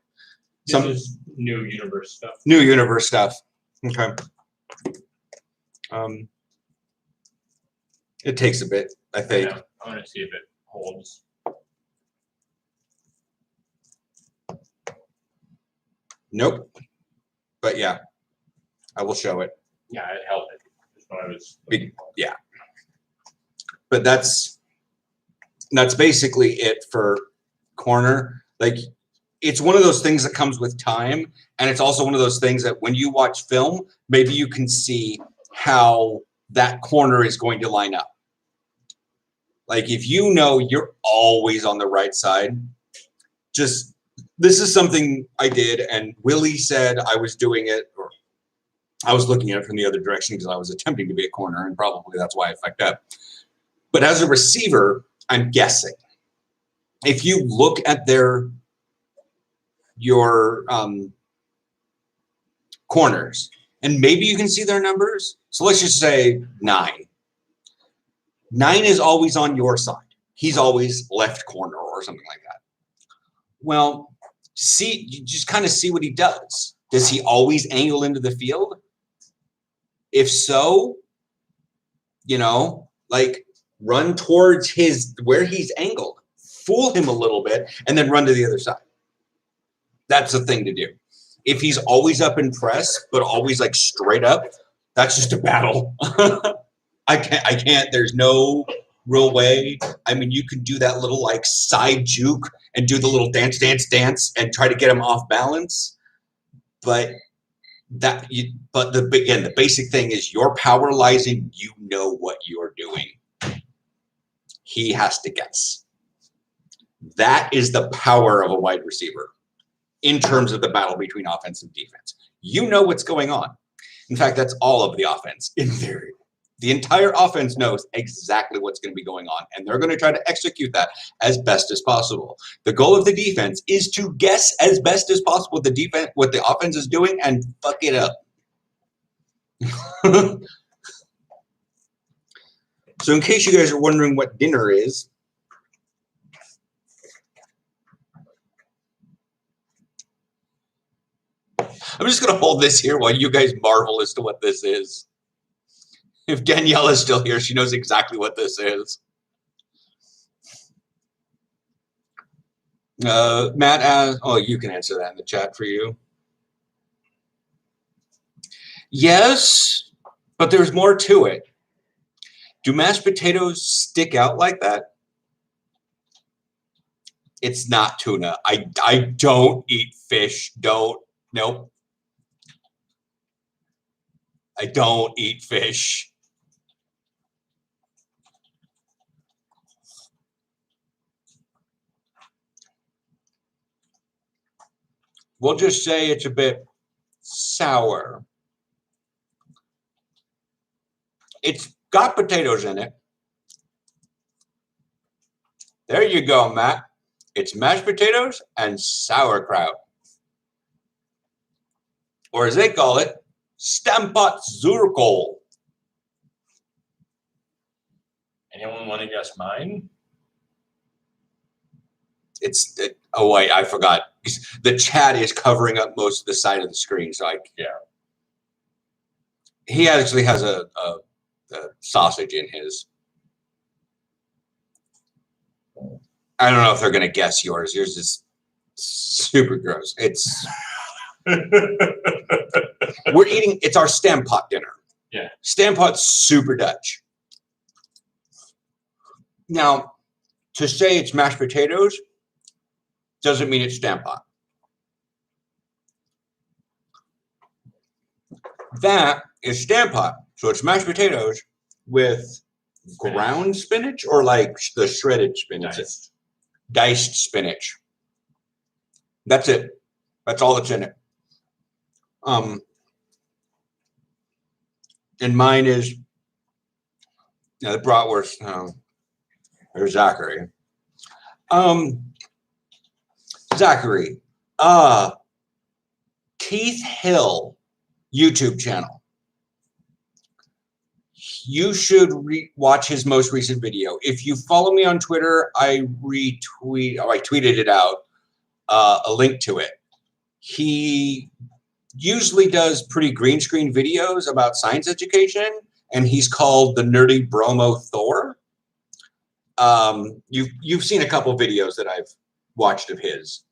S5: This is new universe stuff.
S2: New universe stuff? Okay. It takes a bit, I think.
S5: Yeah, I want to see if it holds.
S2: Nope. But yeah, I will show it.
S5: Yeah, it held it. That's what I was.
S2: Yeah. But that's basically it for corner. Like, it's one of those things that comes with time, and it's also one of those things that when you watch film, maybe you can see how that corner is going to line up. Like, if you know you're always on the right side, just this is something I did, and Willie said I was doing it, or I was looking at it from the other direction because I was attempting to be a corner, and probably that's why I fucked up. But as a receiver, I'm guessing. If you look at your corners, and maybe you can see their numbers. So let's just say 9. 9 is always on your side. He's always left corner or something like that. Well, you just kind of see what he does. Does he always angle into the field? If so, like run towards where he's angled, fool him a little bit, and then run to the other side. That's the thing to do. If he's always up in press, but always like straight up, that's just a battle. I can't, there's no real way. I mean, you can do that little like side juke and do the little dance, dance, dance and try to get him off balance. But the basic thing is you're poweralizing, you know what you're doing. He has to guess. That is the power of a wide receiver in terms of the battle between offense and defense. You know what's going on. In fact, that's all of the offense in theory. The entire offense knows exactly what's going to be going on, and they're going to try to execute that as best as possible. The goal of the defense is to guess as best as possible what the offense is doing and fuck it up. So in case you guys are wondering what dinner is, I'm just going to hold this here while you guys marvel as to what this is. If Danielle is still here, she knows exactly what this is. Matt, oh, you can answer that in the chat for you. Yes, but there's more to it. Do mashed potatoes stick out like that? It's not tuna. I don't eat fish. Nope. I don't eat fish. We'll just say it's a bit sour. It's got potatoes in it. There you go, Matt. It's mashed potatoes and sauerkraut. Or as they call it, Stamppot-Zurkohl.
S5: Anyone want to guess mine?
S2: Oh wait, I forgot. The chat is covering up most of the side of the screen, so
S5: Yeah.
S2: He actually has a sausage in his. I don't know if they're gonna guess yours. Yours is super gross. It's we're eating. It's our Stamppot dinner.
S5: Yeah.
S2: Stamppot's super Dutch. Now, to say it's mashed potatoes doesn't mean it's Stamppot. That is Stamppot. So it's mashed potatoes with ground spinach or like the shredded spinach. Diced spinach. That's it. That's all that's in it. And mine is the bratwurst. There's Zachary. Zachary. Keith Hill YouTube channel. You should watch his most recent video. If you follow me on Twitter, I tweeted it out, a link to it. He usually does pretty green screen videos about science education, and he's called the Nerdy Bromo Thor. You've seen a couple videos that I've watched of his.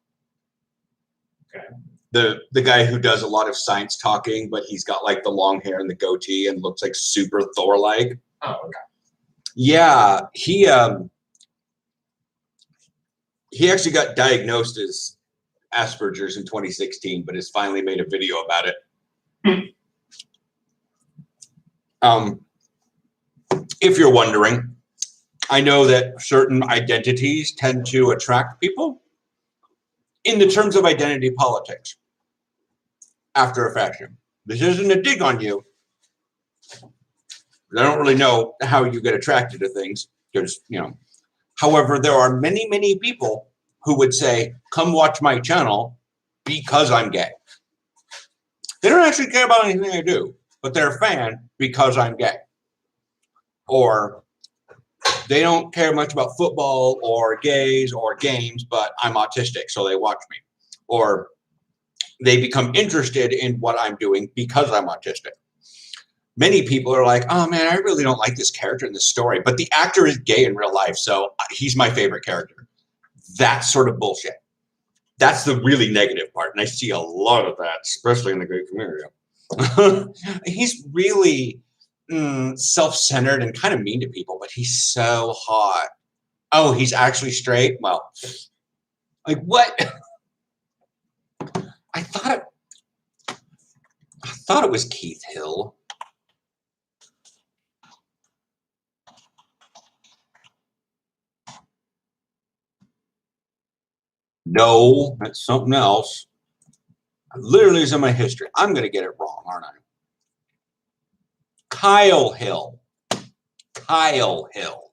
S5: Okay.
S2: The guy who does a lot of science talking, but he's got like the long hair and the goatee and looks like super Thor-like.
S5: Oh, okay.
S2: Yeah, he actually got diagnosed as Asperger's in 2016, but has finally made a video about it. If you're wondering, I know that certain identities tend to attract people in the terms of identity politics after a fashion. This isn't a dig on you. I don't really know how you get attracted to things because, however, there are many, many people who would say, come watch my channel because I'm gay. They don't actually care about anything I do, but they're a fan because I'm gay. Or they don't care much about football or gays or games, but I'm autistic, so they watch me. Or they become interested in what I'm doing because I'm autistic. Many people are like, oh man, I really don't like this character in this story, but the actor is gay in real life, so he's my favorite character. That's sort of bullshit. That's the really negative part, and I see a lot of that, especially in the gay community. He's really self-centered and kind of mean to people, but he's so hot. Oh, he's actually straight? Well, like what? I thought it was Keith Hill. No, that's something else. Literally is in my history. I'm going to get it wrong, aren't I? Kyle Hill. Kyle Hill.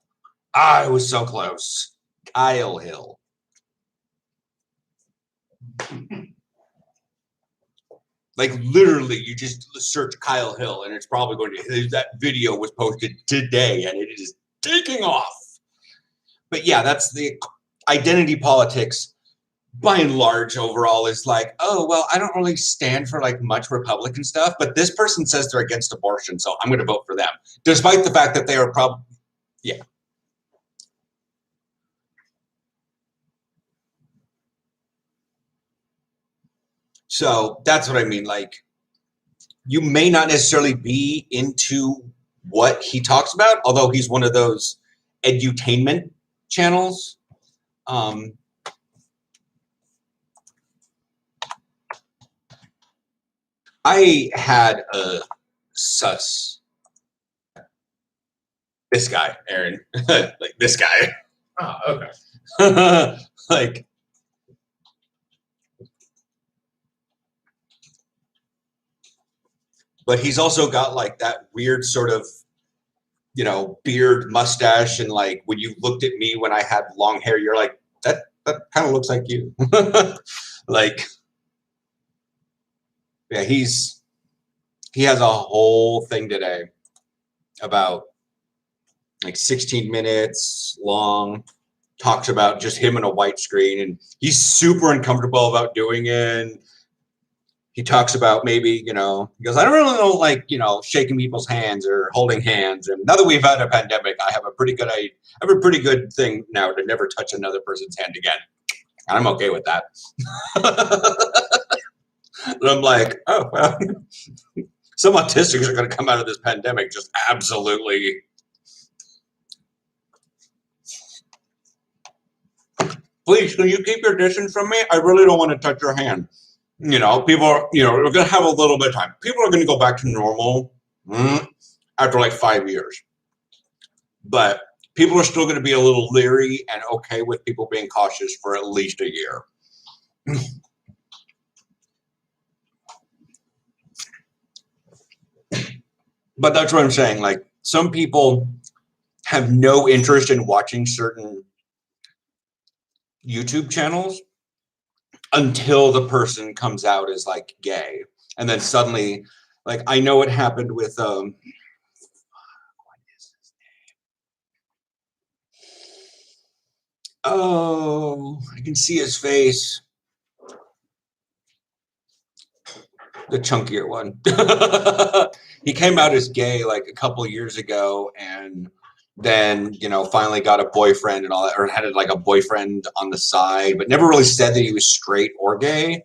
S2: I was so close. Kyle Hill. Like literally, you just search Kyle Hill and it's probably going to, that video was posted today and it is taking off. But yeah, that's the identity politics by and large overall is like, oh, well, I don't really stand for like much Republican stuff, but this person says they're against abortion, so I'm going to vote for them, despite the fact that they are probably, yeah. So that's what I mean. Like, you may not necessarily be into what he talks about, although he's one of those edutainment channels. I had a sus. This guy, Aaron, like this guy.
S4: Oh, okay.
S2: Like, but he's also got like that weird sort of, you know, beard, mustache, and like when you looked at me when I had long hair, you're like, that kind of looks like you. Like, yeah, he has a whole thing today about like 16 minutes long, talks about just him and a white screen, and he's super uncomfortable about doing it. He talks about maybe, you know, he goes, I don't really know, like, you know, shaking people's hands or holding hands. And now that we've had a pandemic, I have a pretty good thing now to never touch another person's hand again. And I'm okay with that. And I'm like, oh, well, some autistics are going to come out of this pandemic just absolutely. Please, can you keep your distance from me? I really don't want to touch your hand. You know, people are, you know, we're going to have a little bit of time. People are going to go back to normal after like 5 years. But people are still going to be a little leery and okay with people being cautious for at least a year. But that's what I'm saying. Like, some people have no interest in watching certain YouTube channels until the person comes out as like gay. And then suddenly, like, I know it happened with what is his name? Oh, I can see his face. The chunkier one. He came out as gay like a couple years ago, and then, you know, finally got a boyfriend and all that, or had like a boyfriend on the side, but never really said that he was straight or gay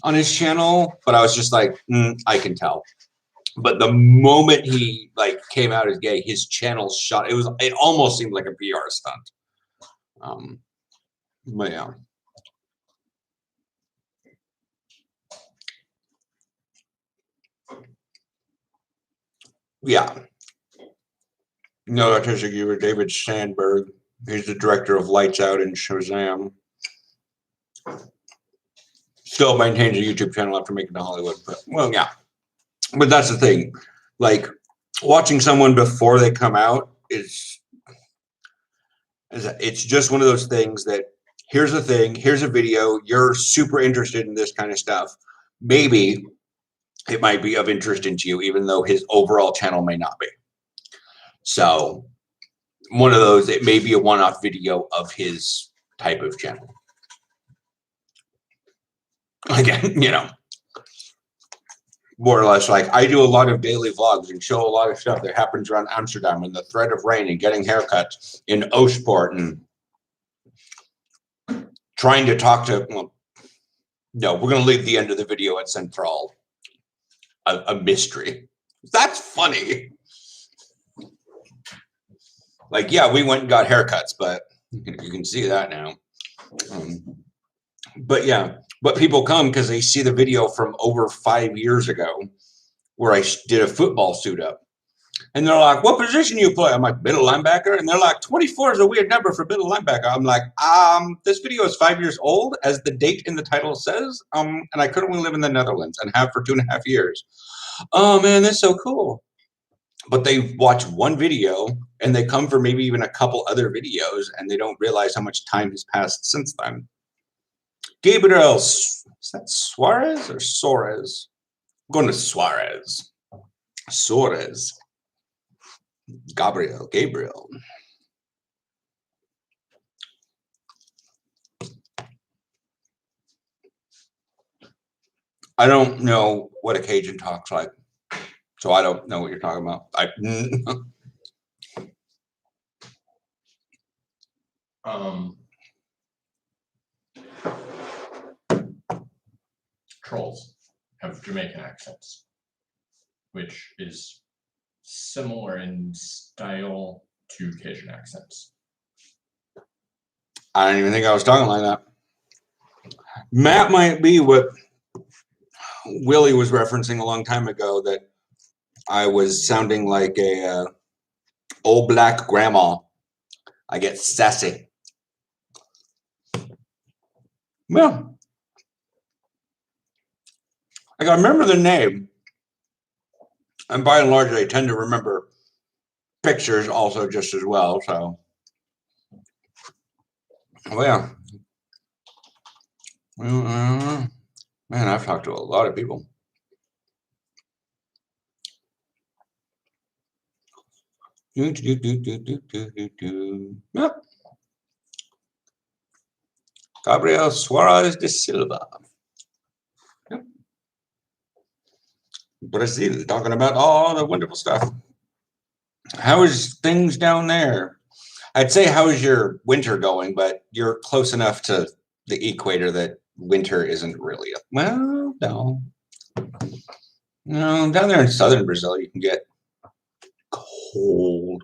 S2: on his channel. But I was just like, I can tell. But the moment he like came out as gay, his channel shot. It almost seemed like a PR stunt. But yeah. Yeah. No, artistic viewer David Sandberg. He's the director of Lights Out and Shazam. Still maintains a YouTube channel after making it to Hollywood. But, well, yeah. But that's the thing. Like, watching someone before they come out it's just one of those things that, here's a thing, here's a video, you're super interested in this kind of stuff. Maybe it might be of interest into you, even though his overall channel may not be. So, one of those, it may be a one-off video of his type of channel. Again, you know, more or less, like, I do a lot of daily vlogs and show a lot of stuff that happens around Amsterdam and the threat of rain and getting haircuts in Oostpoort and trying to talk to, well, no, we're going to leave the end of the video at Central a mystery. That's funny. Like, yeah, we went and got haircuts, but you can see that now. But yeah, but people come because they see the video from over 5 years ago where I did a football suit up. And they're like, what position you play? I'm like, middle linebacker. And they're like, 24 is a weird number for middle linebacker. I'm like, this video is 5 years old, as the date in the title says. And I currently live in the Netherlands and have for 2.5 years. Oh man, that's so cool. But they watch one video and they come for maybe even a couple other videos and they don't realize how much time has passed since then. Gabriel, is that Suarez or Suarez? I'm going to Suarez. Suarez. Gabriel. I don't know what a Cajun talks like, so I don't know what you're talking about.
S4: trolls have Jamaican accents, which is similar in style to Cajun accents.
S2: I didn't even think I was talking like that. Matt might be what Willie was referencing a long time ago, that I was sounding like a old black grandma. I get sassy. Well, I remember the name, and by and large, I tend to remember pictures also just as well. So, well, yeah. Well, man, I've talked to a lot of people. Yep. Gabriel Suarez de Silva. Yep. Brazil, talking about all the wonderful stuff. How is things down there? I'd say how is your winter going, but you're close enough to the equator that winter isn't really a, well, no. No, down there in southern Brazil, you can get cold.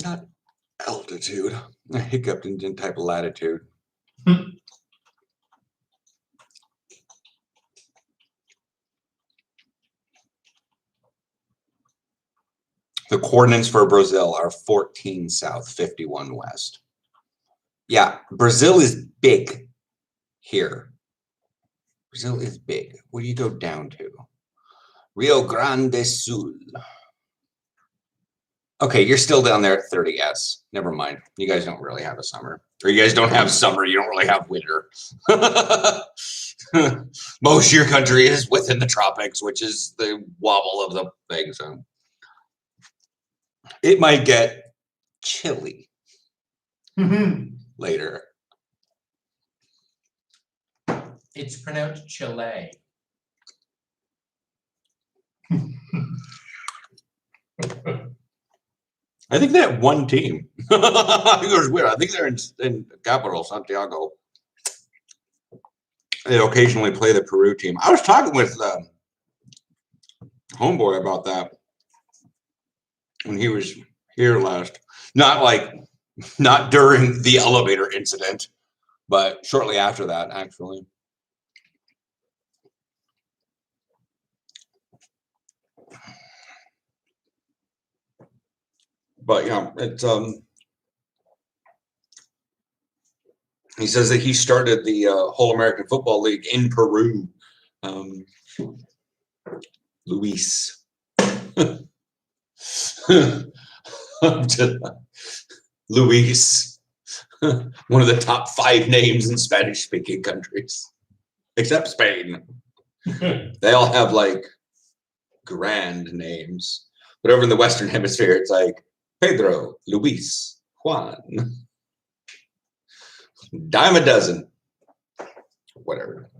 S2: Not altitude. I hiccuped and didn't type latitude. The coordinates for Brazil are 14 south, 51 west. Yeah, Brazil is big here. Brazil is big. Where do you go down to? Rio Grande do Sul. Okay, you're still down there at 30S. Never mind. You guys don't really have a summer. Or you guys don't have summer. You don't really have winter. Most of your country is within the tropics, which is the wobble of the thing. So it might get chilly later.
S4: It's pronounced Chile.
S2: I think they have one team. I think it was weird. I think they're in capital, Santiago. They occasionally play the Peru team. I was talking with Homeboy about that when he was here last. Not during the elevator incident, but shortly after that, actually. But yeah, it's he says that he started the whole American Football League in Peru. Luis. Luis. One of the top 5 names in Spanish-speaking countries. Except Spain. They all have like grand names. But over in the Western Hemisphere, it's like Pedro, Luis, Juan. Dime a dozen. Whatever.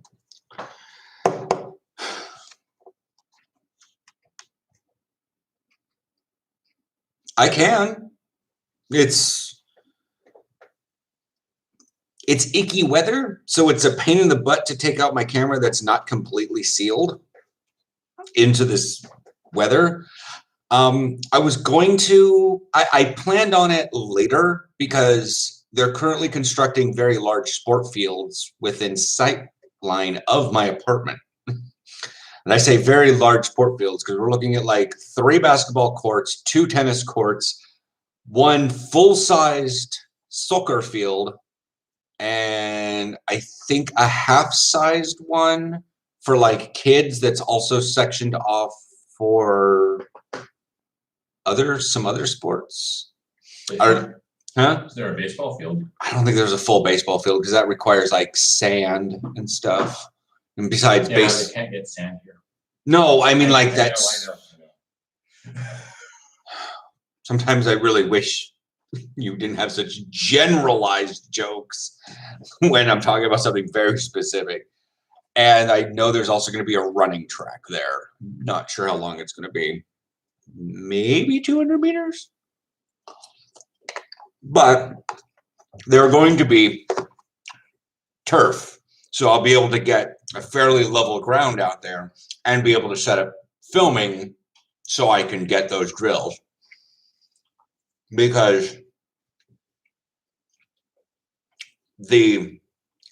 S2: I can. It's icky weather, so it's a pain in the butt to take out my camera that's not completely sealed into this weather. I was going to, I planned on it later because they're currently constructing very large sport fields within sight line of my apartment. And I say very large sport fields because we're looking at like 3 basketball courts, 2 tennis courts, 1 full-sized soccer field, and I think a half-sized one for like kids that's also sectioned off for some other sports. Huh?
S4: Is there a baseball field?
S2: I don't think there's a full baseball field because that requires like sand and stuff. And besides
S4: They can't get sand here.
S2: No, I mean like
S4: I
S2: that's
S4: know.
S2: sometimes I really wish you didn't have such generalized jokes when I'm talking about something very specific. And I know there's also going to be a running track there. Not sure how long it's going to be. Maybe 200 meters. But there are going to be turf. So I'll be able to get a fairly level ground out there and be able to set up filming so I can get those drills. Because the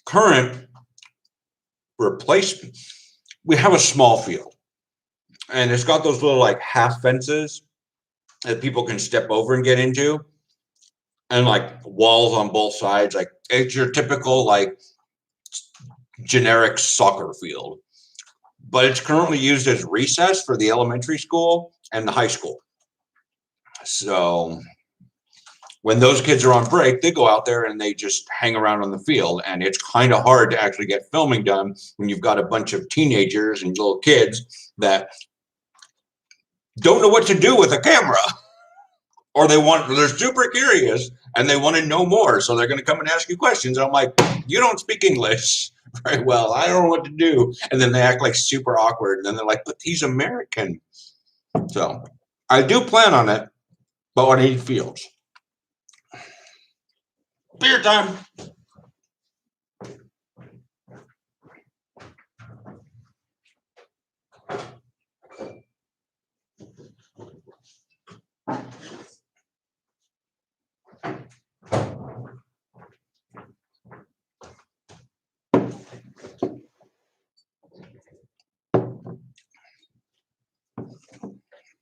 S2: current replacement, we have a small field. And it's got those little like half fences that people can step over and get into. And like walls on both sides. Like it's your typical like generic soccer field. But it's currently used as recess for the elementary school and the high school. So when those kids are on break, they go out there and they just hang around on the field. And it's kind of hard to actually get filming done when you've got a bunch of teenagers and little kids that don't know what to do with a camera. Or they're super curious and they want to know more. So they're going to come and ask you questions. And I'm like, you don't speak English very well. I don't know what to do. And then they act like super awkward. And then they're like, but he's American. So I do plan on it, but I need fields. Beer time.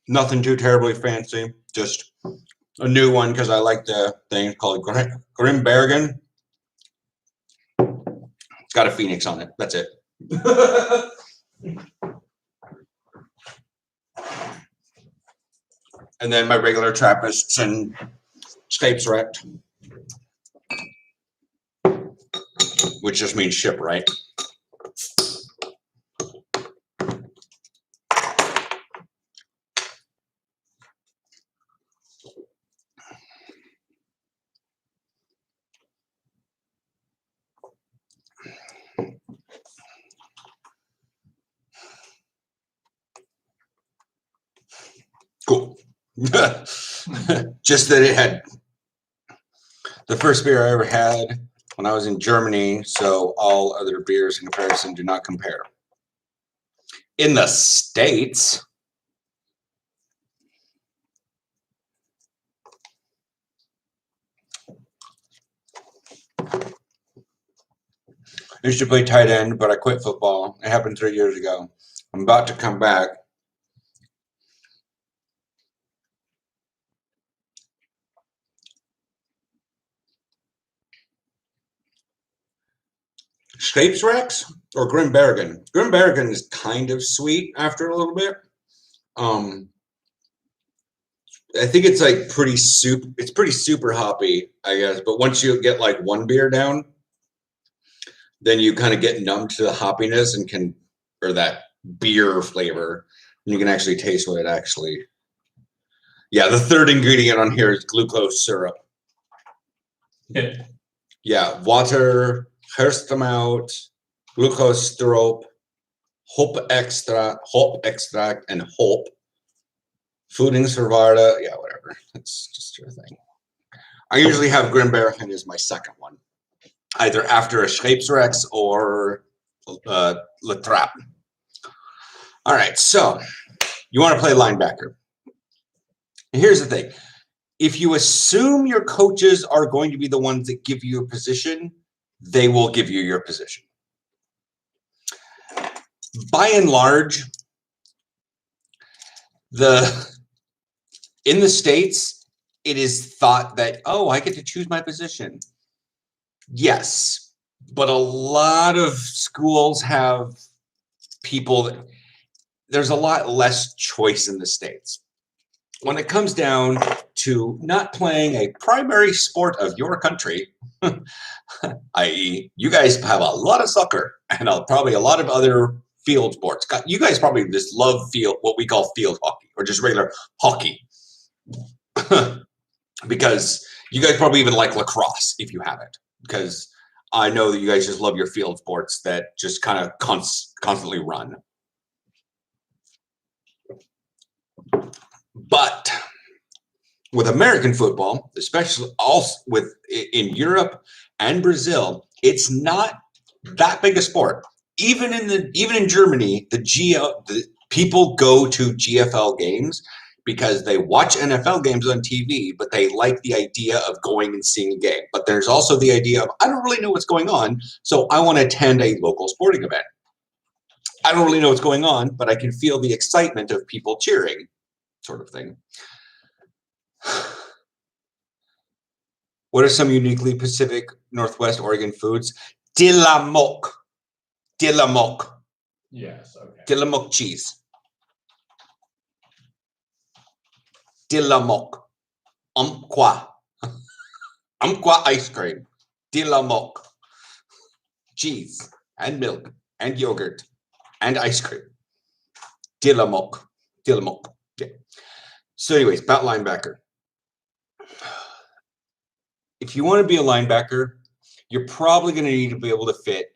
S2: Nothing too terribly fancy, just a new one because I like the thing called Grim Bergen. It's got a phoenix on it. That's it. And then my regular Trappists and Skypes-wrecked, which just means shipwright. Cool. Just that it had the first beer I ever had when I was in Germany, so all other beers in comparison do not compare. In the States, I used to play tight end, but I quit football. It happened 3 years ago. I'm about to come back. Skypes-wrecks or Grim Bergen? Grim Bergen is kind of sweet after a little bit. I think it's like pretty super hoppy, I guess. But once you get like one beer down, then you kind of get numb to the hoppiness and or that beer flavor. And you can actually taste what it actually. Yeah, the third ingredient on here is glucose syrup. Yeah, water, Herstemout, glucose syrup, hop extract, and hop. Voedingsverwarde, yeah, whatever. That's just your thing. I usually have Grim Bergen as my second one, either after a Scheepsrex or Le Trap. All right, so you want to play linebacker. Here's the thing. If you assume your coaches are going to be the ones that give you a position, they will give you your position. By and large, in the States, it is thought that, oh, I get to choose my position. Yes, but a lot of schools have people there's a lot less choice in the States. When it comes down to not playing a primary sport of your country, i.e., you guys have a lot of soccer and probably a lot of other field sports. You guys probably just love what we call field hockey or just regular hockey. Because You guys probably even like lacrosse if you have it, because I know that you guys just love your field sports that just kind of constantly run. But with American football, especially also in Europe and Brazil, it's not that big a sport. Even in Germany, the people go to GFL games because they watch NFL games on TV, but they like the idea of going and seeing a game. But there's also the idea of, I don't really know what's going on, so I want to attend a local sporting event. I don't really know what's going on, but I can feel the excitement of people cheering, sort of thing. What are some uniquely Pacific Northwest Oregon foods? Tillamook. Tillamook.
S4: Yes, okay.
S2: Tillamook cheese. Tillamook. Umpqua. Umpqua ice cream. Tillamook. Cheese and milk and yogurt and ice cream. Tillamook. Tillamook. Yeah. So anyways, about linebacker. If you want to be a linebacker, you're probably going to need to be able to fit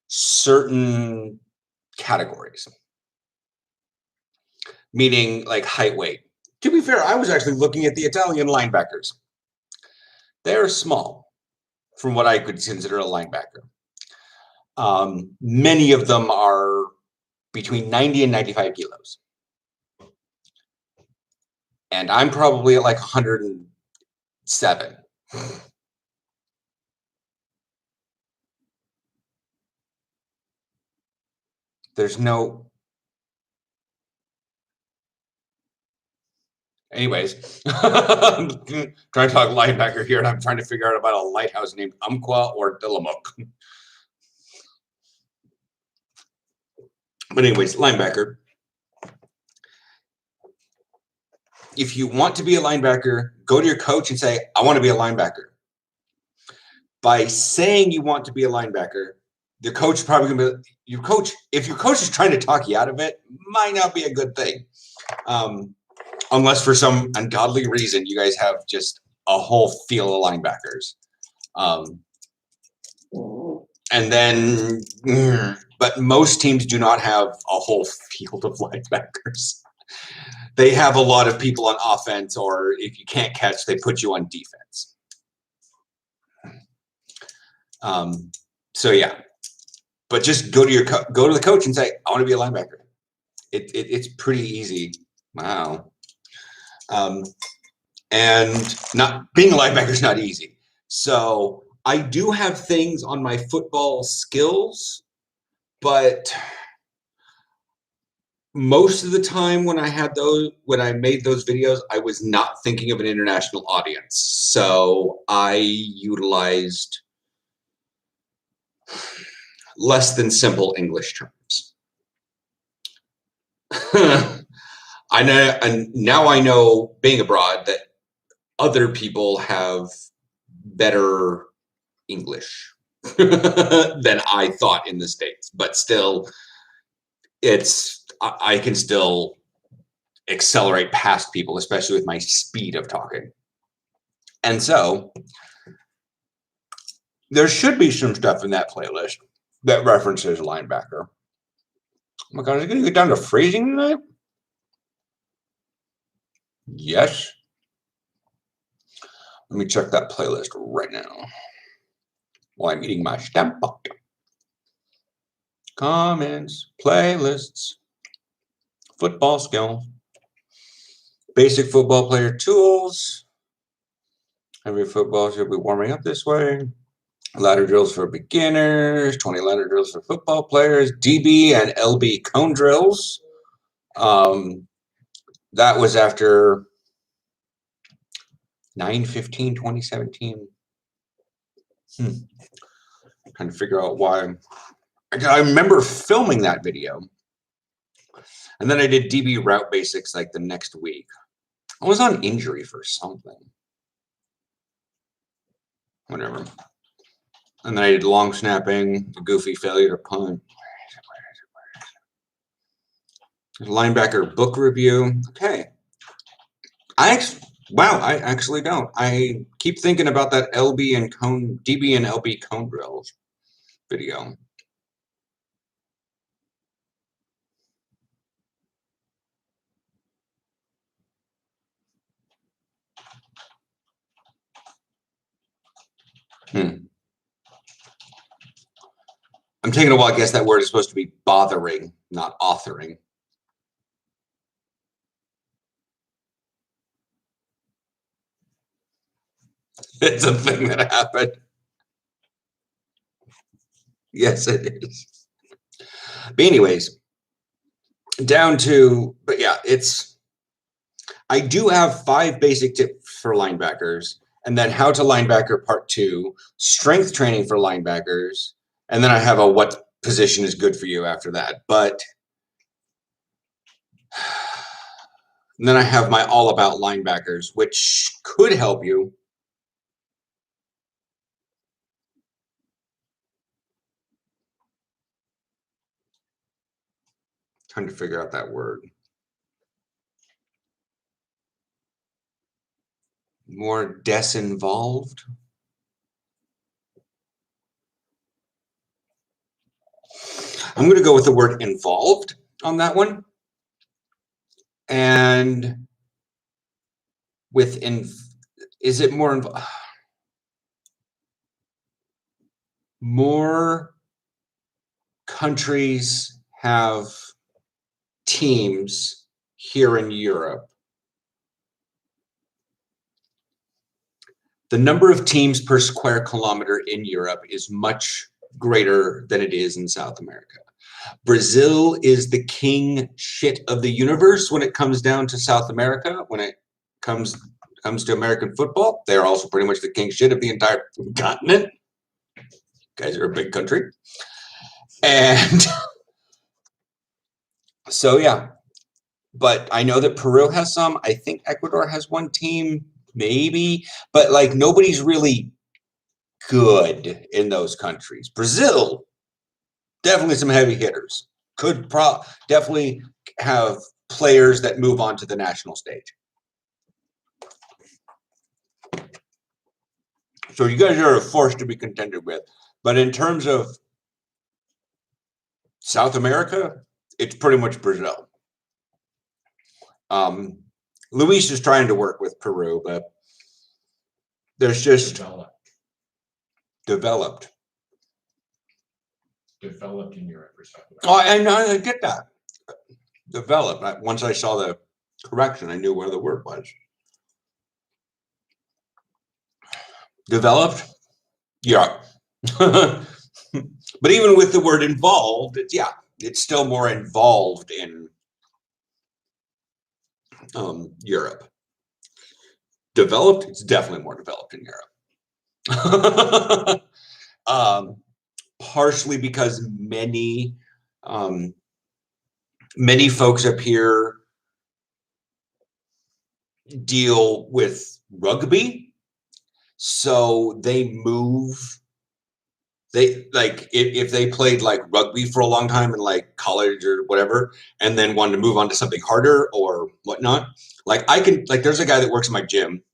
S2: certain categories, meaning like height, weight. To be fair, I was actually looking at the Italian linebackers. They're small from what I could consider a linebacker. Many of them are between 90 and 95 kilos. And I'm probably at like 107. There's no. Anyways, I'm trying to talk linebacker here, and I'm trying to figure out about a lighthouse named Umpqua or Tillamook. But anyways, linebacker. If you want to be a linebacker, go to your coach and say, I want to be a linebacker. By saying you want to be a linebacker, the coach is probably going to be your coach. If your coach is trying to talk you out of it, might not be a good thing. Unless for some ungodly reason you guys have just a whole field of linebackers. And then, but most teams do not have a whole field of linebackers. They have a lot of people on offense, or if you can't catch, they put you on defense. So yeah, but just go to the coach and say, I want to be a linebacker. It's pretty easy. Wow. And not being a linebacker is not easy. So I do have things on my football skills, but most of the time when I made those videos, I was not thinking of an international audience. So I utilized less than simple English terms. I know, and now I know, being abroad, that other people have better English than I thought in the States, but still, I can still accelerate past people, especially with my speed of talking. And so there should be some stuff in that playlist that references linebacker. Oh my God, is it going to get down to freezing tonight? Yes. Let me check that playlist right now while I'm eating my stamp. Comments, playlists, football skills, basic football player tools. Every football should be warming up this way. Ladder drills for beginners, 20 ladder drills for football players, DB and LB cone drills. That was after 9/15/2017. Trying to figure out why. I remember filming that video. And then I did DB route basics like the next week. I was on injury for something. Whatever. And then I did long snapping, the goofy failure to punt. Linebacker book review. Okay. Wow, I actually don't. I keep thinking about that LB and cone, DB and LB cone drills video. I'm taking a while. I guess that word is supposed to be bothering, not authoring. It's a thing that happened. Yes, it is. But anyways, but yeah, I do have 5 basic tips for linebackers, and then how to linebacker part 2, strength training for linebackers, and then I have a what position is good for you after that. But then I have my all about linebackers, which could help you. Trying to figure out that word. More disinvolved. I'm going to go with the word involved on that one. And is it more involved? More countries have teams here in Europe. The number of teams per square kilometer in Europe is much greater than it is in South America. Brazil is the king shit of the universe when it comes down to South America. When it comes to American football, they're also pretty much the king shit of the entire continent. You guys are a big country. And so, yeah. But I know that Peru has some. I think Ecuador has one team, maybe. But, like, nobody's really good in those countries. Brazil, definitely some heavy hitters. Could definitely have players that move on to the national stage. So you guys are a force to be contended with. But in terms of South America, it's pretty much Brazil. Luis is trying to work with Peru, but there's just developed
S4: in Europe or something.
S2: Oh, I get that. Developed. Once I saw the correction, I knew where the word was. Developed? Yeah. But even with the word involved, it's still more involved in Europe. Developed? It's definitely more developed in Europe. Partially because many folks up here deal with rugby, so they move. They like if they played like rugby for a long time in like college or whatever, and then wanted to move on to something harder or whatnot. Like there's a guy that works in my gym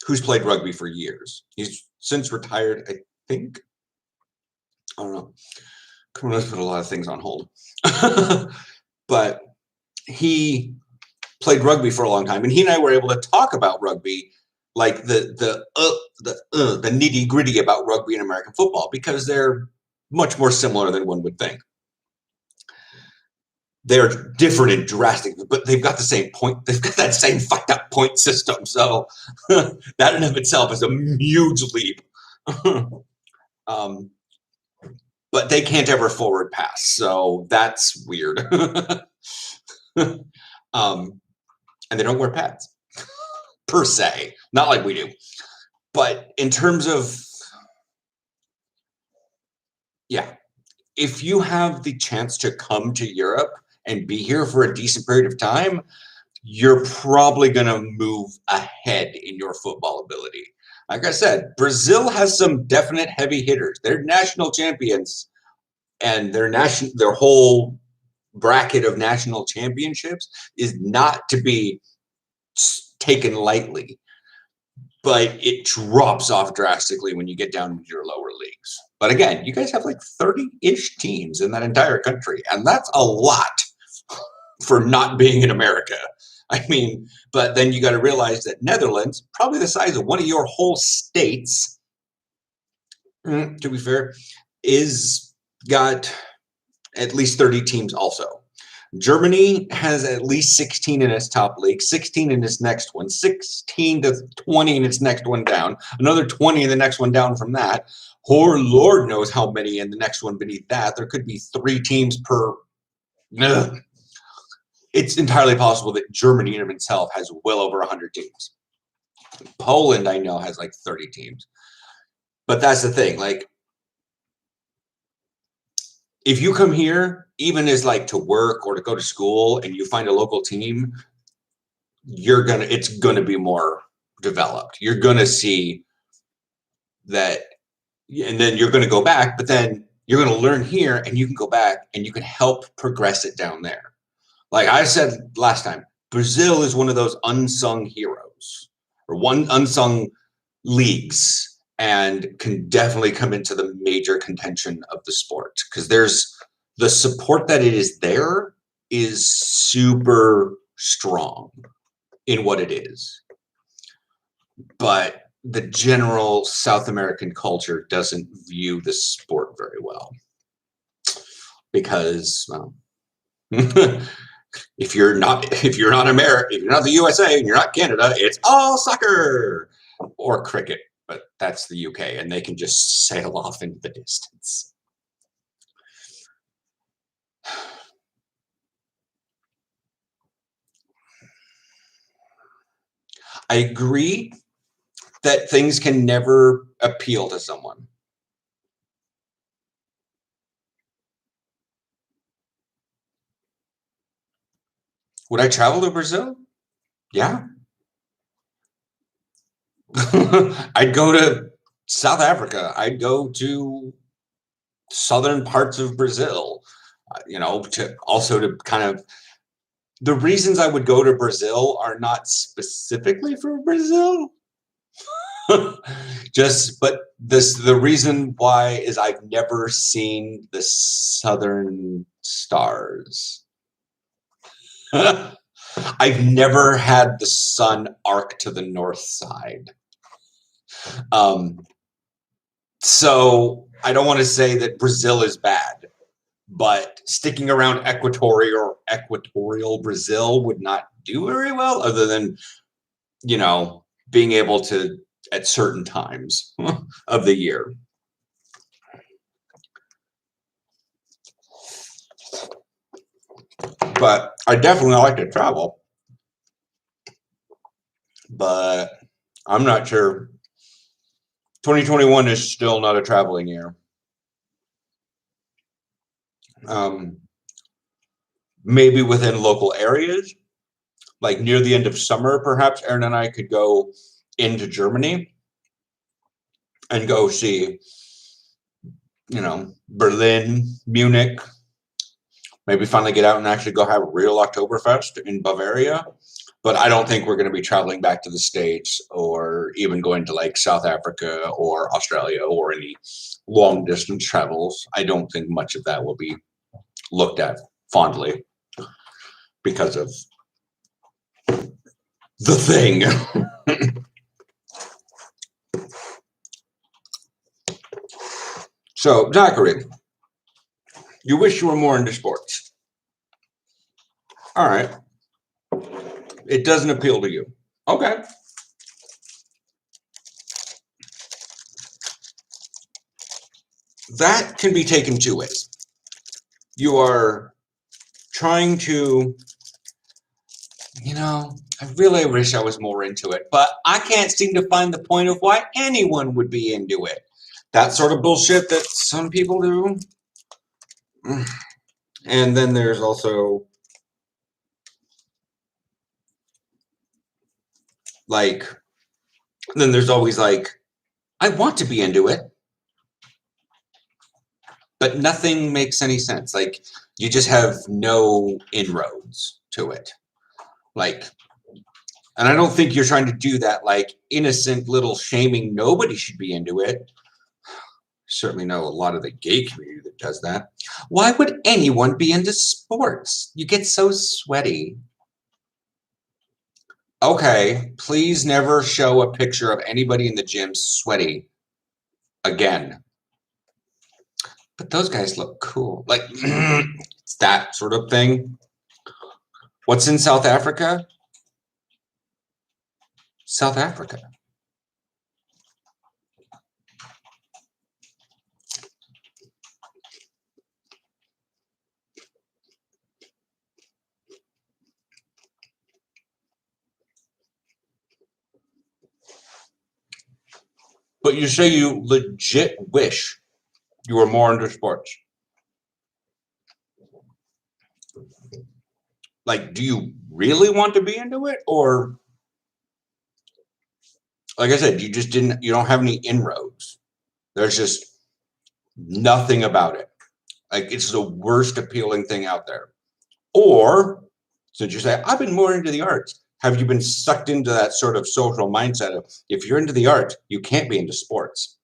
S2: who's played rugby for years. He's since retired, I think. I don't know. Corona's put a lot of things on hold. But he played rugby for a long time, and he and I were able to talk about rugby, like the nitty gritty about rugby and American football, because they're much more similar than one would think. They're different and drastic, but they've got the same point. They've got that same fucked up point system. So that in of itself is a huge leap. But they can't ever forward pass, so that's weird. And they don't wear pads per se, not like we do. But in terms of, if you have the chance to come to Europe and be here for a decent period of time, you're probably going to move ahead in your football ability. Like I said, Brazil has some definite heavy hitters. They're national champions, and their whole bracket of national championships is not to be taken lightly, but it drops off drastically when you get down into your lower leagues. But again, you guys have like 30-ish teams in that entire country, and that's a lot for not being in America. I mean, but then you got to realize that Netherlands, probably the size of one of your whole states, to be fair, is got at least 30 teams also. Germany has at least 16 in its top league, 16 in its next one, 16 to 20 in its next one down, another 20 in the next one down from that, or Lord knows how many in the next one beneath that. There could be 3 teams per. Ugh. It's entirely possible that Germany in of itself has well over 100 teams. Poland, I know, has like 30 teams. But that's the thing, like, if you come here, even as like to work or to go to school, and you find a local team, it's gonna be more developed. You're gonna see that, and then you're gonna go back, but then you're gonna learn here, and you can go back and you can help progress it down there. Like I said last time, Brazil is one of those unsung heroes, or one unsung leagues, and can definitely come into the major contention of the sport, because there's the support that it is there is super strong in what it is. But the general South American culture doesn't view the sport very well, because, well, if you're not America, if you're not the USA and you're not Canada, it's all soccer or cricket. But that's the UK, and they can just sail off into the distance. I agree that things can never appeal to someone. Would I travel to Brazil? Yeah. I'd go to South Africa. I'd go to southern parts of Brazil, to kind of, the reasons I would go to Brazil are not specifically for Brazil. But the reason why is I've never seen the southern stars. I've never had the sun arc to the north side. So I don't want to say that Brazil is bad, but sticking around equatorial Brazil would not do very well, other than, being able to at certain times of the year. But I definitely like to travel. But I'm not sure. 2021 is still not a traveling year. Maybe within local areas, like near the end of summer, perhaps Aaron and I could go into Germany and go see, Berlin, Munich, maybe finally get out and actually go have a real Oktoberfest in Bavaria. But I don't think we're going to be traveling back to the States, or even going to like South Africa or Australia, or any long distance travels. I don't think much of that will be looked at fondly because of the thing. So, Zachary, you wish you were more into sports. All right. It doesn't appeal to you. Okay. That can be taken 2 ways. You are trying to, I really wish I was more into it, but I can't seem to find the point of why anyone would be into it. That sort of bullshit that some people do. And then there's also, there's always I want to be into it, but nothing makes any sense. You just have no inroads to it. And I don't think you're trying to do that like innocent little shaming. Nobody should be into it. Certainly know a lot of the gay community that does that. Why would anyone be into sports? You get so sweaty. Okay, please never show a picture of anybody in the gym sweaty again. But those guys look cool. Like, it's that sort of thing. What's in South Africa? South Africa. But you say you legit wish you were more into sports. Like, do you really want to be into it? Or, like I said, you don't have any inroads. There's just nothing about it. Like, it's the worst appealing thing out there. Or, since you say, I've been more into the arts, have you been sucked into that sort of social mindset of, if you're into the arts, you can't be into sports?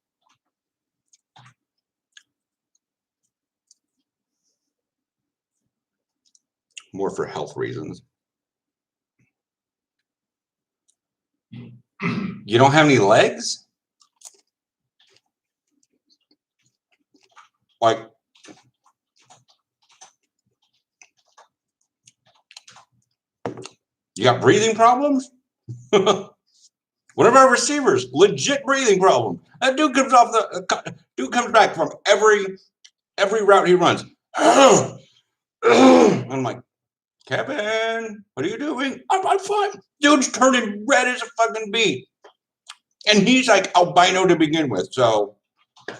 S2: More for health reasons. You don't have any legs? Like, you got breathing problems? One of our receivers, legit breathing problem. That dude comes comes back from every route he runs. I'm like, Kevin, what are you doing? I'm fine. Dude's turning red as a fucking bee. And he's like albino to begin with, so. I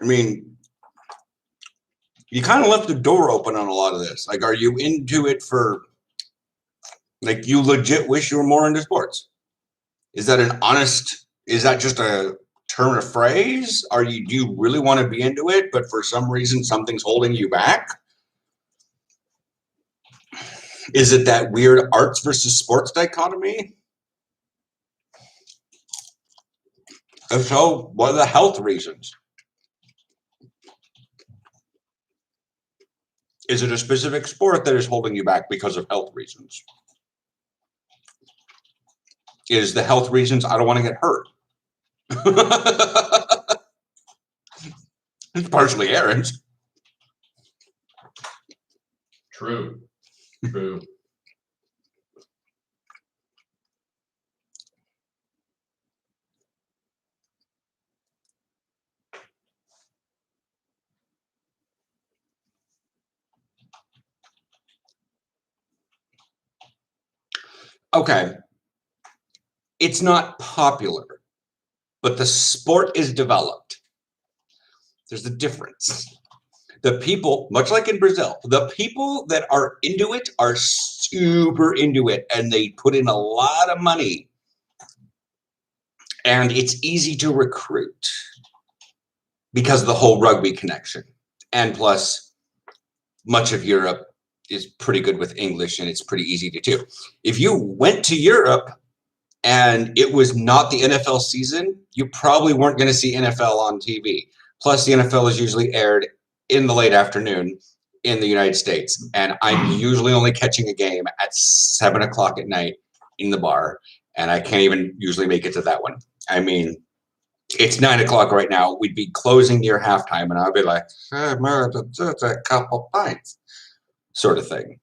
S2: mean, you kind of left the door open on a lot of this. Like, are you into it for, like, you legit wish you were more into sports? Is that is that just a turn of phrase? Do you really want to be into it, but for some reason something's holding you back? Is it that weird arts versus sports dichotomy? If so, what are the health reasons? Is it a specific sport that is holding you back because of health reasons? Is the health reasons I don't want to get hurt? It's partially Aaron's.
S4: True.
S2: Okay. It's not popular, but the sport is developed. There's a difference. The people, much like in Brazil, the people that are into it are super into it, and they put in a lot of money. And it's easy to recruit because of the whole rugby connection. And plus, much of Europe is pretty good with English, and it's pretty easy to do. If you went to Europe and it was not the NFL season, you probably weren't going to see NFL on TV. Plus, the NFL is usually aired in the late afternoon in the United States. And I'm usually only catching a game at 7 o'clock at night in the bar. And I can't even usually make it to that one. I mean, it's 9 o'clock right now. We'd be closing near halftime, and I'll be like, just a couple pints, sort of thing.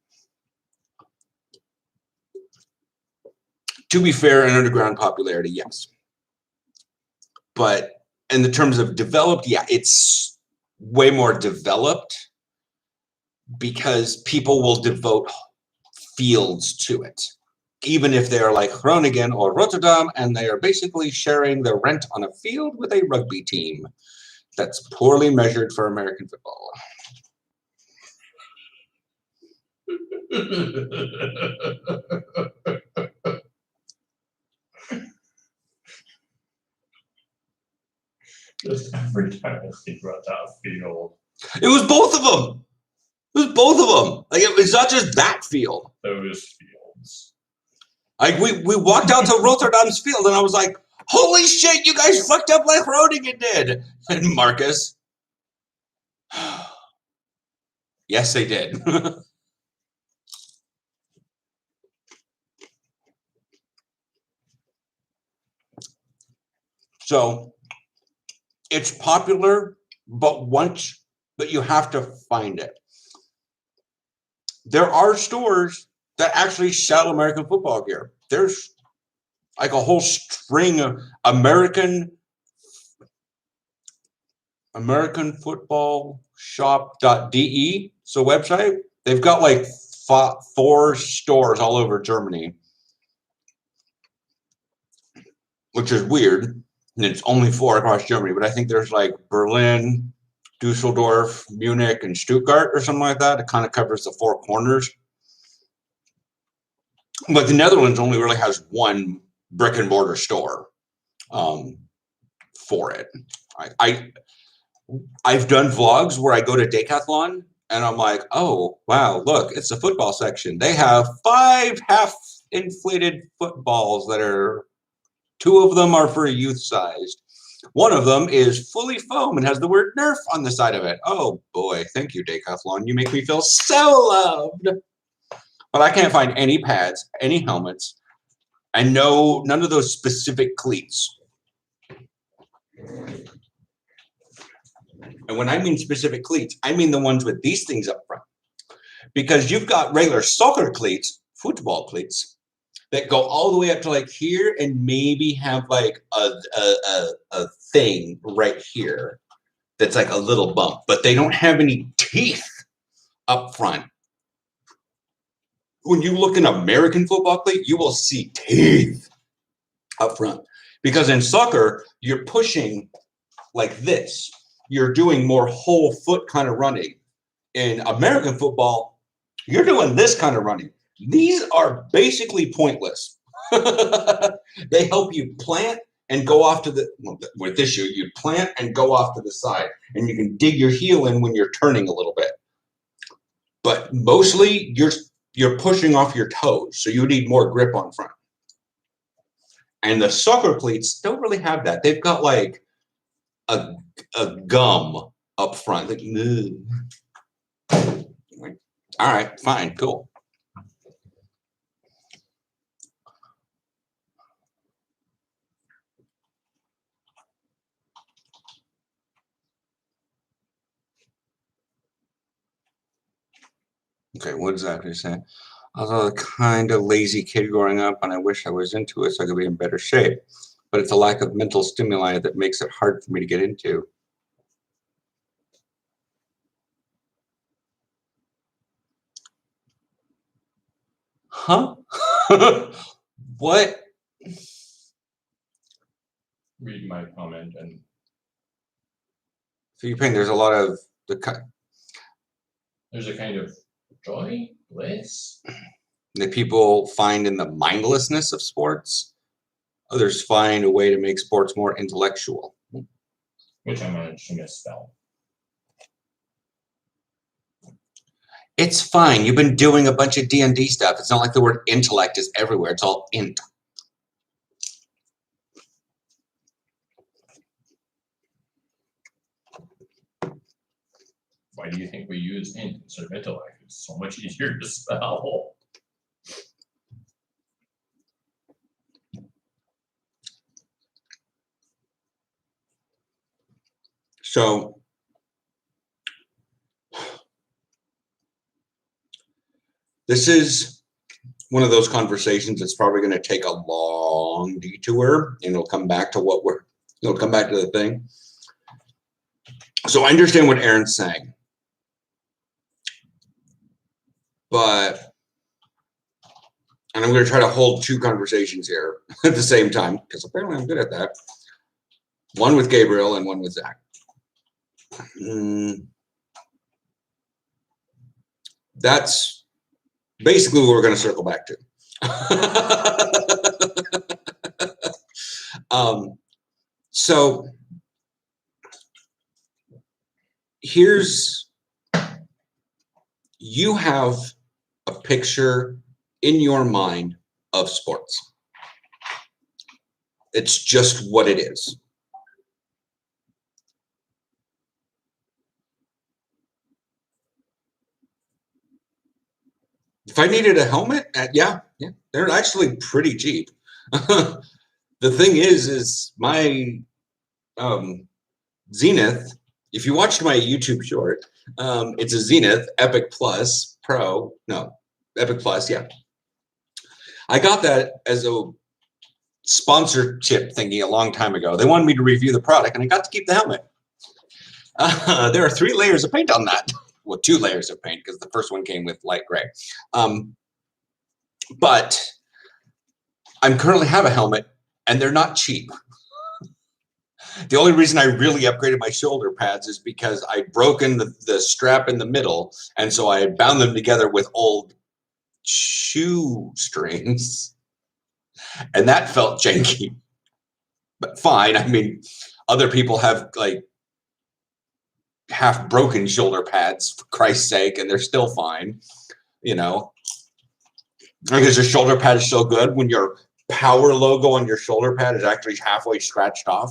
S2: To be fair, in underground popularity, yes. But in the terms of developed, yeah, it's way more developed because people will devote fields to it. Even if they're like Groningen or Rotterdam, and they are basically sharing the rent on a field with a rugby team. That's poorly measured for American football.
S4: Just every time I think about that field,
S2: It was both of them. It was both of them. Like it's not just that field.
S4: Those fields.
S2: Like we walked out to Rotterdam's field, and I was like, "Holy shit! You guys fucked up like Groningen did." And Marcus, yes, they did. So it's popular, but you have to find it. There are stores that actually sell American football gear. There's like a whole string of American football shop.de. So website. They've got like 4 stores all over Germany, which is weird. And it's only 4 across Germany, but I think there's like Berlin, Dusseldorf, Munich, and Stuttgart or something like that. It kind of covers the 4 corners. But the Netherlands only really has 1 brick and mortar store for it. I've done vlogs where I go to Decathlon and I'm like, oh, wow, look, it's the football section. They have 5 half-inflated footballs that are, 2 of them are for youth-sized. One of them is fully foam and has the word Nerf on the side of it. Oh, boy, thank you, Decathlon. You make me feel so loved. But I can't find any pads, any helmets, and none of those specific cleats. And when I mean specific cleats, I mean the ones with these things up front. Because you've got regular soccer cleats, football cleats, that go all the way up to like here and maybe have like a thing right here that's like a little bump, but they don't have any teeth up front. When you look in American football cleat, you will see teeth up front. Because in soccer, you're pushing like this. You're doing more whole foot kind of running. In American football, you're doing this kind of running. These are basically pointless. They help you plant and go off to the, well, with this shoe, you plant and go off to the side. And you can dig your heel in when you're turning a little bit. But mostly, you're pushing off your toes, so you need more grip on front. And the soccer cleats don't really have that. They've got like a gum up front. Like, all right, fine, cool. Okay, what exactly is that? I was a kind of lazy kid growing up, and I wish I was into it so I could be in better shape. But it's a lack of mental stimuli that makes it hard for me to get into. Huh? What?
S4: Read my comment and
S2: So you're saying there's a lot of
S4: there's a kind of joy, bliss
S2: that people find in the mindlessness of sports. Others find a way to make sports more intellectual.
S4: which I managed to misspell.
S2: It's fine. You've been doing a bunch of D&D stuff. It's not like the word intellect is everywhere. It's all int.
S4: Why do you think we use int instead of intellect? It's so much easier to spell.
S2: So this is one of those conversations that's probably going to take a long detour, and it'll come back to it'll come back to the thing. So I understand what Aaron's saying, and I'm going to try to hold 2 conversations here at the same time, because apparently I'm good at that. One with Gabriel and one with Zach. That's basically what we're going to circle back to. So here's, you have a picture in your mind of sports. It's just what it is. If I needed a helmet, yeah, they're actually pretty cheap. The thing is my Zenith, if you watched my YouTube short, it's a Zenith Epic Plus Pro, no, Epic Plus, yeah. I got that as a sponsorship thingy a long time ago. They wanted me to review the product, and I got to keep the helmet. There are 3 layers of paint on that. Well, 2 layers of paint, because the first one came with light gray. But I currently have a helmet, and they're not cheap. The only reason I really upgraded my shoulder pads is because I'd broken the strap in the middle, and so I bound them together with old shoe strings, and that felt janky. But fine. I mean, other people have like half broken shoulder pads, for Christ's sake, and they're still fine. You know, because your shoulder pad is so good when your power logo on your shoulder pad is actually halfway scratched off.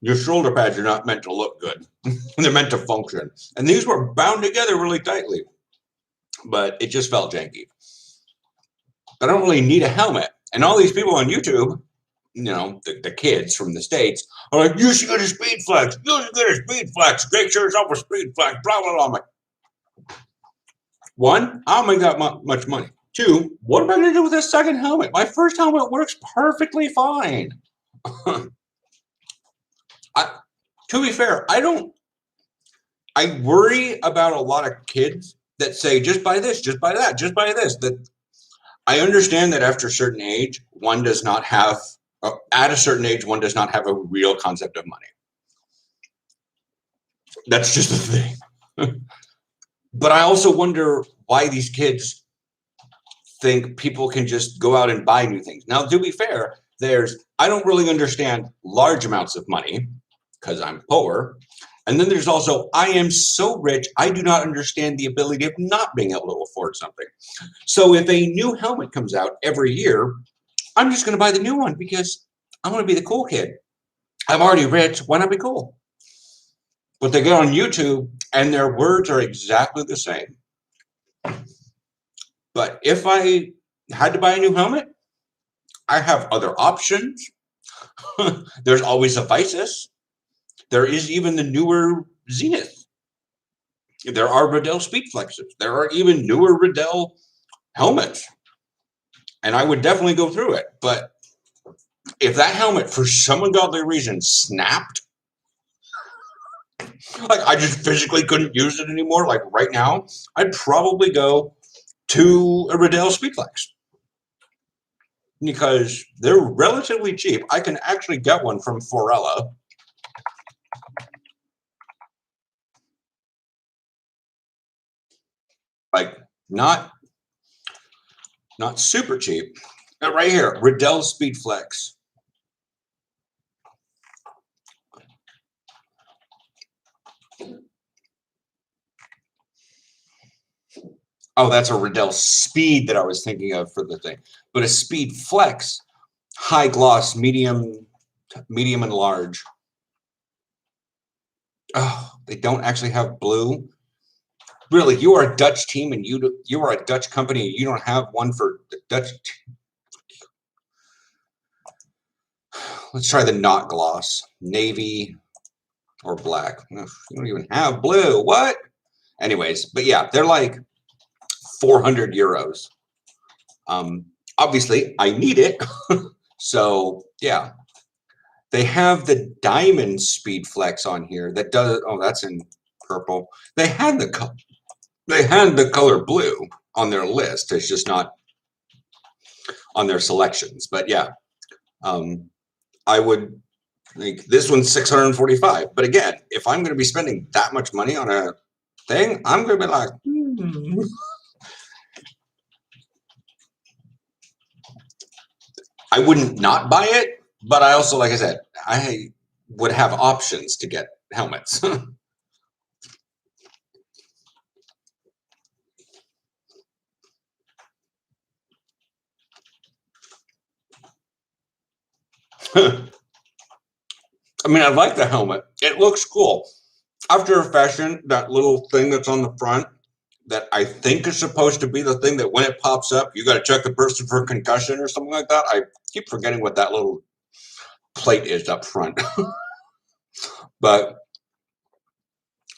S2: Your shoulder pads are not meant to look good. They're meant to function. And these were bound together really tightly, but it just felt janky. I don't really need a helmet. And all these people on YouTube, you know, the kids from the States are like, you should get a Speed Flex. You should get a Speed Flex. Make sure it's up with Speed Flex. Blah, blah, blah. I'm like, 1, I don't make that much money. 2, what am I going to do with this second helmet? My first helmet works perfectly fine. To be fair, I worry about a lot of kids that say, just buy this, just buy that, just buy this. That I understand that after a certain age, one does not have, at a certain age, one does not have a real concept of money. That's just the thing. But I also wonder why these kids think people can just go out and buy new things. Now, to be fair, I don't really understand large amounts of money because I'm poor. And then there's also, I am so rich, I do not understand the ability of not being able to afford something. So if a new helmet comes out every year, I'm just going to buy the new one because I want to be the cool kid. I'm already rich. Why not be cool? But they go on YouTube and their words are exactly the same. But if I had to buy a new helmet, I have other options. There's always a Visus. There is even the newer Zenith. There are Riddell Speed Flexes. There are even newer Riddell helmets. And I would definitely go through it. But if that helmet, for some ungodly reason, snapped, like I just physically couldn't use it anymore, like right now, I'd probably go to a Riddell Speed Flex. Because they're relatively cheap. I can actually get one from Forella. Like not super cheap. Right here, Riddell Speed Flex. Oh, that's a Riddell Speed that I was thinking of for the thing. But a Speed Flex, high gloss, medium and large. Oh, they don't actually have blue. Really, you are a Dutch team and you are a Dutch company and you don't have one for the Dutch. Let's try the not gloss, navy or black. You don't even have blue. What? Anyways, but yeah, they're like 400 euros. Obviously, I need it. So yeah, they have the Diamond Speed Flex on here. That does. Oh, that's in purple. They had the color blue on their list. It's just not on their selections. But yeah, I would think this one's 645. But again, if I'm going to be spending that much money on a thing, I'm going to be like, I wouldn't not buy it. But I also, like I said, would have options to get helmets. I mean, I like the helmet. It looks cool. After a fashion, that little thing that's on the front that I think is supposed to be the thing that when it pops up, you got to check the person for concussion or something like that. I keep forgetting what that little plate is up front. But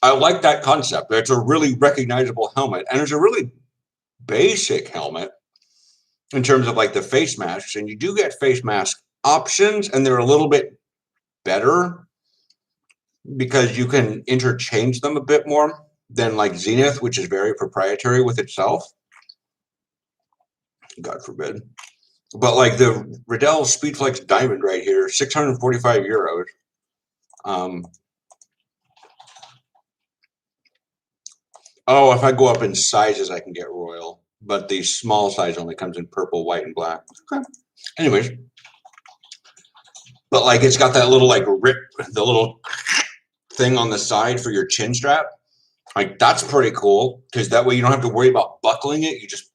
S2: I like that concept. It's a really recognizable helmet, and it's a really basic helmet in terms of like the face masks. And you do get face mask options, and they're a little bit better because you can interchange them a bit more than like Zenith, which is very proprietary with itself. God forbid. But like the Riddell Speedflex Diamond right here, 645 euros. Oh, if I go up in sizes, I can get Royal. But the small size only comes in purple, white, and black. Okay. Anyways. But like it's got that little like rip, the little thing on the side for your chin strap. Like that's pretty cool because that way you don't have to worry about buckling it. You just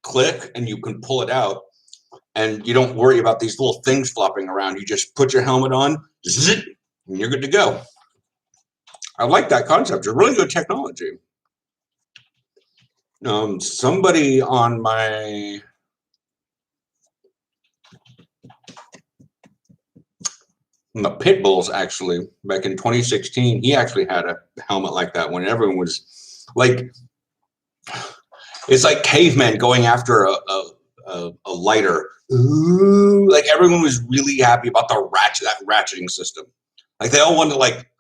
S2: click and you can pull it out. And you don't worry about these little things flopping around. You just put your helmet on, zip, and you're good to go. I like that concept. It's really good technology. Somebody on my Pit Bulls, actually, back in 2016, he actually had a helmet like that when everyone was like, it's like cavemen going after a lighter. Ooh, like everyone was really happy about that ratcheting system. Like they all wanted to like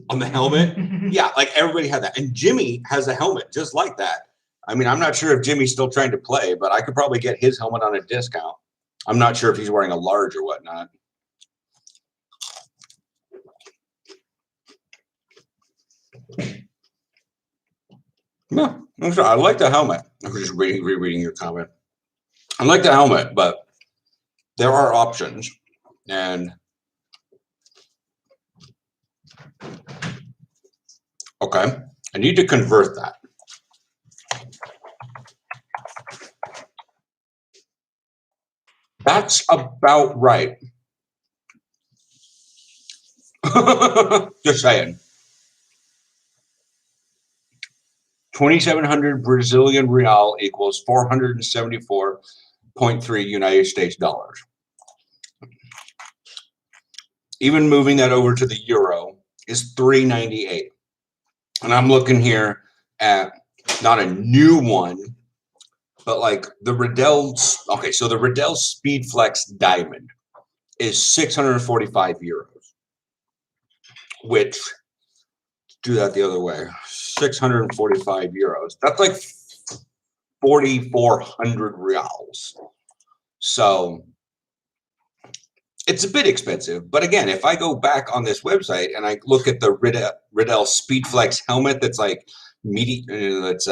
S2: on the helmet. Yeah, like everybody had that. And Jimmy has a helmet just like that. I mean, I'm not sure if Jimmy's still trying to play, but I could probably get his helmet on a discount. I'm not sure if he's wearing a large or whatnot. Yeah, I like the helmet. I was just rereading your comment. I like the helmet, but there are options. And okay, I need to convert that. That's about right. Just saying. 2,700 Brazilian real equals 474.3 United States dollars. Even moving that over to the euro is 398. And I'm looking here at not a new one, but like the Riddell. Okay, so the Riddell Speedflex Diamond is 645 euros, which do that the other way. 645 euros. That's like 4,400 reals. So it's a bit expensive. But again, if I go back on this website and I look at the Riddell Speedflex helmet that's like that's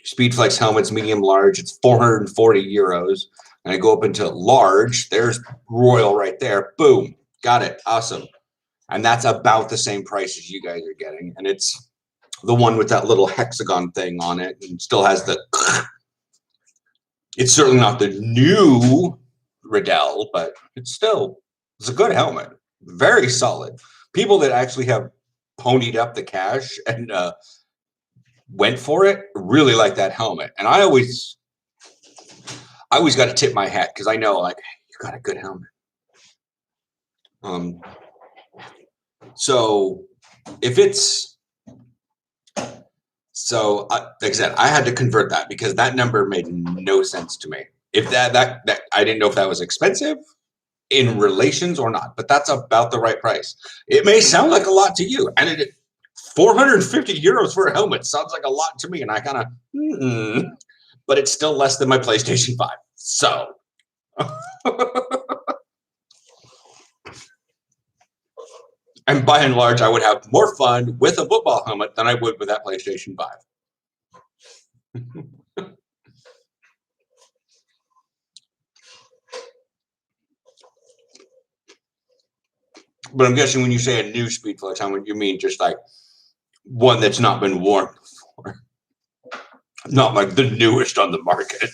S2: Speedflex helmets, medium large, it's 440 euros. And I go up into large, there's Royal right there. Boom. Got it. Awesome. And that's about the same price as you guys are getting. And it's the one with that little hexagon thing on it and still has the. It's certainly not the new Riddell, but it's a good helmet. Very solid. People that actually have ponied up the cash and went for it really like that helmet. And I always got to tip my hat because I know like you got a good helmet. So if it's like I said, I had to convert that because that number made no sense to me. If that I didn't know if that was expensive in relations or not, but that's about the right price. It may sound like a lot to you, and 450 euros for a helmet sounds like a lot to me, and I kind of, but it's still less than my PlayStation 5. So. And by and large, I would have more fun with a football helmet than I would with that PlayStation 5. But I'm guessing when you say a new speed flex helmet, you mean just like one that's not been worn before. Not like the newest on the market.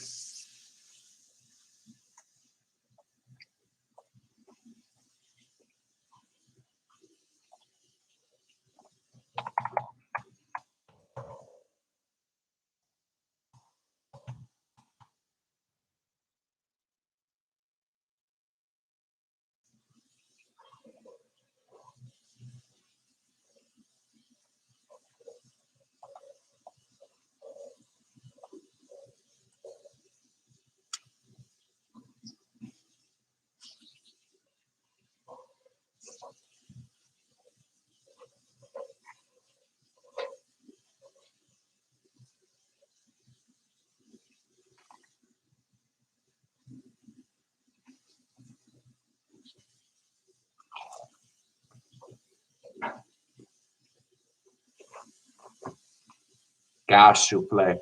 S2: Gas souffle.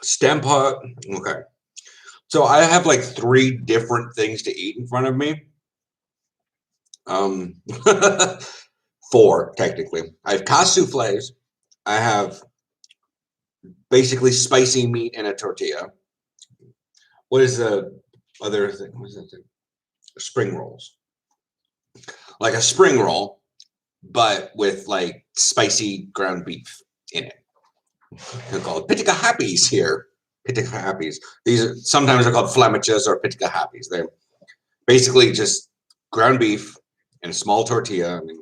S2: Stem pot. Okay. So I have like 3 different things to eat in front of me. 4 technically. I have cas souffles. I have basically spicy meat in a tortilla. What is the other thing? What is that thing? Spring rolls. Like a spring roll, but with like spicy ground beef in it. They're called pitica happies here. Pitica happies. These are sometimes they're called flamichas or pitica happies. They're basically just ground beef in a small tortilla. I mean,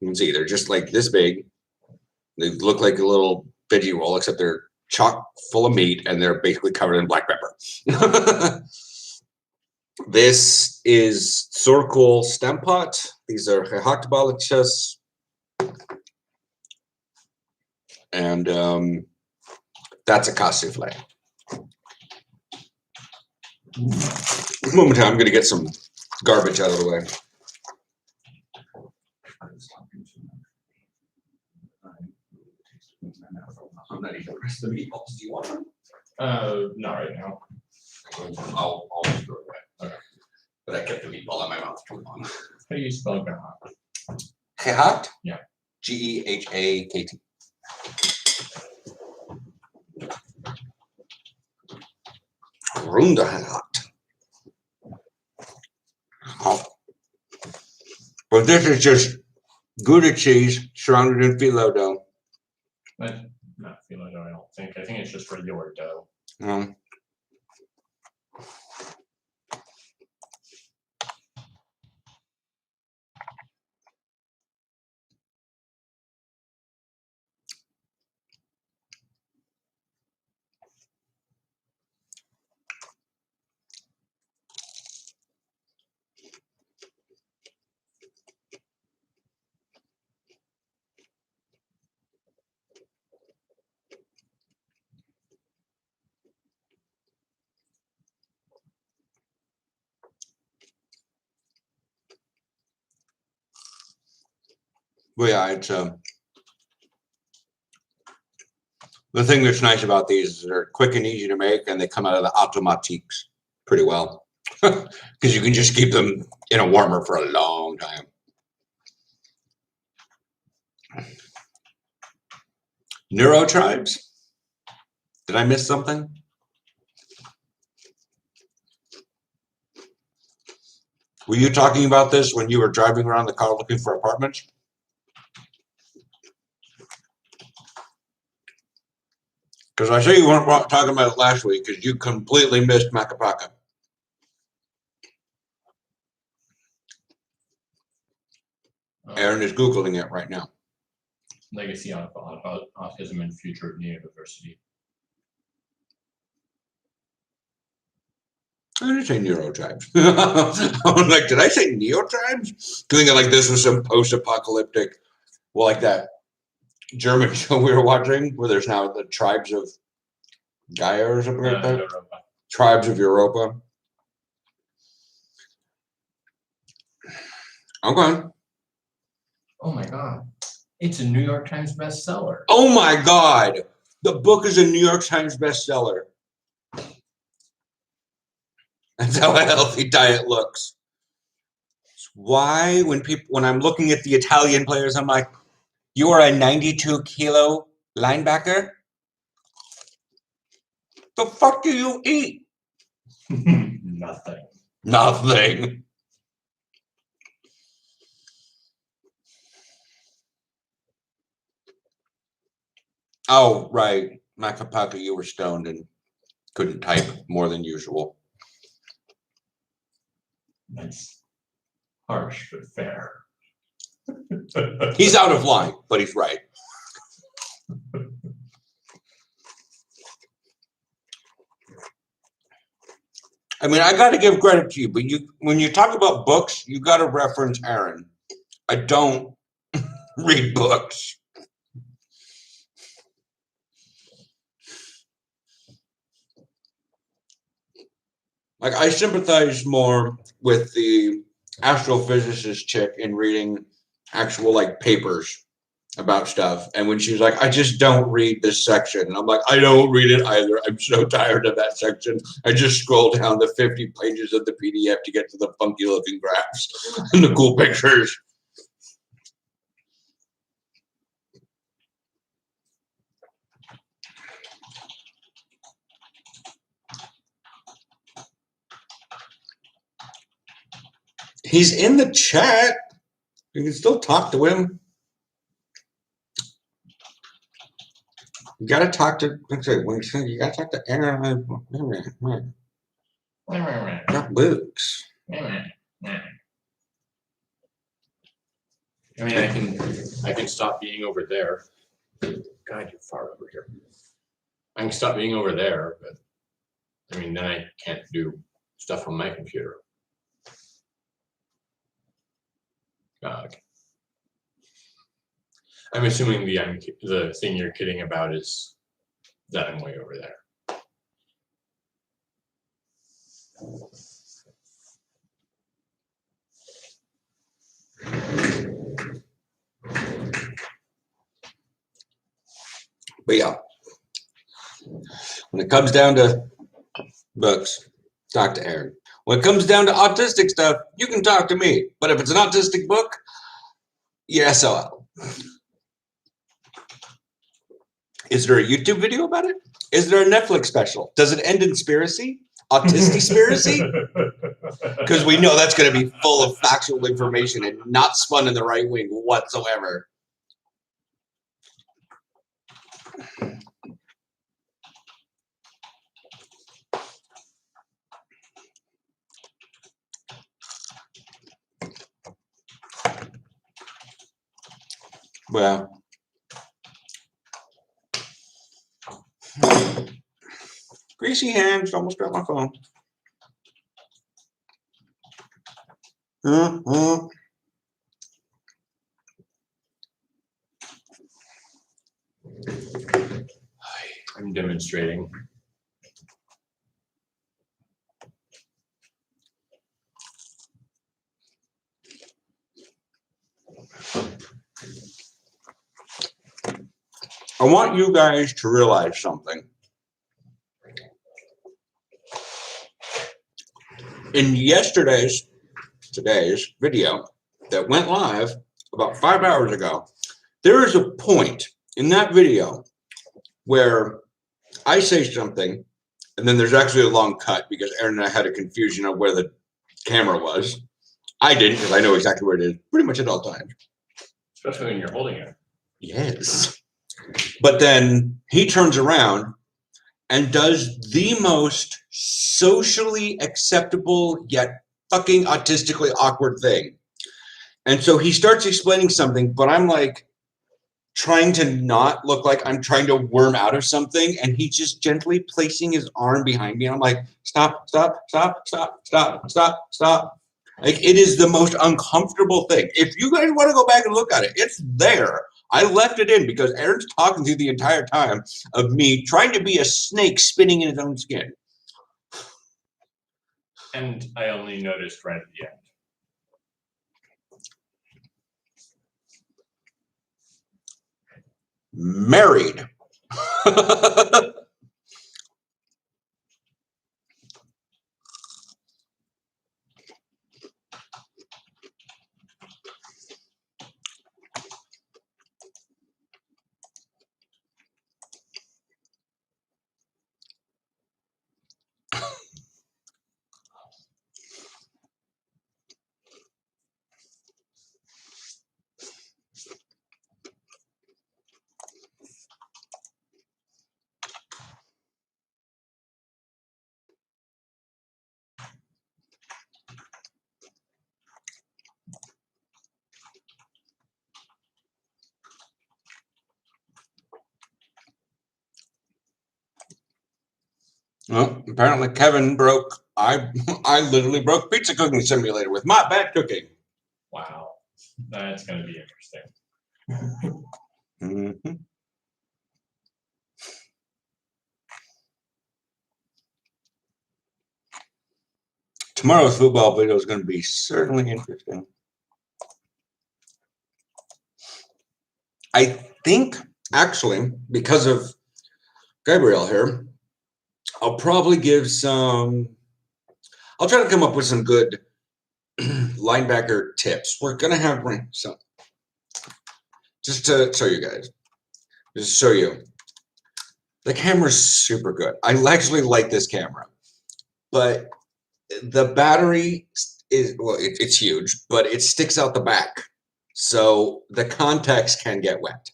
S2: you can see they're just like this big. They look like a little veggie roll, except they're chock full of meat and they're basically covered in black pepper. This is Sorkul stem pot. These are gehaktballetjes. And that's a cas souffle. Momentarily, I'm going to get some garbage out of the way. I'm not eating the rest of the meatballs. Do you want them?
S4: Not right now.
S2: I'll just throw it away. Okay. But I kept the meatball in my mouth too long.
S4: How do you spell gehakt?
S2: Gehakt?
S4: Yeah.
S2: Gehakt. Runde gehakt. Oh. But this is just Gouda cheese surrounded in phyllo dough.
S4: Not phyllo dough, I don't think. I think it's just regular dough.
S2: Well, yeah, it's the thing that's nice about these is they're quick and easy to make, and they come out of the automatiques pretty well because you can just keep them in a warmer for a long time. Neurotribes? Did I miss something? Were you talking about this when you were driving around the car looking for apartments? Because I say you weren't talking about it last week because you completely missed Macapaca. Aaron is Googling it right now.
S4: Legacy on autism and future of neurodiversity.
S2: I didn't say neurotribes. I was like, did I say neotribes? Thinking like this was some post-apocalyptic, well, like that German show we were watching where there's now the tribes of Gaia or something like that.
S4: Europa.
S2: Tribes of Europa. Okay.
S5: Oh my God. It's a New York Times bestseller.
S2: Oh my God. The book is a New York Times bestseller. That's how a healthy diet looks. It's why when I'm looking at the Italian players, I'm like, you are a 92-kilo linebacker? The fuck do you eat?
S4: Nothing.
S2: Nothing. Oh, right. Macapaka, you were stoned and couldn't type more than usual.
S4: Nice. Harsh, but fair.
S2: He's out of line, but he's right. I mean, I got to give credit to you, but when you talk about books, you got to reference Aaron. I don't read books. Like, I sympathize more with the astrophysicist chick in reading actual, like, papers about stuff. And when she's like, I just don't read this section. And I'm like, I don't read it either. I'm so tired of that section. I just scroll down the 50 pages of the PDF to get to the funky looking graphs and the cool pictures. He's in the chat. You can still talk to him. You gotta talk to. You gotta talk to Aaron. Not Luke's.
S5: I mean, I can stop being over there. God, you're far over here. I can stop being over there, but I mean, then I can't do stuff on my computer. Okay. I'm assuming the thing you're kidding about is that I'm way over there.
S2: But yeah, when it comes down to books, talk to Aaron. When it comes down to autistic stuff, you can talk to me. But if it's an autistic book, yeah, SOL. Is there a YouTube video about it? Is there a Netflix special? Does it end in spiracy? Autistic-spiracy? Because we know that's going to be full of factual information and not spun in the right wing whatsoever. Well, greasy hands, almost dropped my phone.
S5: I'm demonstrating.
S2: I want you guys to realize something. In today's video that went live about 5 hours ago, there is a point in that video where I say something and then there's actually a long cut because Aaron and I had a confusion of where the camera was. I didn't because I know exactly where it is pretty much at all times.
S5: Especially when you're holding it.
S2: Yes. But then he turns around and does the most socially acceptable yet fucking autistically awkward thing. And so he starts explaining something, but I'm like trying to not look like I'm trying to worm out of something. And he's just gently placing his arm behind me. And I'm like, stop, stop, stop, stop, stop, stop, stop. Like, it is the most uncomfortable thing. If you guys want to go back and look at it, it's there. I left it in because Aaron's talking through the entire time of me trying to be a snake spinning in his own skin.
S5: And I only noticed right at the end.
S2: married. Well, apparently Kevin broke. I literally broke Pizza Cooking Simulator with my bad cooking.
S4: Wow, that's going to be interesting.
S2: Mm-hmm. Tomorrow's football video is going to be certainly interesting. I think, actually, because of Gabriel here, I'll probably give some. I'll try to come up with some good linebacker tips. We're going to have some. Just to show you guys. Just show you. The camera's super good. I actually like this camera. But the battery is, well, it's huge, but it sticks out the back. So the contacts can get wet.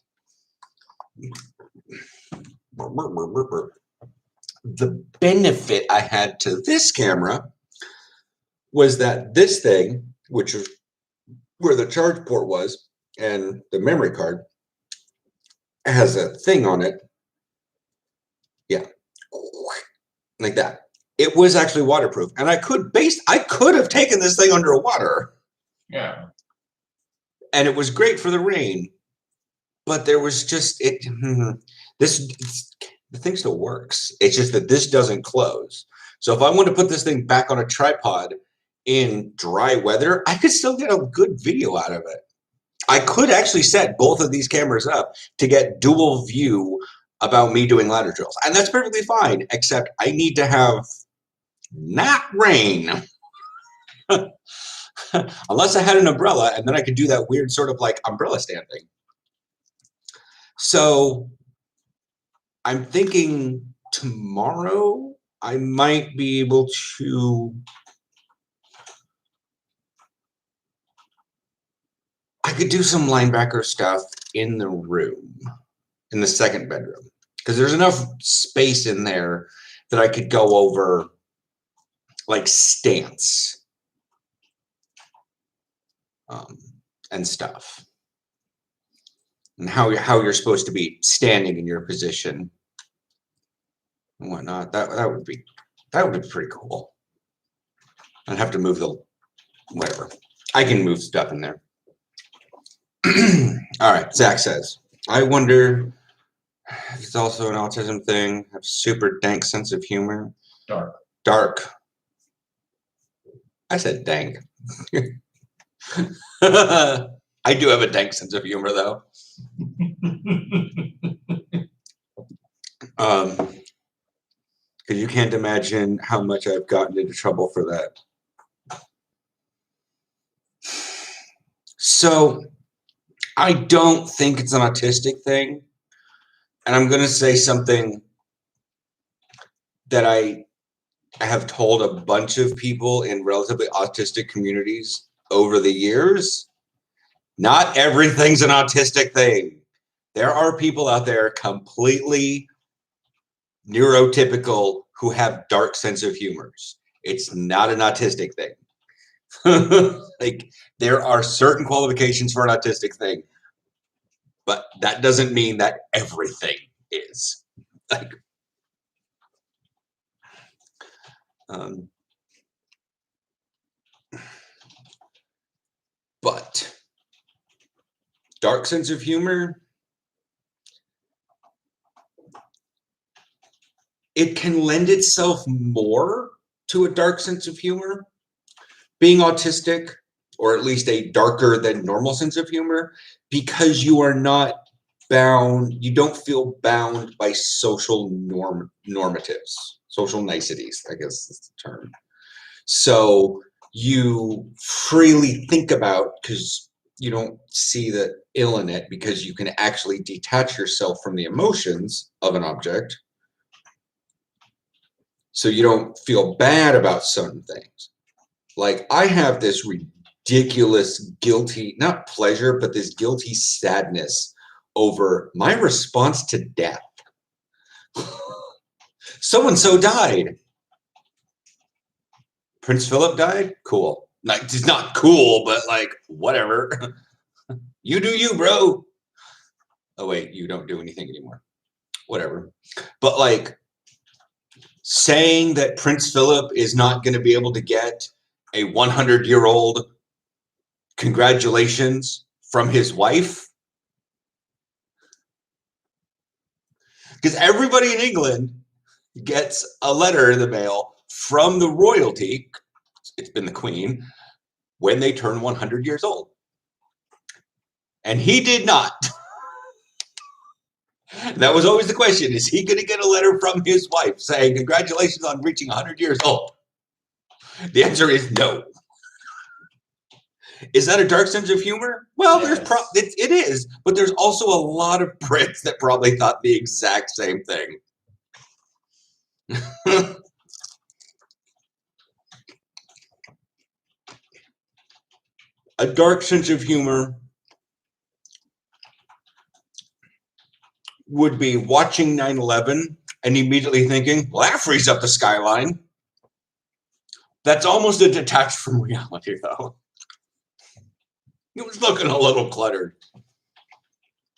S2: The benefit I had to this camera was that this thing, which is where the charge port was and the memory card, has a thing on it. Yeah, like that. It was actually waterproof, and I could have taken this thing underwater.
S4: Yeah.
S2: And it was great for the rain, but there was just the thing still works. It's just that this doesn't close. So if I want to put this thing back on a tripod in dry weather, I could still get a good video out of it. I could actually set both of these cameras up to get dual view about me doing ladder drills, and that's perfectly fine, except I need to have not rain. Unless I had an umbrella, and then I could do that weird sort of like umbrella stand thing. So I'm thinking tomorrow I might be able to. I could do some linebacker stuff in the room, in the second bedroom, because there's enough space in there that I could go over like stance and stuff, and how you're supposed to be standing in your position and whatnot. That would be pretty cool. I'd have to move the whatever. I can move stuff in there. All right, Zach says, I wonder if it's also an autism thing. Have super dank sense of humor. Dark. I said dank. I do have a dank sense of humor, though. Because you can't imagine how much I've gotten into trouble for that. So I don't think it's an autistic thing. And I'm going to say something that I have told a bunch of people in relatively autistic communities over the years. Not everything's an autistic thing. There are people out there completely neurotypical who have dark sense of humors. It's not an autistic thing. Like, there are certain qualifications for an autistic thing, but that doesn't mean that everything is. Like, but dark sense of humor, it can lend itself more to a dark sense of humor. Being autistic, or at least a darker than normal sense of humor, because you are not bound, you don't feel bound by social normatives, social niceties, I guess is the term. So you freely think about, because you don't see the ill in it, because you can actually detach yourself from the emotions of an object. So you don't feel bad about certain things. Like I have this ridiculous guilty, not pleasure, but this guilty sadness over my response to death. So-and-so died. Prince Philip died? Cool. Like, it's not cool, but like, whatever. You do you, bro. Oh, wait, you don't do anything anymore. Whatever. But like, saying that Prince Philip is not going to be able to get a 100-year-old congratulations from his wife. Because everybody in England gets a letter in the mail from the royalty, it's been the Queen, when they turn 100 years old. And he did not. That was always the question. Is he going to get a letter from his wife saying, congratulations on reaching 100 years old? The answer is no. Is that a dark sense of humor? Well,
S4: Yes.
S2: it is, but there's also a lot of Brits that probably thought the exact same thing. A dark sense of humor would be watching 9/11 and immediately thinking, well, that frees up the skyline. That's almost a detached from reality, though. It was looking a little cluttered.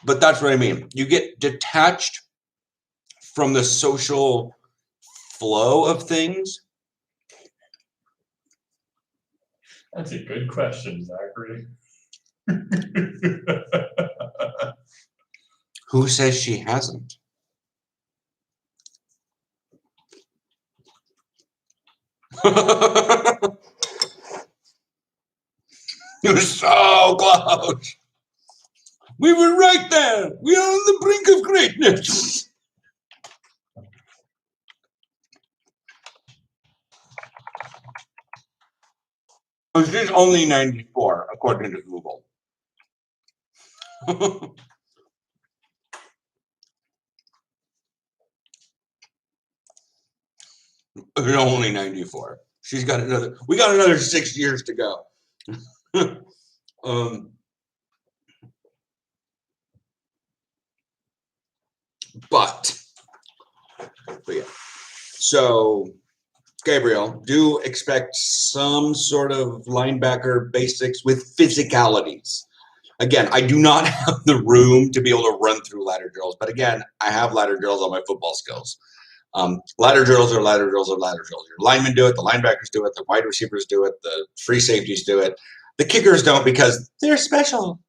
S2: But that's what I mean. You get detached from the social flow of things.
S4: That's a good question, Zachary.
S2: Who says she hasn't? It was so close. We were right there. We are on the brink of greatness. This is only 94, according to Google. It's only 94. We got another 6 years to go. But yeah. So, Gabriel, do expect some sort of linebacker basics with physicalities. Again, I do not have the room to be able to run through ladder drills, but again, I have ladder drills on my football skills. Ladder drills are ladder drills are ladder drills. Your linemen do it, the linebackers do it, the wide receivers do it, the free safeties do it. The kickers don't because they're special.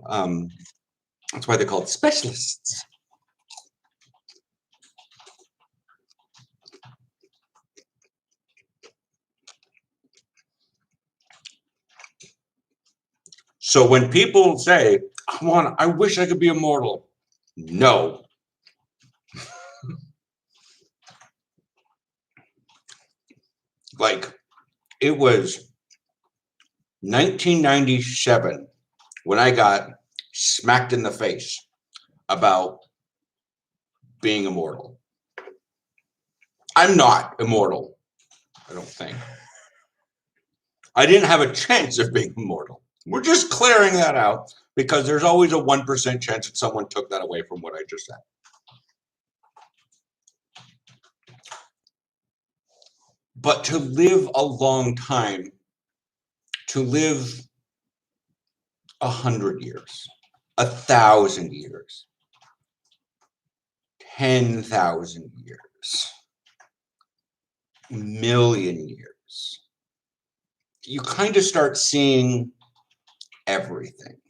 S2: That's why they're called specialists. So when people say, I wish I could be immortal. No. Like, it was 1997 when I got smacked in the face about being immortal. I'm not immortal, I don't think. I didn't have a chance of being immortal. We're just clearing that out because there's always a 1% chance that someone took that away from what I just said. But to live a long time, to live 100 years, 1,000 years, 10,000 years, 1,000,000 years, you kind of start seeing everything.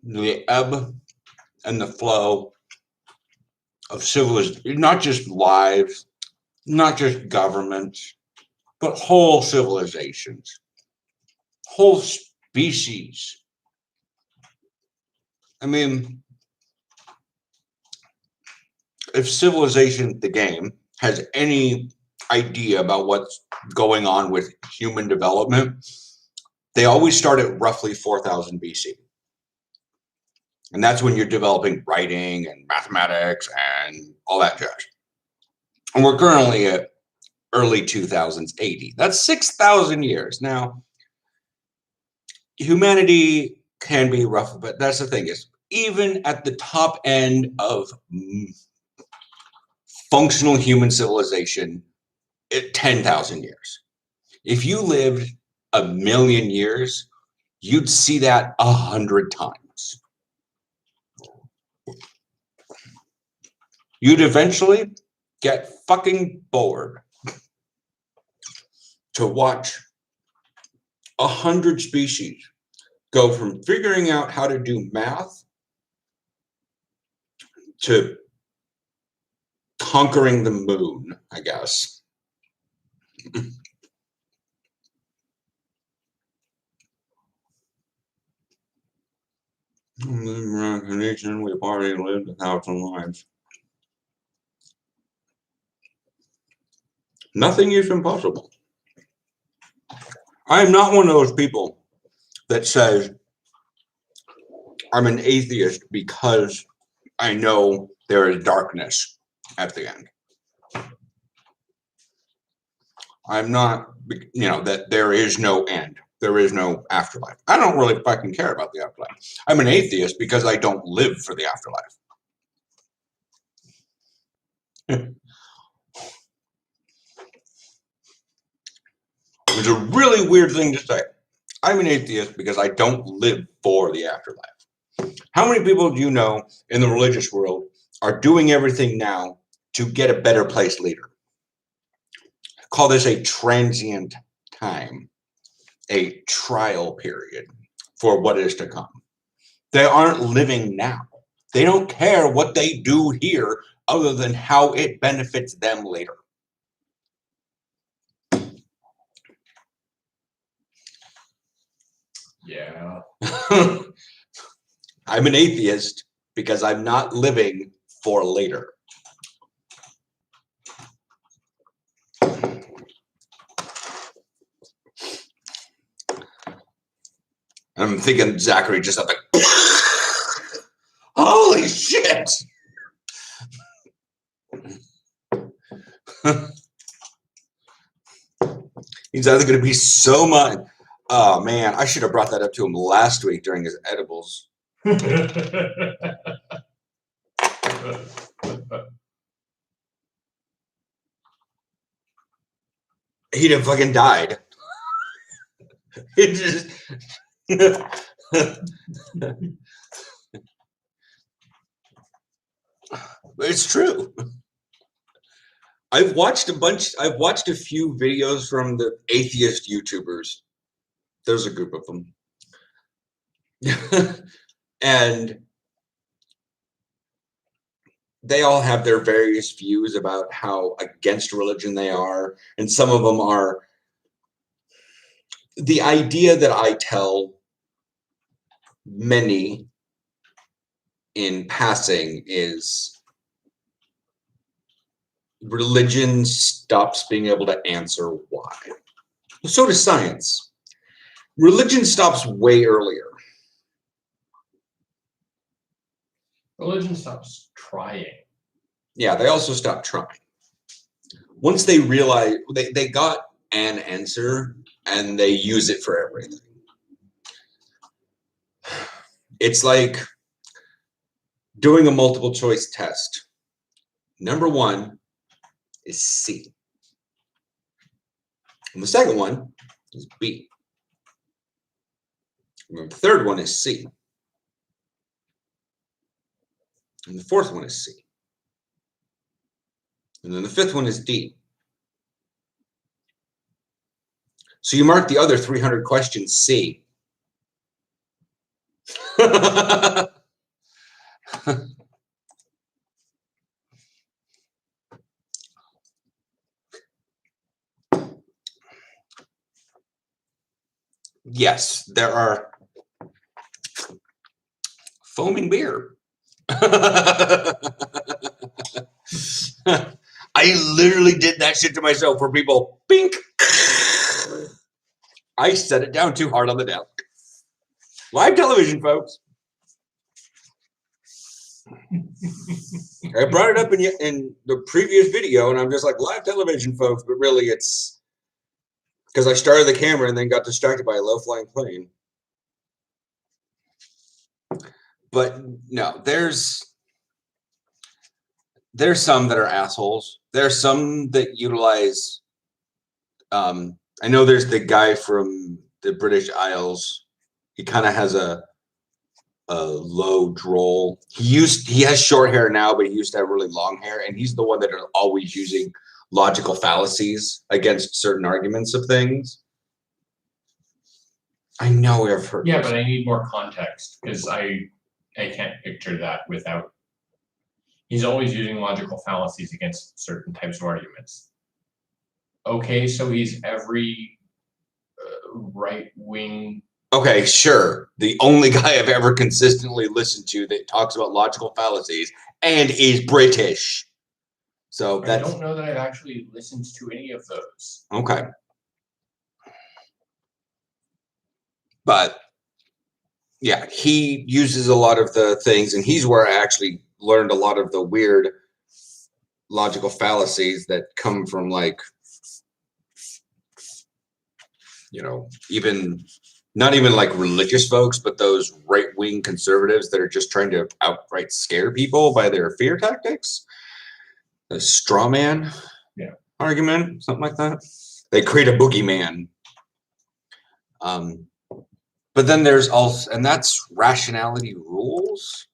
S2: The ebb and the flow of civilization, not just lives, not just governments, but whole civilizations, whole species. I mean, if Civilization, the game, has any idea about what's going on with human development, they always start at roughly 4000 BC. And that's when you're developing writing and mathematics and all that jazz. And we're currently at early 2000s AD. That's 6,000 years. Now, humanity can be rough, but that's the thing is, even at the top end of functional human civilization, 10,000 years. If you lived 1,000,000 years, you'd see that 100 times. You'd eventually get fucking bored to watch 100 species go from figuring out how to do math to conquering the moon, I guess. Nation, we've already lived 1,000 lives. Nothing is impossible. I am not one of those people that says I'm an atheist because I know there is darkness at the end. I'm not, that there is no end. There is no afterlife. I don't really fucking care about the afterlife. I'm an atheist because I don't live for the afterlife. It's a really weird thing to say. I'm an atheist because I don't live for the afterlife. How many people do you know in the religious world are doing everything now to get a better place later? Call this a transient time, a trial period for what is to come. They aren't living now. They don't care what they do here other than how it benefits them later.
S4: Yeah.
S2: I'm an atheist because I'm not living for later. I'm thinking Zachary just had like, holy shit! He's either going to be so much. Oh man, I should have brought that up to him last week during his edibles. He'd have fucking died. It just. It's true. I've watched a few videos from the atheist YouTubers. There's a group of them. And they all have their various views about how against religion they are. And some of them are. The idea that I tell many in passing is religion stops being able to answer why. So does science. Religion stops way earlier.
S4: Religion stops trying.
S2: Yeah, they also stop trying. Once they realize they got an answer and they use it for everything. It's like doing a multiple choice test. Number one is C. And the second one is B. And the third one is C. And the fourth one is C. And then the fifth one is D. So you mark the other 300 questions C. yes, there are foaming beer. I literally did that shit to myself for people. Bink. I set it down too hard on the desk. Live television, folks. I brought it up in the previous video, and I'm just like, live television, folks, but really it's because I started the camera and then got distracted by a low-flying plane. But no, there's some that are assholes. There's some that utilize. I know there's the guy from the British Isles. He kind of has a low droll. He has short hair now, but he used to have really long hair, and he's the one that are always using logical fallacies against certain arguments of things. I know I've heard.
S4: Yeah, but I need more context because I can't picture that without. He's always using logical fallacies against certain types of arguments. Okay, so he's every right wing.
S2: Okay, sure. The only guy I've ever consistently listened to that talks about logical fallacies and is British. So
S4: I don't know that I've actually listened to any of those.
S2: Okay. But yeah, he uses a lot of the things, and he's where I actually learned a lot of the weird logical fallacies that come from, like, you know, not even like religious folks, but those right-wing conservatives that are just trying to outright scare people by their fear tactics. A straw man argument, something like that. They create a boogeyman. But then there's also, and that's rationality rules.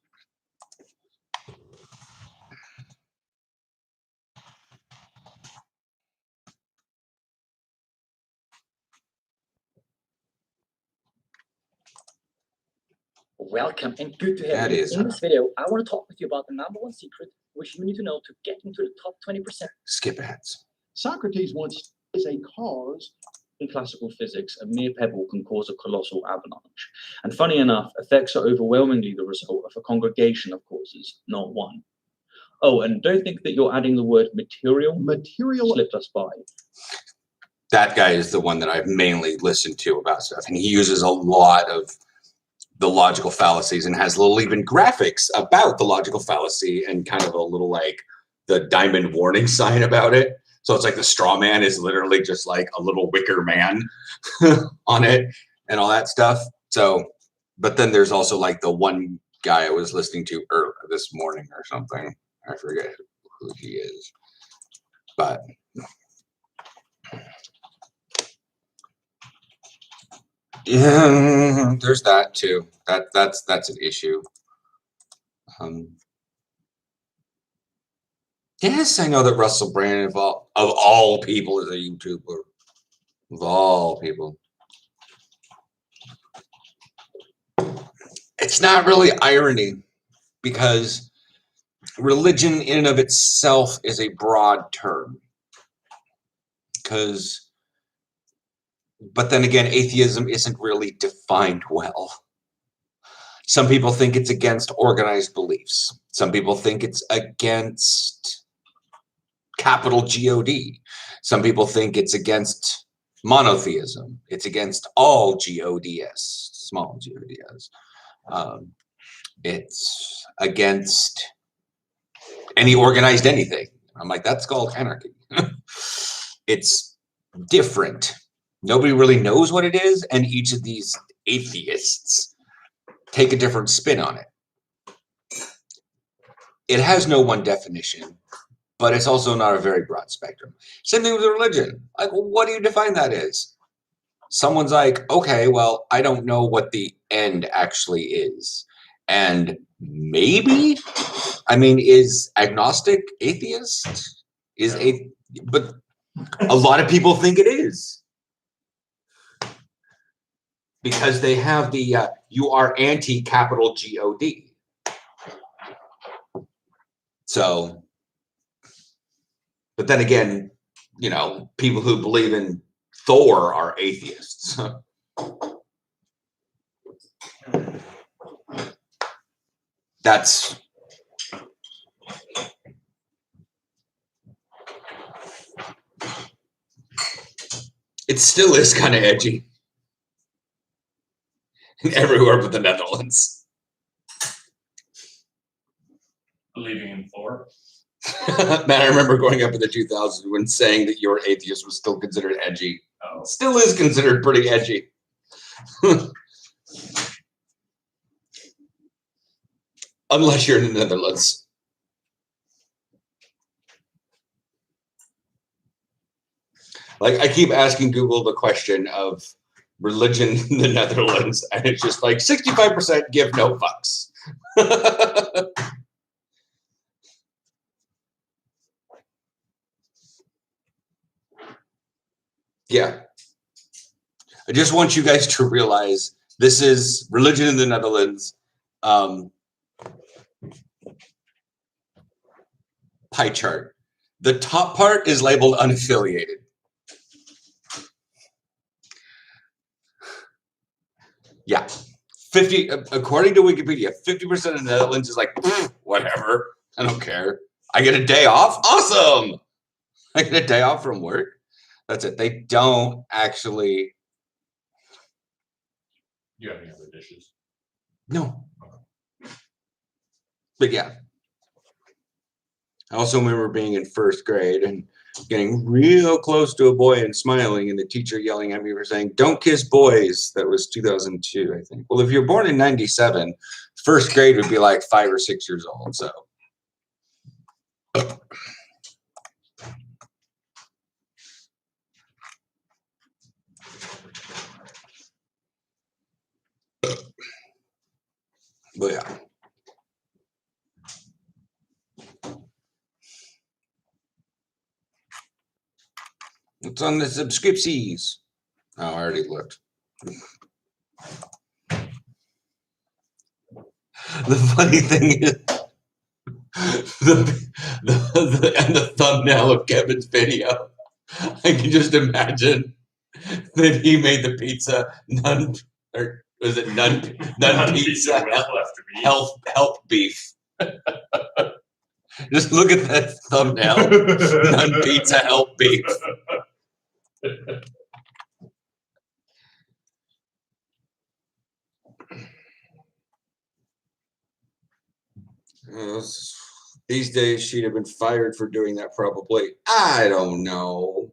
S6: Welcome and good to have
S2: That
S6: you.
S2: is,
S6: In this video, I want to talk with you about the #1 secret which you need to know to get into the top 20%.
S2: skip ads.
S3: Socrates once is a cause.
S6: In classical physics, a mere pebble can cause a colossal avalanche. And funny enough, effects are overwhelmingly the result of a congregation of causes, not one. Oh, and don't think that you're adding the word material.
S3: Material
S6: Slipped us by.
S2: That guy is the one that I've mainly listened to about stuff, and he uses a lot of the logical fallacies and has little even graphics about the logical fallacy and kind of a little like the diamond warning sign about it. So it's like the straw man is literally just like a little wicker man on it and all that stuff. So, but then there's also like the one guy I was listening to earlier this morning or something. I forget who he is, but yeah, there's that too. That's an issue. Yes, I know that Russell Brand of all people is a YouTuber. Of all people. It's not really irony because religion in and of itself is a broad term. But then again, atheism isn't really defined well. Some people think it's against organized beliefs. Some people think it's against capital G-O-D. Some people think it's against monotheism. It's against all G-O-D-S, small G-O-D-S. It's against any organized anything. I'm like, that's called anarchy. It's different. Nobody really knows what it is, and each of these atheists take a different spin on it. It has no one definition, but it's also not a very broad spectrum. Same thing with religion. Like, what do you define that as? Someone's like, okay, well, I don't know what the end actually is. And maybe, I mean, is agnostic atheist? But a lot of people think it is. Because they have the, you are anti-capital G-O-D. So, but then again, you know, people who believe in Thor are atheists. That's it still is kind of edgy. Everywhere but the Netherlands.
S4: Believing in Thor.
S2: Man, I remember growing up in the 2000s when saying that you're atheist was still considered edgy.
S4: Oh.
S2: Still is considered pretty edgy. Unless you're in the Netherlands. Like, I keep asking Google the question of religion in the Netherlands, and it's just like 65% give no fucks. Yeah. I just want you guys to realize this is religion in the Netherlands. Pie chart. The top part is labeled unaffiliated. Yeah. 50, according to Wikipedia, 50% of the Netherlands is like, whatever. I don't care. I get a day off. Awesome. I get a day off from work. That's it. They don't actually.
S4: Do you have any other dishes?
S2: No. But yeah. I also remember being in first grade and getting real close to a boy and smiling, and the teacher yelling at me for saying, "Don't kiss boys." That was 2002, I think. Well, if you're born in 97, first grade would be like 5 or 6 years old. So. But yeah. It's on the subscriptions. Oh, I already looked. The funny thing is, the thumbnail of Kevin's video, I can just imagine that he made the pizza none, or was it none pizza health beef. Just look at that thumbnail, none pizza health beef. These days, she'd have been fired for doing that probably. I don't know.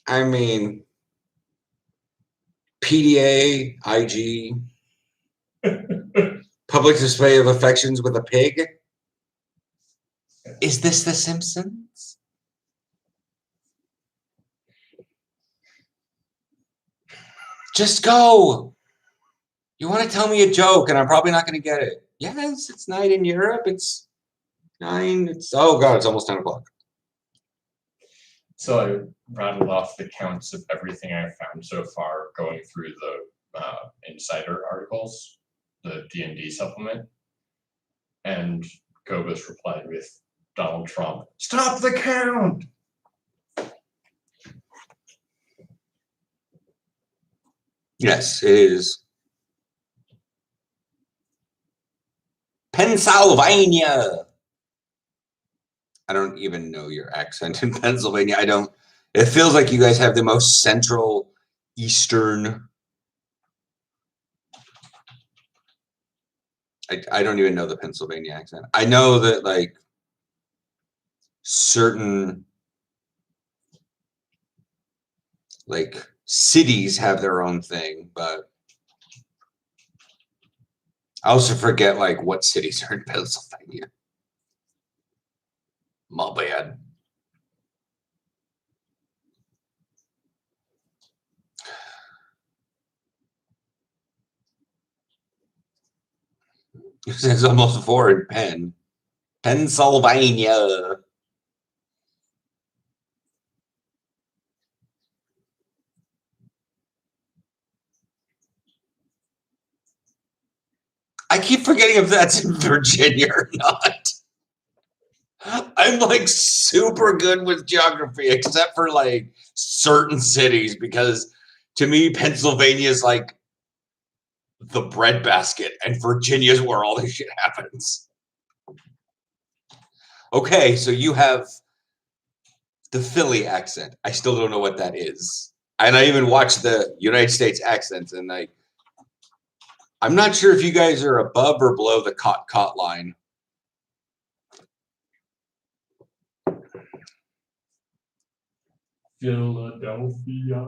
S2: I mean, PDA, IG, public display of affections with a pig. Is this The Simpsons? Just go. You want to tell me a joke, and I'm probably not going to get it. Yes, it's night in Europe. It's 9. It's oh god, it's almost 10 o'clock.
S4: So I rattled off the counts of everything I've found so far, going through the Insider articles, the D&D supplement, and Kobus replied with Donald Trump. Stop the count.
S2: Yes, it is. Pennsylvania. I don't even know your accent in Pennsylvania. I don't. It feels like you guys have the most central eastern. I don't even know the Pennsylvania accent. I know that like certain like cities have their own thing, but I also forget like what cities are in Pennsylvania. My bad. It says almost 4 in Penn. Pennsylvania. I keep forgetting if that's in Virginia or not. I'm like super good with geography, except for like certain cities, because to me, Pennsylvania is like the breadbasket, and Virginia's where all this shit happens. Okay, so you have the Philly accent. I still don't know what that is. And I even watched the United States accents, and I'm not sure if you guys are above or below the caught line.
S4: Philadelphia.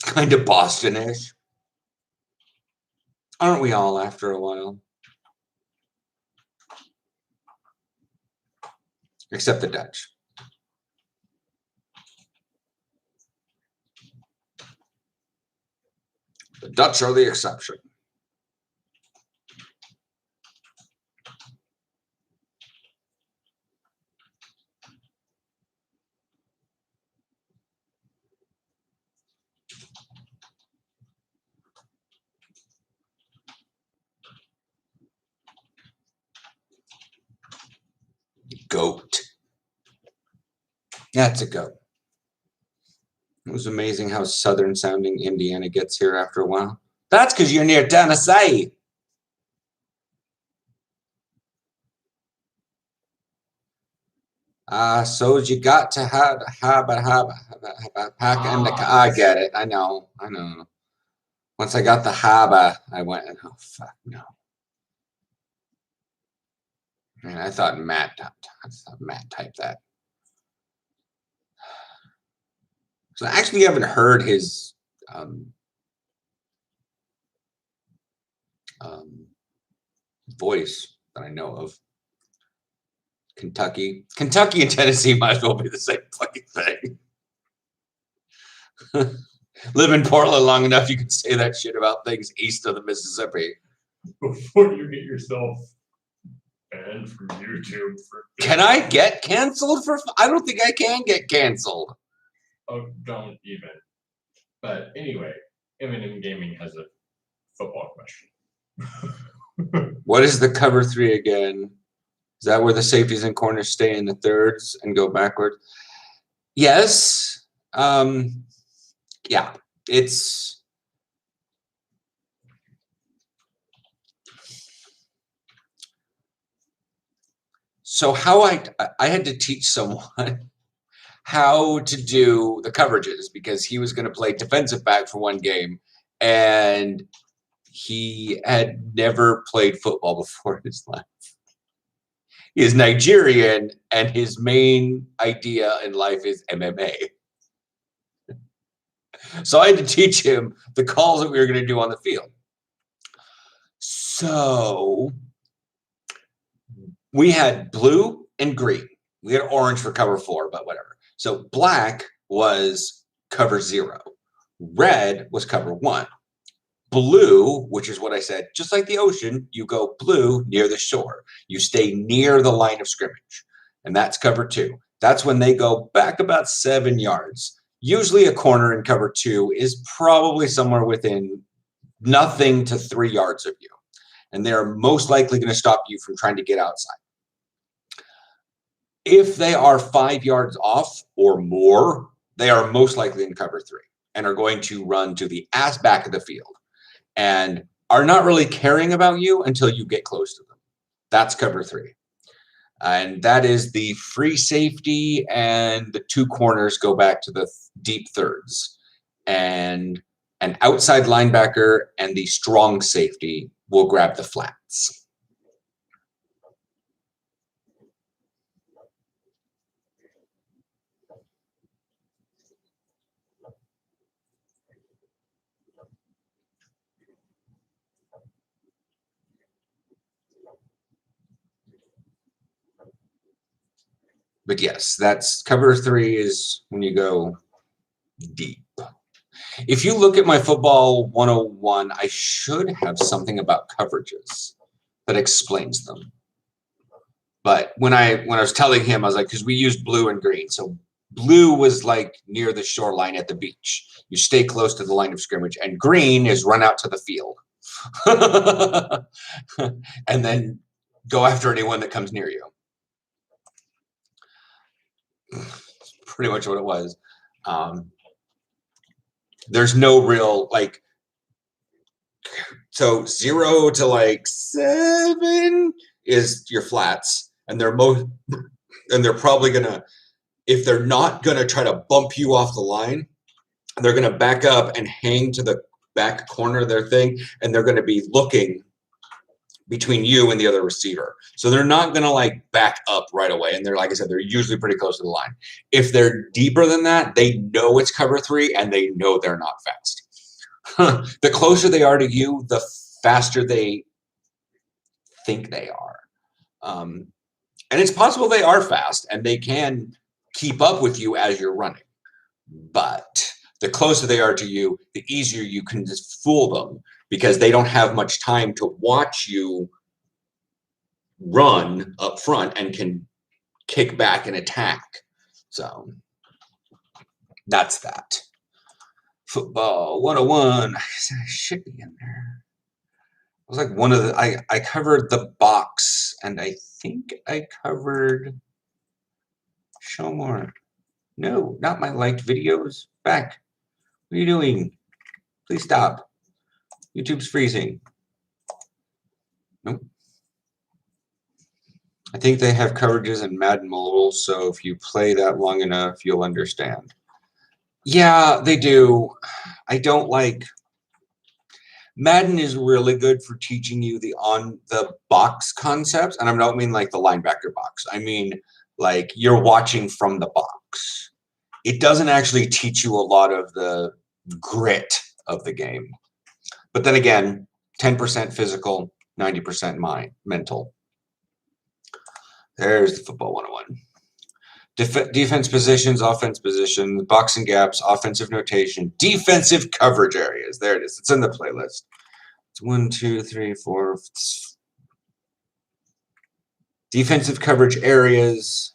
S2: Kind of Boston-ish. Aren't we all after a while? Except the Dutch. The Dutch are the exception. Goat. That's a goat. It was amazing how southern sounding Indiana gets here after a while. That's because you're near Tennessee. So you got to have pack and the I get it. I know. Once I got the haba, I went, oh fuck no. Man, I thought Matt typed that. So I actually haven't heard his voice that I know of. Kentucky and Tennessee might as well be the same fucking thing. Live in Portland long enough, you can say that shit about things east of the Mississippi.
S4: Before you get yourself banned from YouTube for.
S2: Can I get canceled for? I don't think I can get canceled.
S4: Oh, don't even. But anyway, Eminem Gaming has a football question.
S2: What is the cover 3 again? Is that where the safeties and corners stay in the thirds and go backwards? Yes. Yeah, it's. So how I had to teach someone how to do the coverages because he was going to play defensive back for one game and he had never played football before in his life. He is Nigerian and his main idea in life is MMA. So I had to teach him the calls that we were going to do on the field. So we had blue and green. We had orange for cover 4, but whatever. So black was cover 0. Red was cover 1. Blue, which is what I said, just like the ocean, you go blue near the shore. You stay near the line of scrimmage. And that's cover 2. That's when they go back about 7 yards. Usually a corner in cover 2 is probably somewhere within nothing to 3 yards of you. And they're most likely going to stop you from trying to get outside. If they are 5 yards off or more, they are most likely in cover 3 and are going to run to the ass back of the field and are not really caring about you until you get close to them. That's cover 3. And that is the free safety and the 2 corners go back to the deep thirds. And an outside linebacker and the strong safety will grab the flats. But yes, that's cover 3 is when you go deep. If you look at my football 101, I should have something about coverages that explains them. But when I was telling him, I was like, because we used blue and green. So blue was like near the shoreline at the beach. You stay close to the line of scrimmage. And green is run out to the field. and then go after anyone that comes near you. That's pretty much what it was. There's no real like, so 0 to like 7 is your flats, and they're probably gonna, if they're not gonna try to bump you off the line, they're gonna back up and hang to the back corner of their thing, and they're gonna be looking between you and the other receiver. So they're not gonna like back up right away. And they're, like I said, they're usually pretty close to the line. If they're deeper than that, they know it's cover 3 and they know they're not fast. The closer they are to you, the faster they think they are. And it's possible they are fast and they can keep up with you as you're running. But the closer they are to you, the easier you can just fool them, because they don't have much time to watch you run up front and can kick back and attack. So that's that. Football 101. I should be in there. It was like one of the, I covered the box, and I think I covered, show more. No, not my liked videos. Back. What are you doing? Please stop. YouTube's freezing. Nope. I think they have coverages in Madden Mobile, so if you play that long enough, you'll understand. Yeah, they do. I don't like... Madden is really good for teaching you the on-the-box concepts, and I don't mean like the linebacker box. I mean like you're watching from the box. It doesn't actually teach you a lot of the grit of the game. But then again, 10% physical, 90% mental. There's the football 101. Defense positions, offense positions, boxing gaps, offensive notation, defensive coverage areas. There it is. It's in the playlist. It's 1, 2, 3, 4. Defensive coverage areas.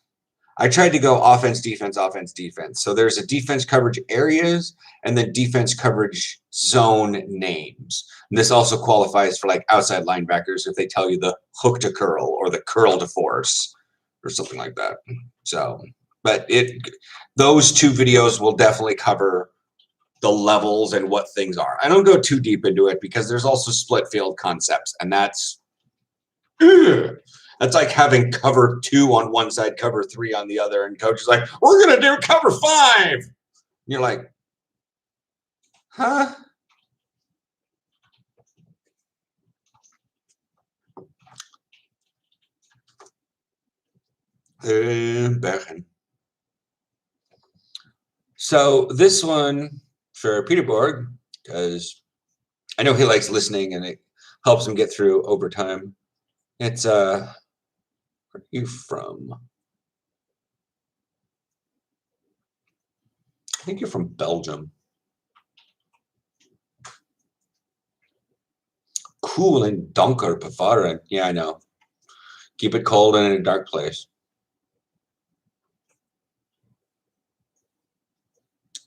S2: I tried to go offense, defense, offense, defense. So there's a defense coverage areas and then defense coverage zone names. And this also qualifies for like outside linebackers if they tell you the hook to curl or the curl to force or something like that. So, but those 2 videos will definitely cover the levels and what things are. I don't go too deep into it because there's also split field concepts, and that's like having cover 2 on one side, cover 3 on the other, and coach is like, we're gonna do cover 5. And you're like, huh? So this one for Peter Borg, because I know he likes listening and it helps him get through overtime. It's where are you from? I think you're from Belgium. Cool and donker bevaren. Yeah, I know. Keep it cold and in a dark place.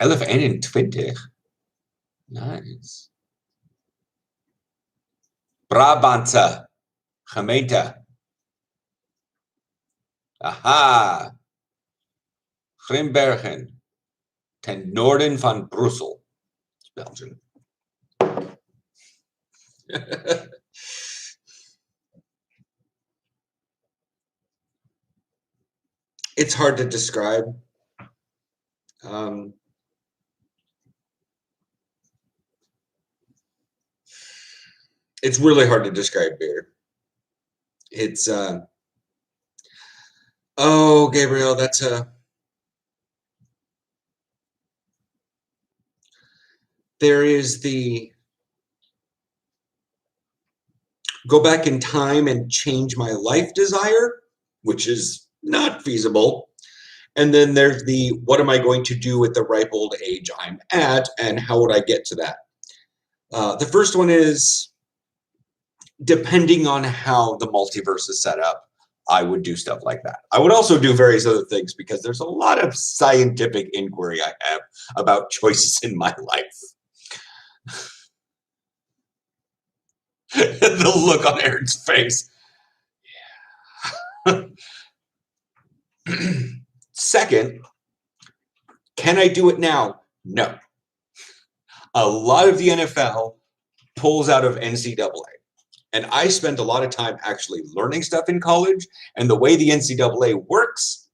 S2: 1121. Nice. Brabantse gemeente. Aha. Grimbergen. Ten noorden van Brussel. It's Belgium. It's hard to describe. It's really hard to describe beer. It's oh, Gabriel, that's there is the go back in time and change my life desire, which is not feasible. And then there's the what am I going to do at the ripe old age I'm at, and how would I get to that? The first one is, depending on how the multiverse is set up, I would do stuff like that. I would also do various other things because there's a lot of scientific inquiry I have about choices in my life. The look on Aaron's face. Yeah. Second, can I do it now? No. A lot of the NFL pulls out of NCAA. And I spent a lot of time actually learning stuff in college. And the way the NCAA works,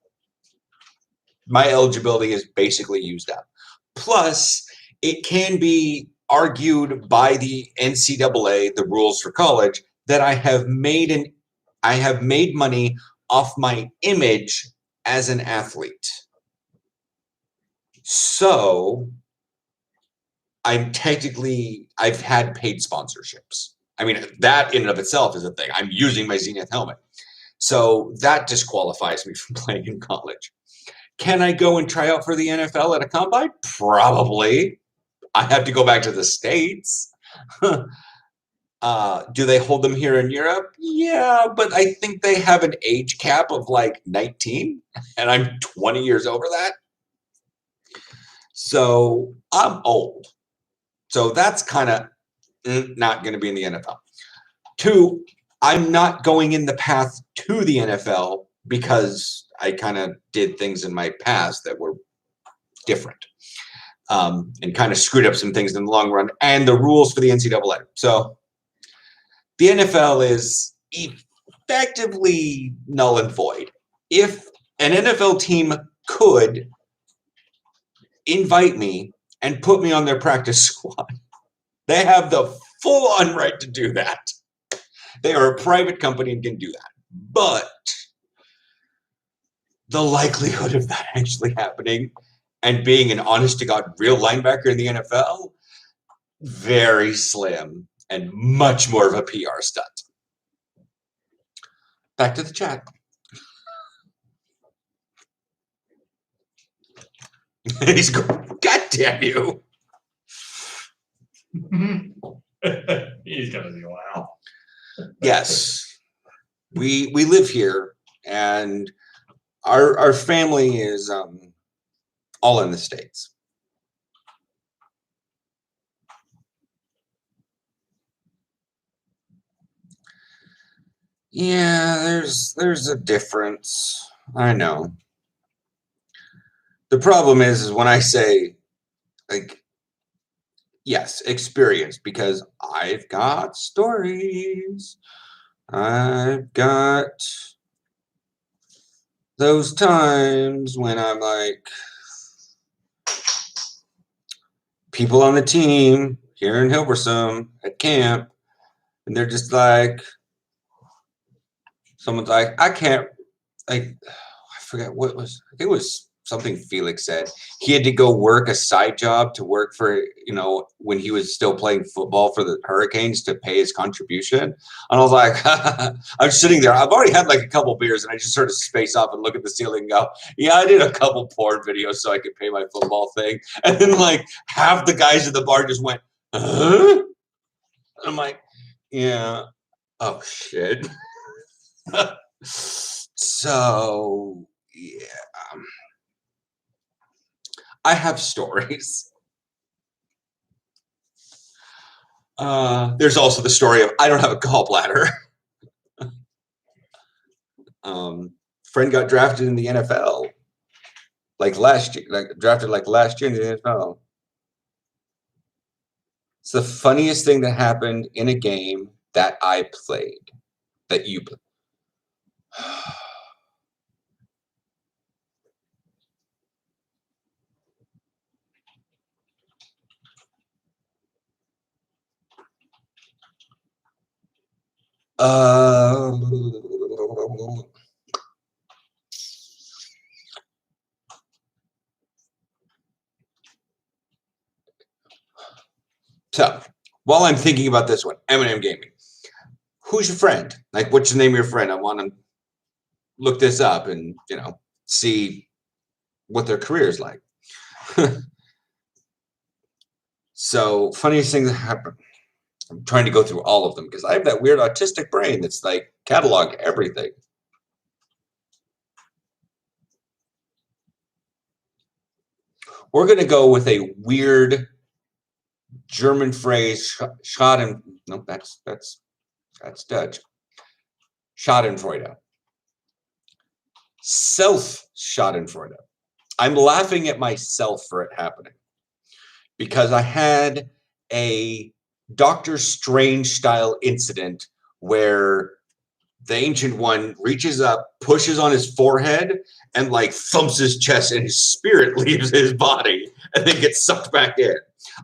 S2: my eligibility is basically used up. Plus, it can be argued by the NCAA, the rules for college, that I have made money off my image as an athlete. So I've had paid sponsorships. I mean, that in and of itself is a thing. I'm using my Zenith helmet. So that disqualifies me from playing in college. Can I go and try out for the NFL at a combine? Probably. I have to go back to the States. Do they hold them here in Europe? Yeah, but I think they have an age cap of like 19, and I'm 20 years over that. So I'm old. So that's kind of not going to be in the NFL. Two, I'm not going in the path to the NFL because I kind of did things in my past that were different and kind of screwed up some things in the long run, and the rules for the NCAA. So the NFL is effectively null and void. If an NFL team could invite me and put me on their practice squad, they have the full-on right to do that. They are a private company and can do that. But the likelihood of that actually happening and being an honest-to-God real linebacker in the NFL, very slim and much more of a PR stunt. Back to the chat. He's going, God damn you.
S4: He's gonna be wow.
S2: Yes, we live here, and our family is all in the States. Yeah, there's a difference. I know. The problem is when I say, like, yes, experience, because I've got stories. I've got those times when I'm like, people on the team here in Hilversum at camp, and they're just like, someone's like, I can't, like, I forget what it was. I think it was something Felix said. He had to go work a side job to work for, when he was still playing football for the Hurricanes to pay his contribution. And I was like, I'm sitting there. I've already had like a couple beers, and I just sort of space off and look at the ceiling and go, yeah, I did a couple porn videos so I could pay my football thing. And then like half the guys at the bar just went, huh? I'm like, yeah. Oh, shit. So, yeah. I have stories. There's also the story of I don't have a gallbladder. Friend got drafted in the NFL drafted last year in the NFL. It's the funniest thing that happened in a game that I played. That you played. So, while I'm thinking about this one, M&M Gaming, who's your friend? Like, what's the name of your friend? I want to look this up and, see what their career is like. So, funniest thing that happened. I'm trying to go through all of them because I have that weird autistic brain that's like catalog everything. We're going to go with a weird German phrase, Schaden. No, that's That's Dutch. Schadenfreude. Self-Schadenfreude. I'm laughing at myself for it happening because I had a Doctor Strange style incident where the Ancient One reaches up, pushes on his forehead, and like thumps his chest, and his spirit leaves his body and then gets sucked back in.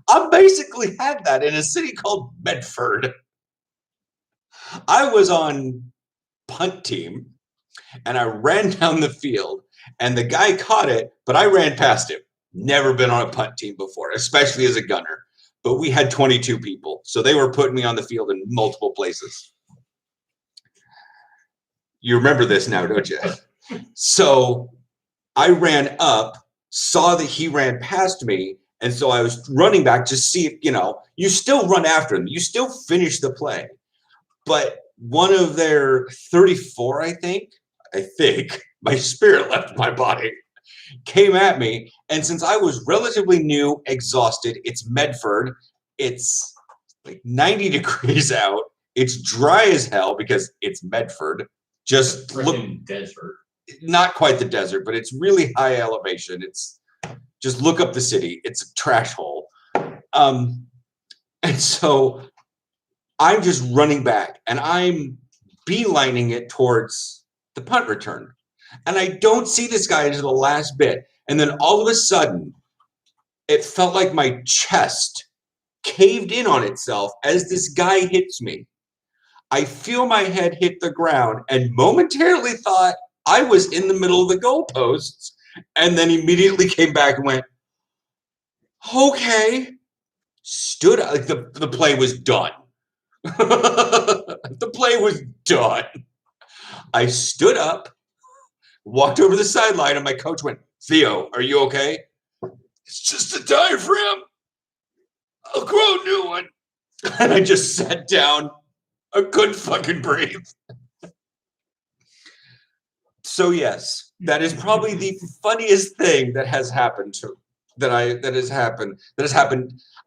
S2: I basically had that in a city called Medford. I was on punt team, and I ran down the field, and the guy caught it, but I ran past him. Never been on a punt team before, especially as a gunner. But we had 22 people, so they were putting me on the field in multiple places. You remember this now, don't you? So I ran up, saw that he ran past me, and so I was running back to see if, you still run after him. You still finish the play. But one of their 34, I think, my spirit left my body, came at me. And since I was relatively new, exhausted, it's Medford, it's like 90 degrees out, it's dry as hell because it's Medford. Just look,
S4: desert.
S2: Not quite the desert, but it's really high elevation. It's just look up the city. It's a trash hole. And so I'm just running back and I'm beelining it towards the punt return. And I don't see this guy until the last bit. And then all of a sudden, it felt like my chest caved in on itself as this guy hits me. I feel my head hit the ground and momentarily thought I was in the middle of the goalposts, and then immediately came back and went, okay. Stood up, like the play was done. The play was done. I stood up, walked over the sideline, and my coach went, Theo, are you okay? It's just a diaphragm. I'll grow a new one. And I just sat down. I couldn't fucking breathe. So yes, that is probably the funniest thing that has happened that has happened.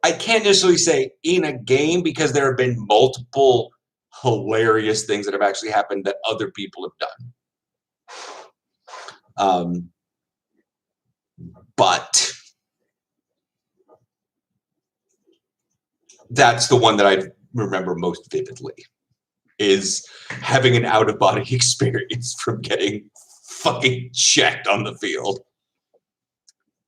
S2: I can't necessarily say in a game because there have been multiple hilarious things that have actually happened that other people have done. But that's the one that I remember most vividly, is having an out-of-body experience from getting fucking checked on the field.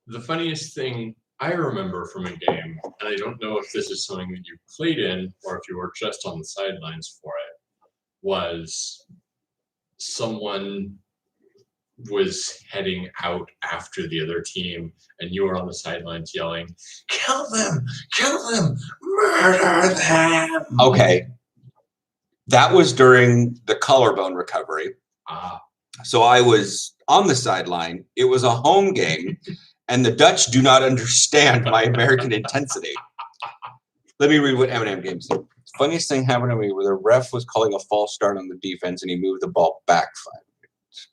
S5: The funniest thing I remember from a game, and I don't know if this is something that you played in or if you were just on the sidelines for it, was someone was heading out after the other team and you were on the sidelines yelling, kill them, murder them.
S2: Okay. That was during the collarbone recovery. So I was on the sideline. It was a home game, and the Dutch do not understand my American intensity. Let me read what Eminem game said. Funniest thing happened to me where the ref was calling a false start on the defense, and he moved the ball back 5 minutes.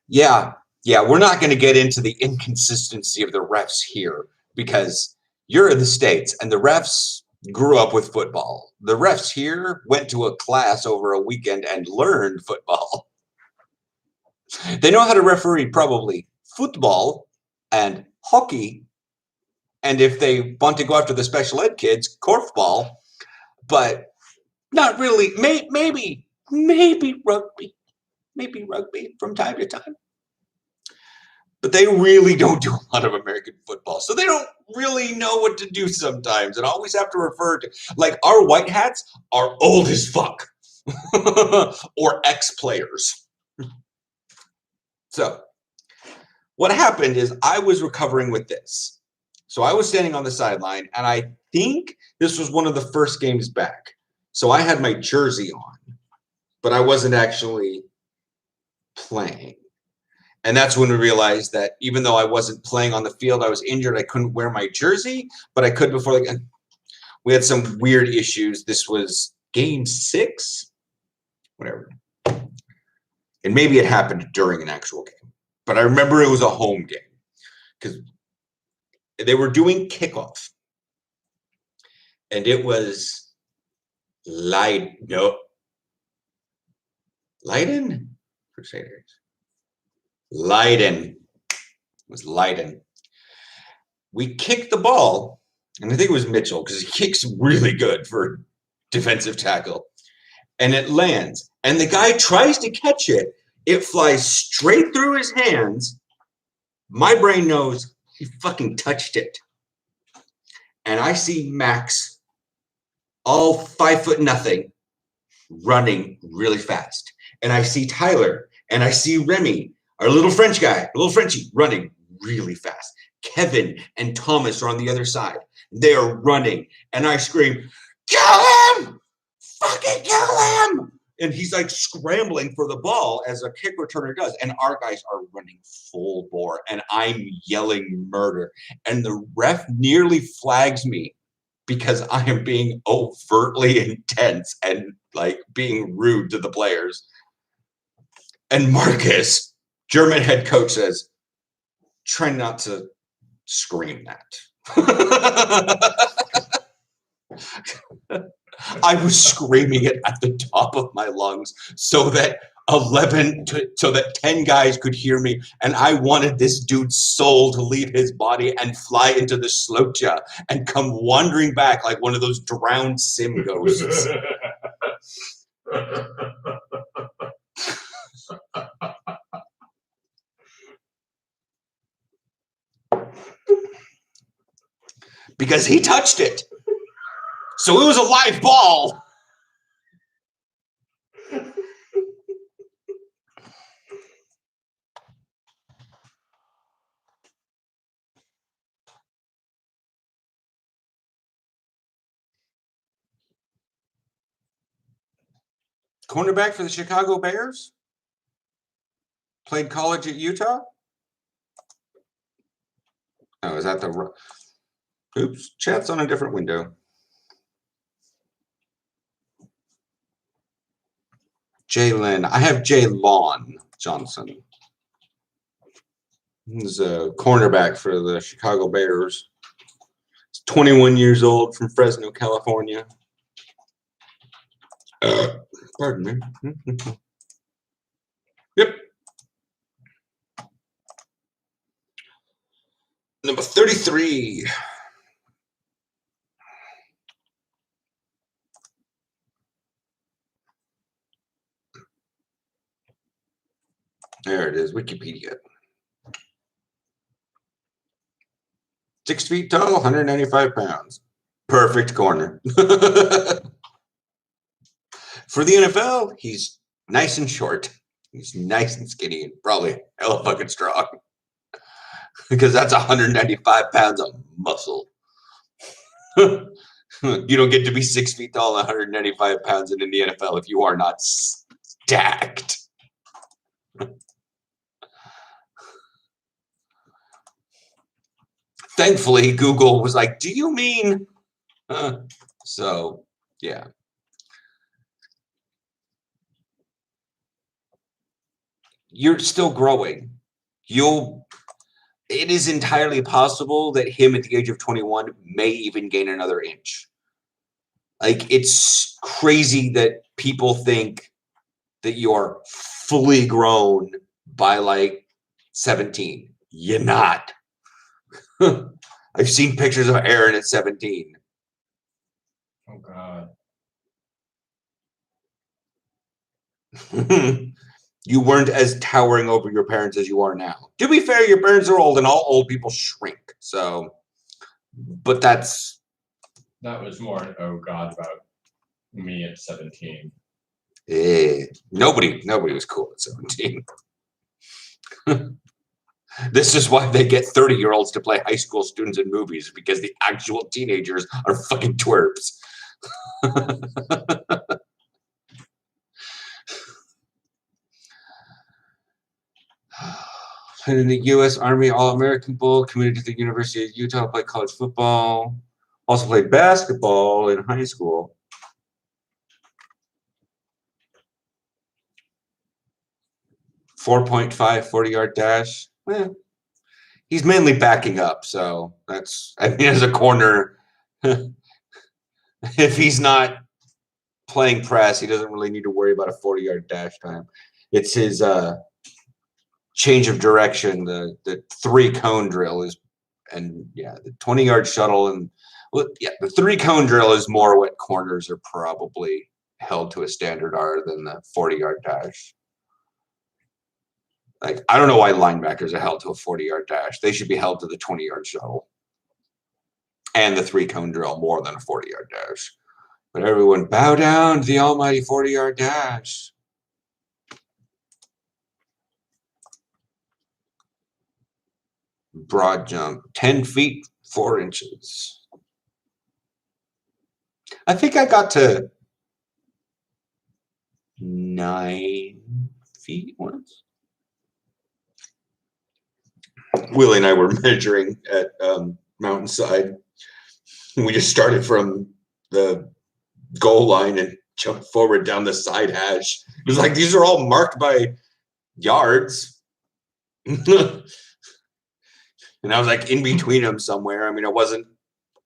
S2: Yeah, we're not going to get into the inconsistency of the refs here because you're in the States, and the refs grew up with football. The refs here went to a class over a weekend and learned football. They know how to referee probably football and hockey, and if they want to go after the special ed kids, korfball, but not really. Maybe rugby from time to time. But they really don't do a lot of American football. So they don't really know what to do sometimes and always have to refer to, like, our white hats are old as fuck or ex-players. So what happened is I was recovering with this. So I was standing on the sideline, and I think this was one of the first games back. So I had my jersey on, but I wasn't actually playing. And that's when we realized that even though I wasn't playing on the field, I was injured. I couldn't wear my jersey, but I could before. We had some weird issues. This was game 6, whatever. And maybe it happened during an actual game. But I remember it was a home game because they were doing kickoff. And it was Leiden. Crusaders. Leiden. It was Leiden. We kicked the ball, and I think it was Mitchell because he kicks really good for defensive tackle. And it lands, and the guy tries to catch it. It flies straight through his hands. My brain knows he fucking touched it. And I see Max, all 5 foot nothing, running really fast. And I see Tyler, and I see Remy, our little French guy, little Frenchie, running really fast. Kevin and Thomas are on the other side. They're running, and I scream, "Kill him! Fucking kill him!" And he's like scrambling for the ball as a kick returner does. And our guys are running full bore, and I'm yelling murder. And the ref nearly flags me because I am being overtly intense and like being rude to the players. And Marcus, German head coach, says, "Try not to scream that." I was screaming it at the top of my lungs so that 10 guys could hear me, and I wanted this dude's soul to leave his body and fly into the Slocha and come wandering back like one of those drowned sim ghosts. Because he touched it. So it was a live ball. Cornerback for the Chicago Bears. Played college at Utah. Oh, is that the... Oops, chat's on a different window. Jalen. I have Jaylon Johnson. He's a cornerback for the Chicago Bears. He's 21 years old from Fresno, California. Pardon me. Yep. Number 33. There it is, Wikipedia. 6 feet tall, 195 pounds. Perfect corner. For the NFL, he's nice and short. He's nice and skinny and probably hella fucking strong. Because that's 195 pounds of muscle. You don't get to be 6 feet tall and 195 pounds in the NFL if you are not stacked. Thankfully, Google was like, "Do you mean?" So, yeah. You're still growing. It is entirely possible that him at the age of 21 may even gain another inch. Like, it's crazy that people think that you're fully grown by like 17. You're not. I've seen pictures of Aaron at 17.
S4: Oh, God.
S2: You weren't as towering over your parents as you are now. To be fair, your parents are old and all old people shrink. So, but
S4: That was more an oh God about me at 17.
S2: Nobody was cool at 17. This is why they get 30-year-olds to play high school students in movies, because the actual teenagers are fucking twerps. Played in the U.S. Army All-American Bowl, committed to the University of Utah, played college football, also played basketball in high school. .5 40-yard dash. He's mainly backing up, so that's, I mean, as a corner, if he's not playing press, he doesn't really need to worry about a 40-yard dash time. It's his change of direction. The 3-cone drill is, and yeah, the 20-yard shuttle and the 3-cone drill is more what corners are probably held to a standard are than the 40-yard dash. Like, I don't know why linebackers are held to a 40-yard dash. They should be held to the 20-yard shuttle and the 3-cone drill more than a 40-yard dash. But everyone bow down to the almighty 40-yard dash. Broad jump, 10 feet, 4 inches. I think I got to 9 feet once. Willie and I were measuring at Mountainside. We just started from the goal line and jumped forward down the side hash. It was like, these are all marked by yards. And I was like in between them somewhere. I mean, I wasn't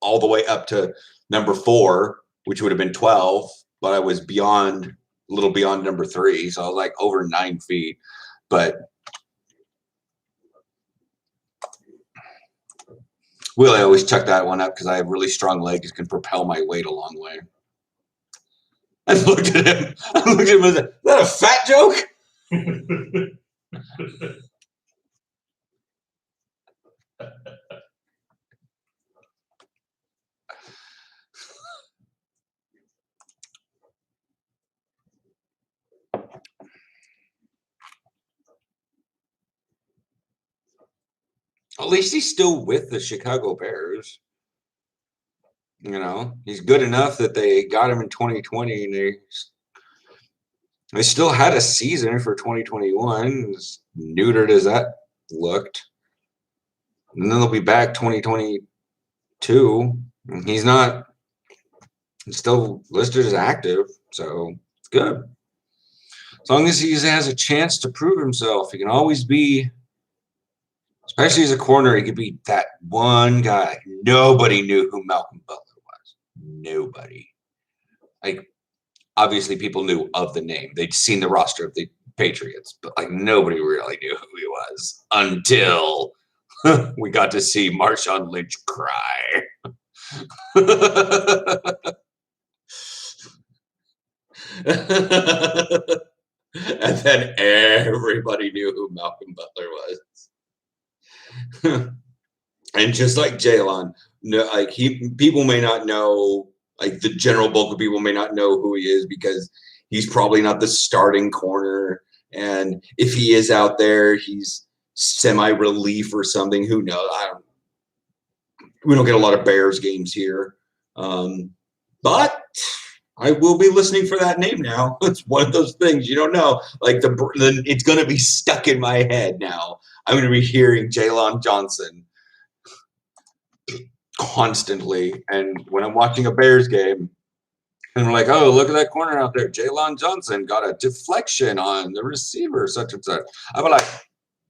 S2: all the way up to number 4, which would have been 12, but I was a little beyond number 3. So I was like over 9 feet. But Willie always chuck that one up because I have really strong legs, can propel my weight a long way. I looked at him. And said, "Is that a fat joke?" At least he's still with the Chicago Bears. You know, he's good enough that they got him in 2020, and they still had a season for 2021, as neutered as that looked. And then they'll be back 2022. And he's still listed as active, so it's good. As long as he has a chance to prove himself, he can always be, especially as a corner, he could be that one guy. Nobody knew who Malcolm Butler was. Nobody. Like, obviously people knew of the name. They'd seen the roster of the Patriots, but like nobody really knew who he was until we got to see Marshawn Lynch cry. And then everybody knew who Malcolm Butler was. And just like Jalen, like people may not know, like the general bulk of people may not know who he is because he's probably not the starting corner. And if he is out there, he's semi-relief or something. Who knows? We don't get a lot of Bears games here. But I will be listening for that name now. It's one of those things you don't know. Like it's going to be stuck in my head now. I'm going to be hearing Jalen Johnson constantly. And when I'm watching a Bears game, and we're like, oh, look at that corner out there. Jalen Johnson got a deflection on the receiver, such and such. I'm like,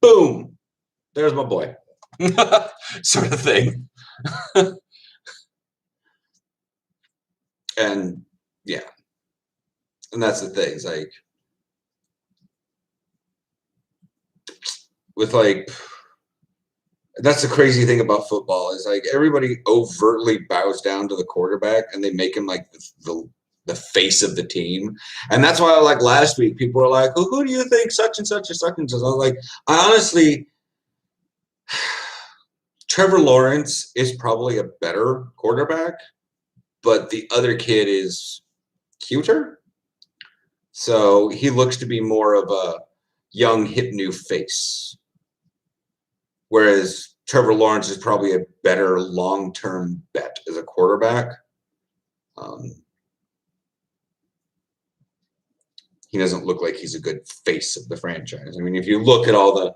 S2: boom, there's my boy. Sort of thing. And yeah. And that's the thing. It's like, with like, that's the crazy thing about football is like everybody overtly bows down to the quarterback and they make him like the face of the team. And that's why like last week people were like, well, who do you think such and such or such and such? I was like, I honestly, Trevor Lawrence is probably a better quarterback, but the other kid is cuter. So he looks to be more of a young, hip new face. Whereas Trevor Lawrence is probably a better long-term bet as a quarterback. He doesn't look like he's a good face of the franchise. I mean, if you look at all the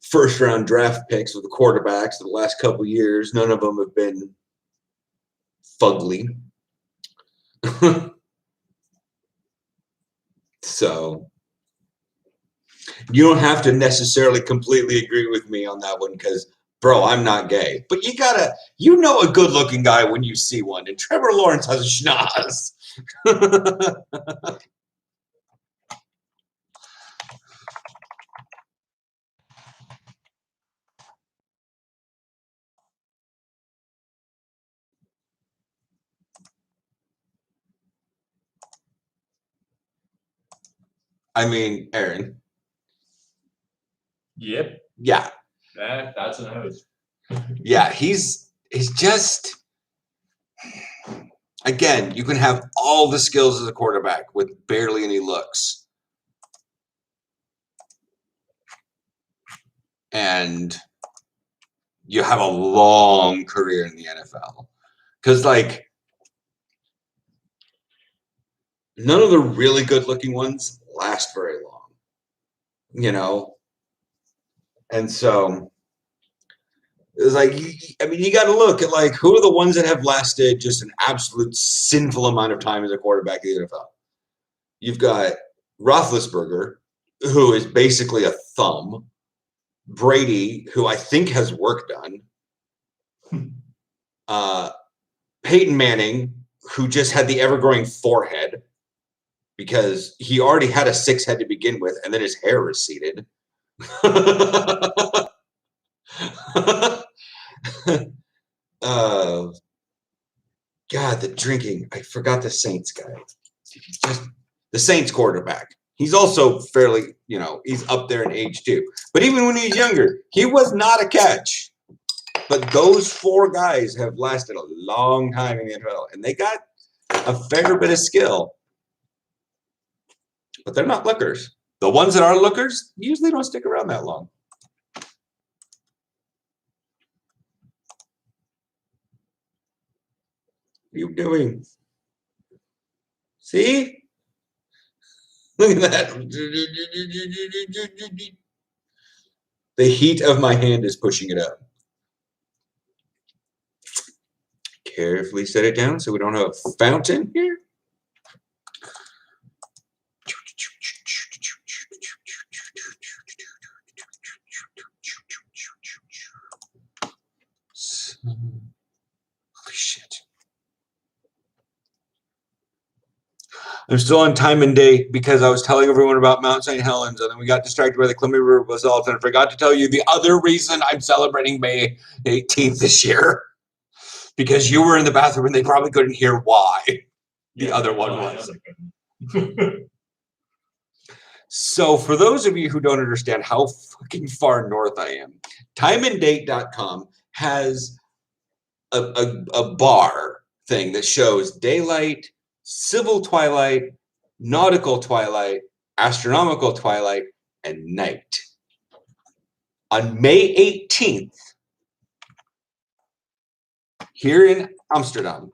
S2: first-round draft picks of the quarterbacks of the last couple of years, none of them have been fugly. So you don't have to necessarily completely agree with me on that one because bro, I'm not gay. But you know a good looking guy when you see one. And Trevor Lawrence has a schnoz. I mean, Aaron.
S4: Yep.
S2: Yeah.
S4: That's a nose.
S2: Yeah, he's just, again, you can have all the skills as a quarterback with barely any looks. And you have a long career in the NFL. Because, like, none of the really good looking ones last very long, you know? And so it's like, I mean, you got to look at, like, who are the ones that have lasted just an absolute sinful amount of time as a quarterback in the NFL? You've got Roethlisberger, who is basically a thumb. Brady, who I think has work done. Peyton Manning, who just had the ever-growing forehead because he already had a 6 head to begin with, and then his hair receded. God, the drinking. I forgot the Saints guy. Just the Saints quarterback. He's also fairly, you know, he's up there in age too. But even when he was younger, he was not a catch. But those 4 guys have lasted a long time in the NFL, and they got a fair bit of skill. But they're not lookers. The ones that are lookers usually don't stick around that long. What are you doing? See? Look at that. The heat of my hand is pushing it up. Carefully set it down so we don't have a fountain here. Holy shit. I'm still on time and date because I was telling everyone about Mount St. Helens, and then we got distracted by the Columbia River Basalt, and I forgot to tell you the other reason I'm celebrating May 18th this year. Because you were in the bathroom and they probably couldn't hear why the other one was. So for those of you who don't understand how fucking far north I am, timeanddate.com has a bar thing that shows daylight, civil twilight, nautical twilight, astronomical twilight, and night. On May 18th, here in Amsterdam,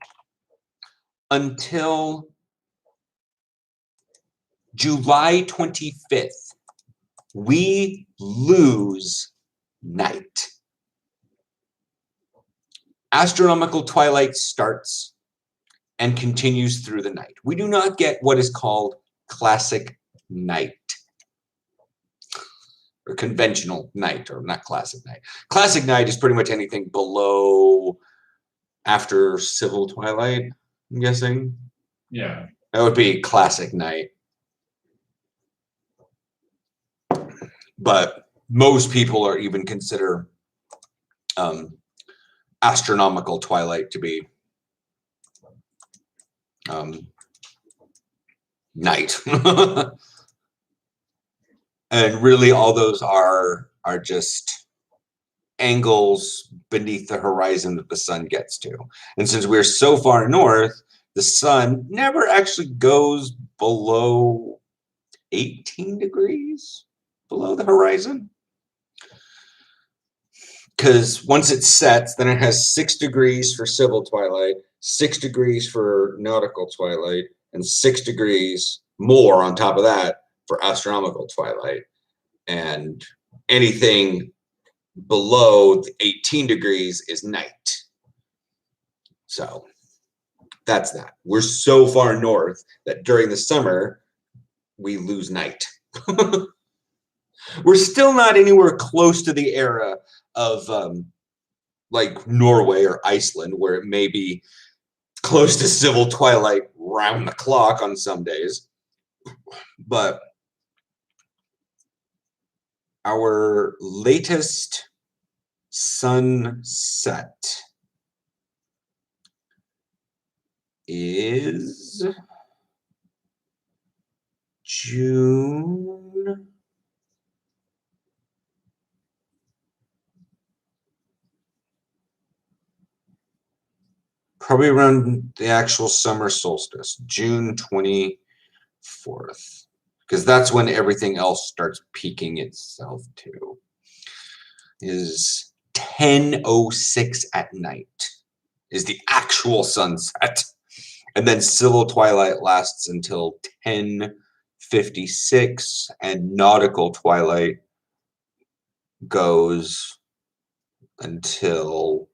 S2: until July 25th, we lose night. Astronomical twilight starts and continues through the night. We do not get what is called classic night. Or conventional night, or not classic night. Classic night is pretty much anything below after civil twilight, I'm guessing.
S4: Yeah.
S2: That would be classic night. But most people are even consider astronomical twilight to be night. And really all those are just angles beneath the horizon that the sun gets to. And since we're so far north, the sun never actually goes below 18 degrees below the horizon. Because once it sets, then it has 6 degrees for civil twilight, 6 degrees for nautical twilight, and 6 degrees more on top of that for astronomical twilight. And anything below 18 degrees is night. So that's that. We're so far north that during the summer, we lose night. We're still not anywhere close to the era of like Norway or Iceland, where it may be close to civil twilight round the clock on some days. But our latest sunset is June. Probably around the actual summer solstice, June 24th, because that's when everything else starts peaking itself too. Is 10:06 at night is the actual sunset, and then civil twilight lasts until 10:56, and nautical twilight goes until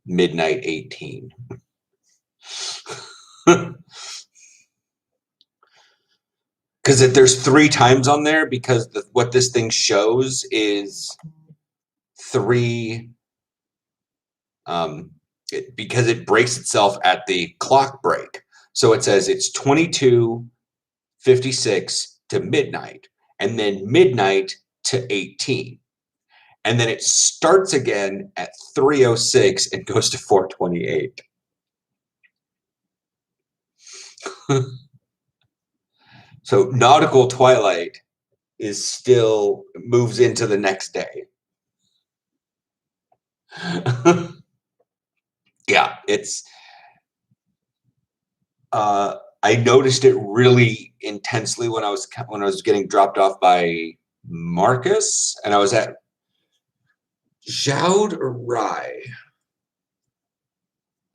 S2: midnight 18. Because there's 3 times on there, because what this thing shows is 3 because it breaks itself at the clock break. So it says it's 22:56 to midnight, and then midnight to 18. And then it starts again at 3:06 and goes to 4:28. So nautical twilight is still moves into the next day. Yeah, it's I noticed it really intensely when I was getting dropped off by Marcus, and I was at Joud or Rye.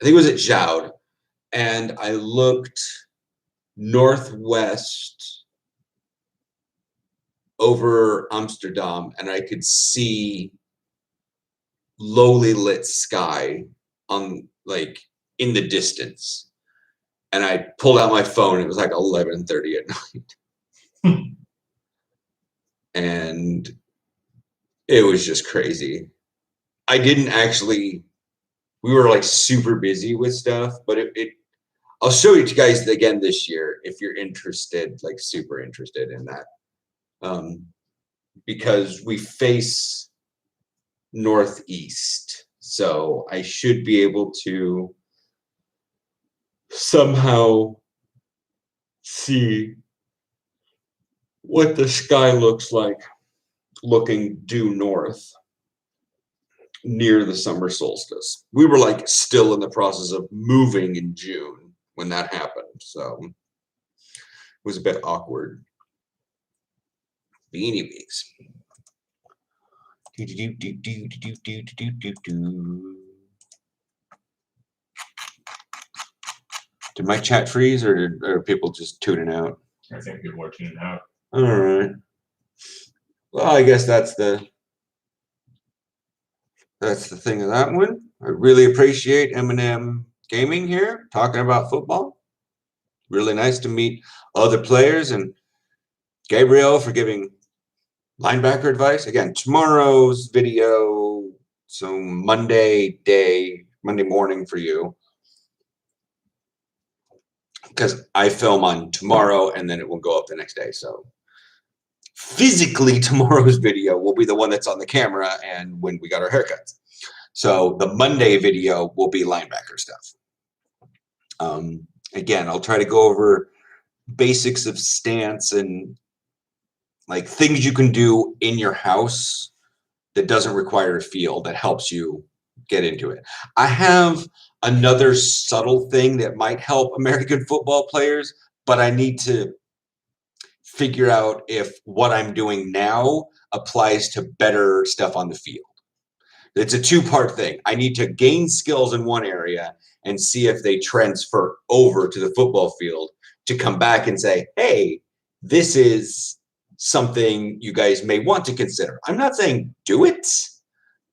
S2: I think it was at Joud, and I looked northwest over Amsterdam, and I could see lowly lit sky on like in the distance. And I pulled out my phone. It was like 11:30 at night. And it was just crazy. I didn't actually, we were like super busy with stuff, but I'll show you guys again this year if you're interested, like super interested in that. Because we face northeast. So I should be able to somehow see what the sky looks like looking due north near the summer solstice. We were like still in the process of moving in June when that happened, so it was a bit awkward. But anyways, did my chat freeze, or are people just tuning out?
S4: I think people are tuning out.
S2: All right. Well, I guess that's the thing of that one. I really appreciate Eminem Gaming here talking about football. Really nice to meet other players, and Gabriel for giving linebacker advice. Again, tomorrow's video, so Monday morning for you, because I film on tomorrow and then it will go up the next day. So physically tomorrow's video will be the one that's on the camera and when we got our haircuts. So the Monday video will be linebacker stuff. Again, I'll try to go over basics of stance and like things you can do in your house that doesn't require a field that helps you get into it. I have another subtle thing that might help American football players, but I need to figure out if what I'm doing now applies to better stuff on the field. It's a 2-part thing. I need to gain skills in one area and see if they transfer over to the football field to come back and say, hey, this is something you guys may want to consider. I'm not saying do it,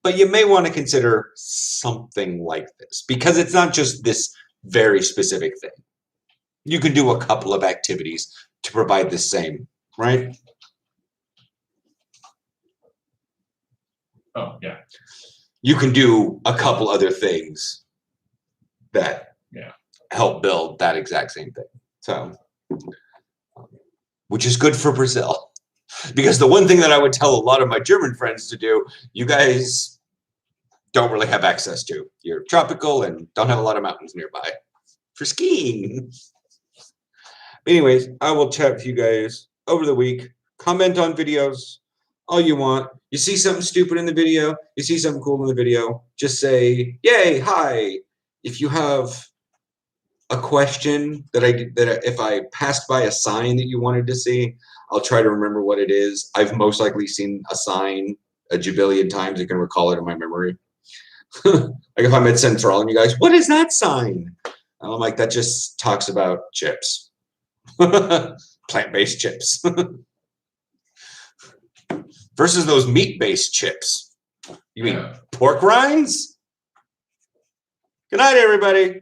S2: but you may want to consider something like this, because it's not just this very specific thing. You can do a couple of activities to provide the same, right?
S4: Oh, yeah.
S2: you can do a couple other things that help build that exact same thing. So, which is good for Brazil. Because the one thing that I would tell a lot of my German friends to do, you guys don't really have access to. You're tropical and don't have a lot of mountains nearby for skiing. Anyways, I will chat with you guys over the week. Comment on videos all you want. You see something stupid in the video, you see something cool in the video, just say, yay, hi. If you have a question that if I passed by a sign that you wanted to see, I'll try to remember what it is. I've most likely seen a sign a jabillion times. I can recall it in my memory. Like if I'm at Central and you guys, what is that sign? And I'm like, that just talks about chips. Plant-based chips. Versus those meat-based chips. You mean pork rinds? Good night, everybody.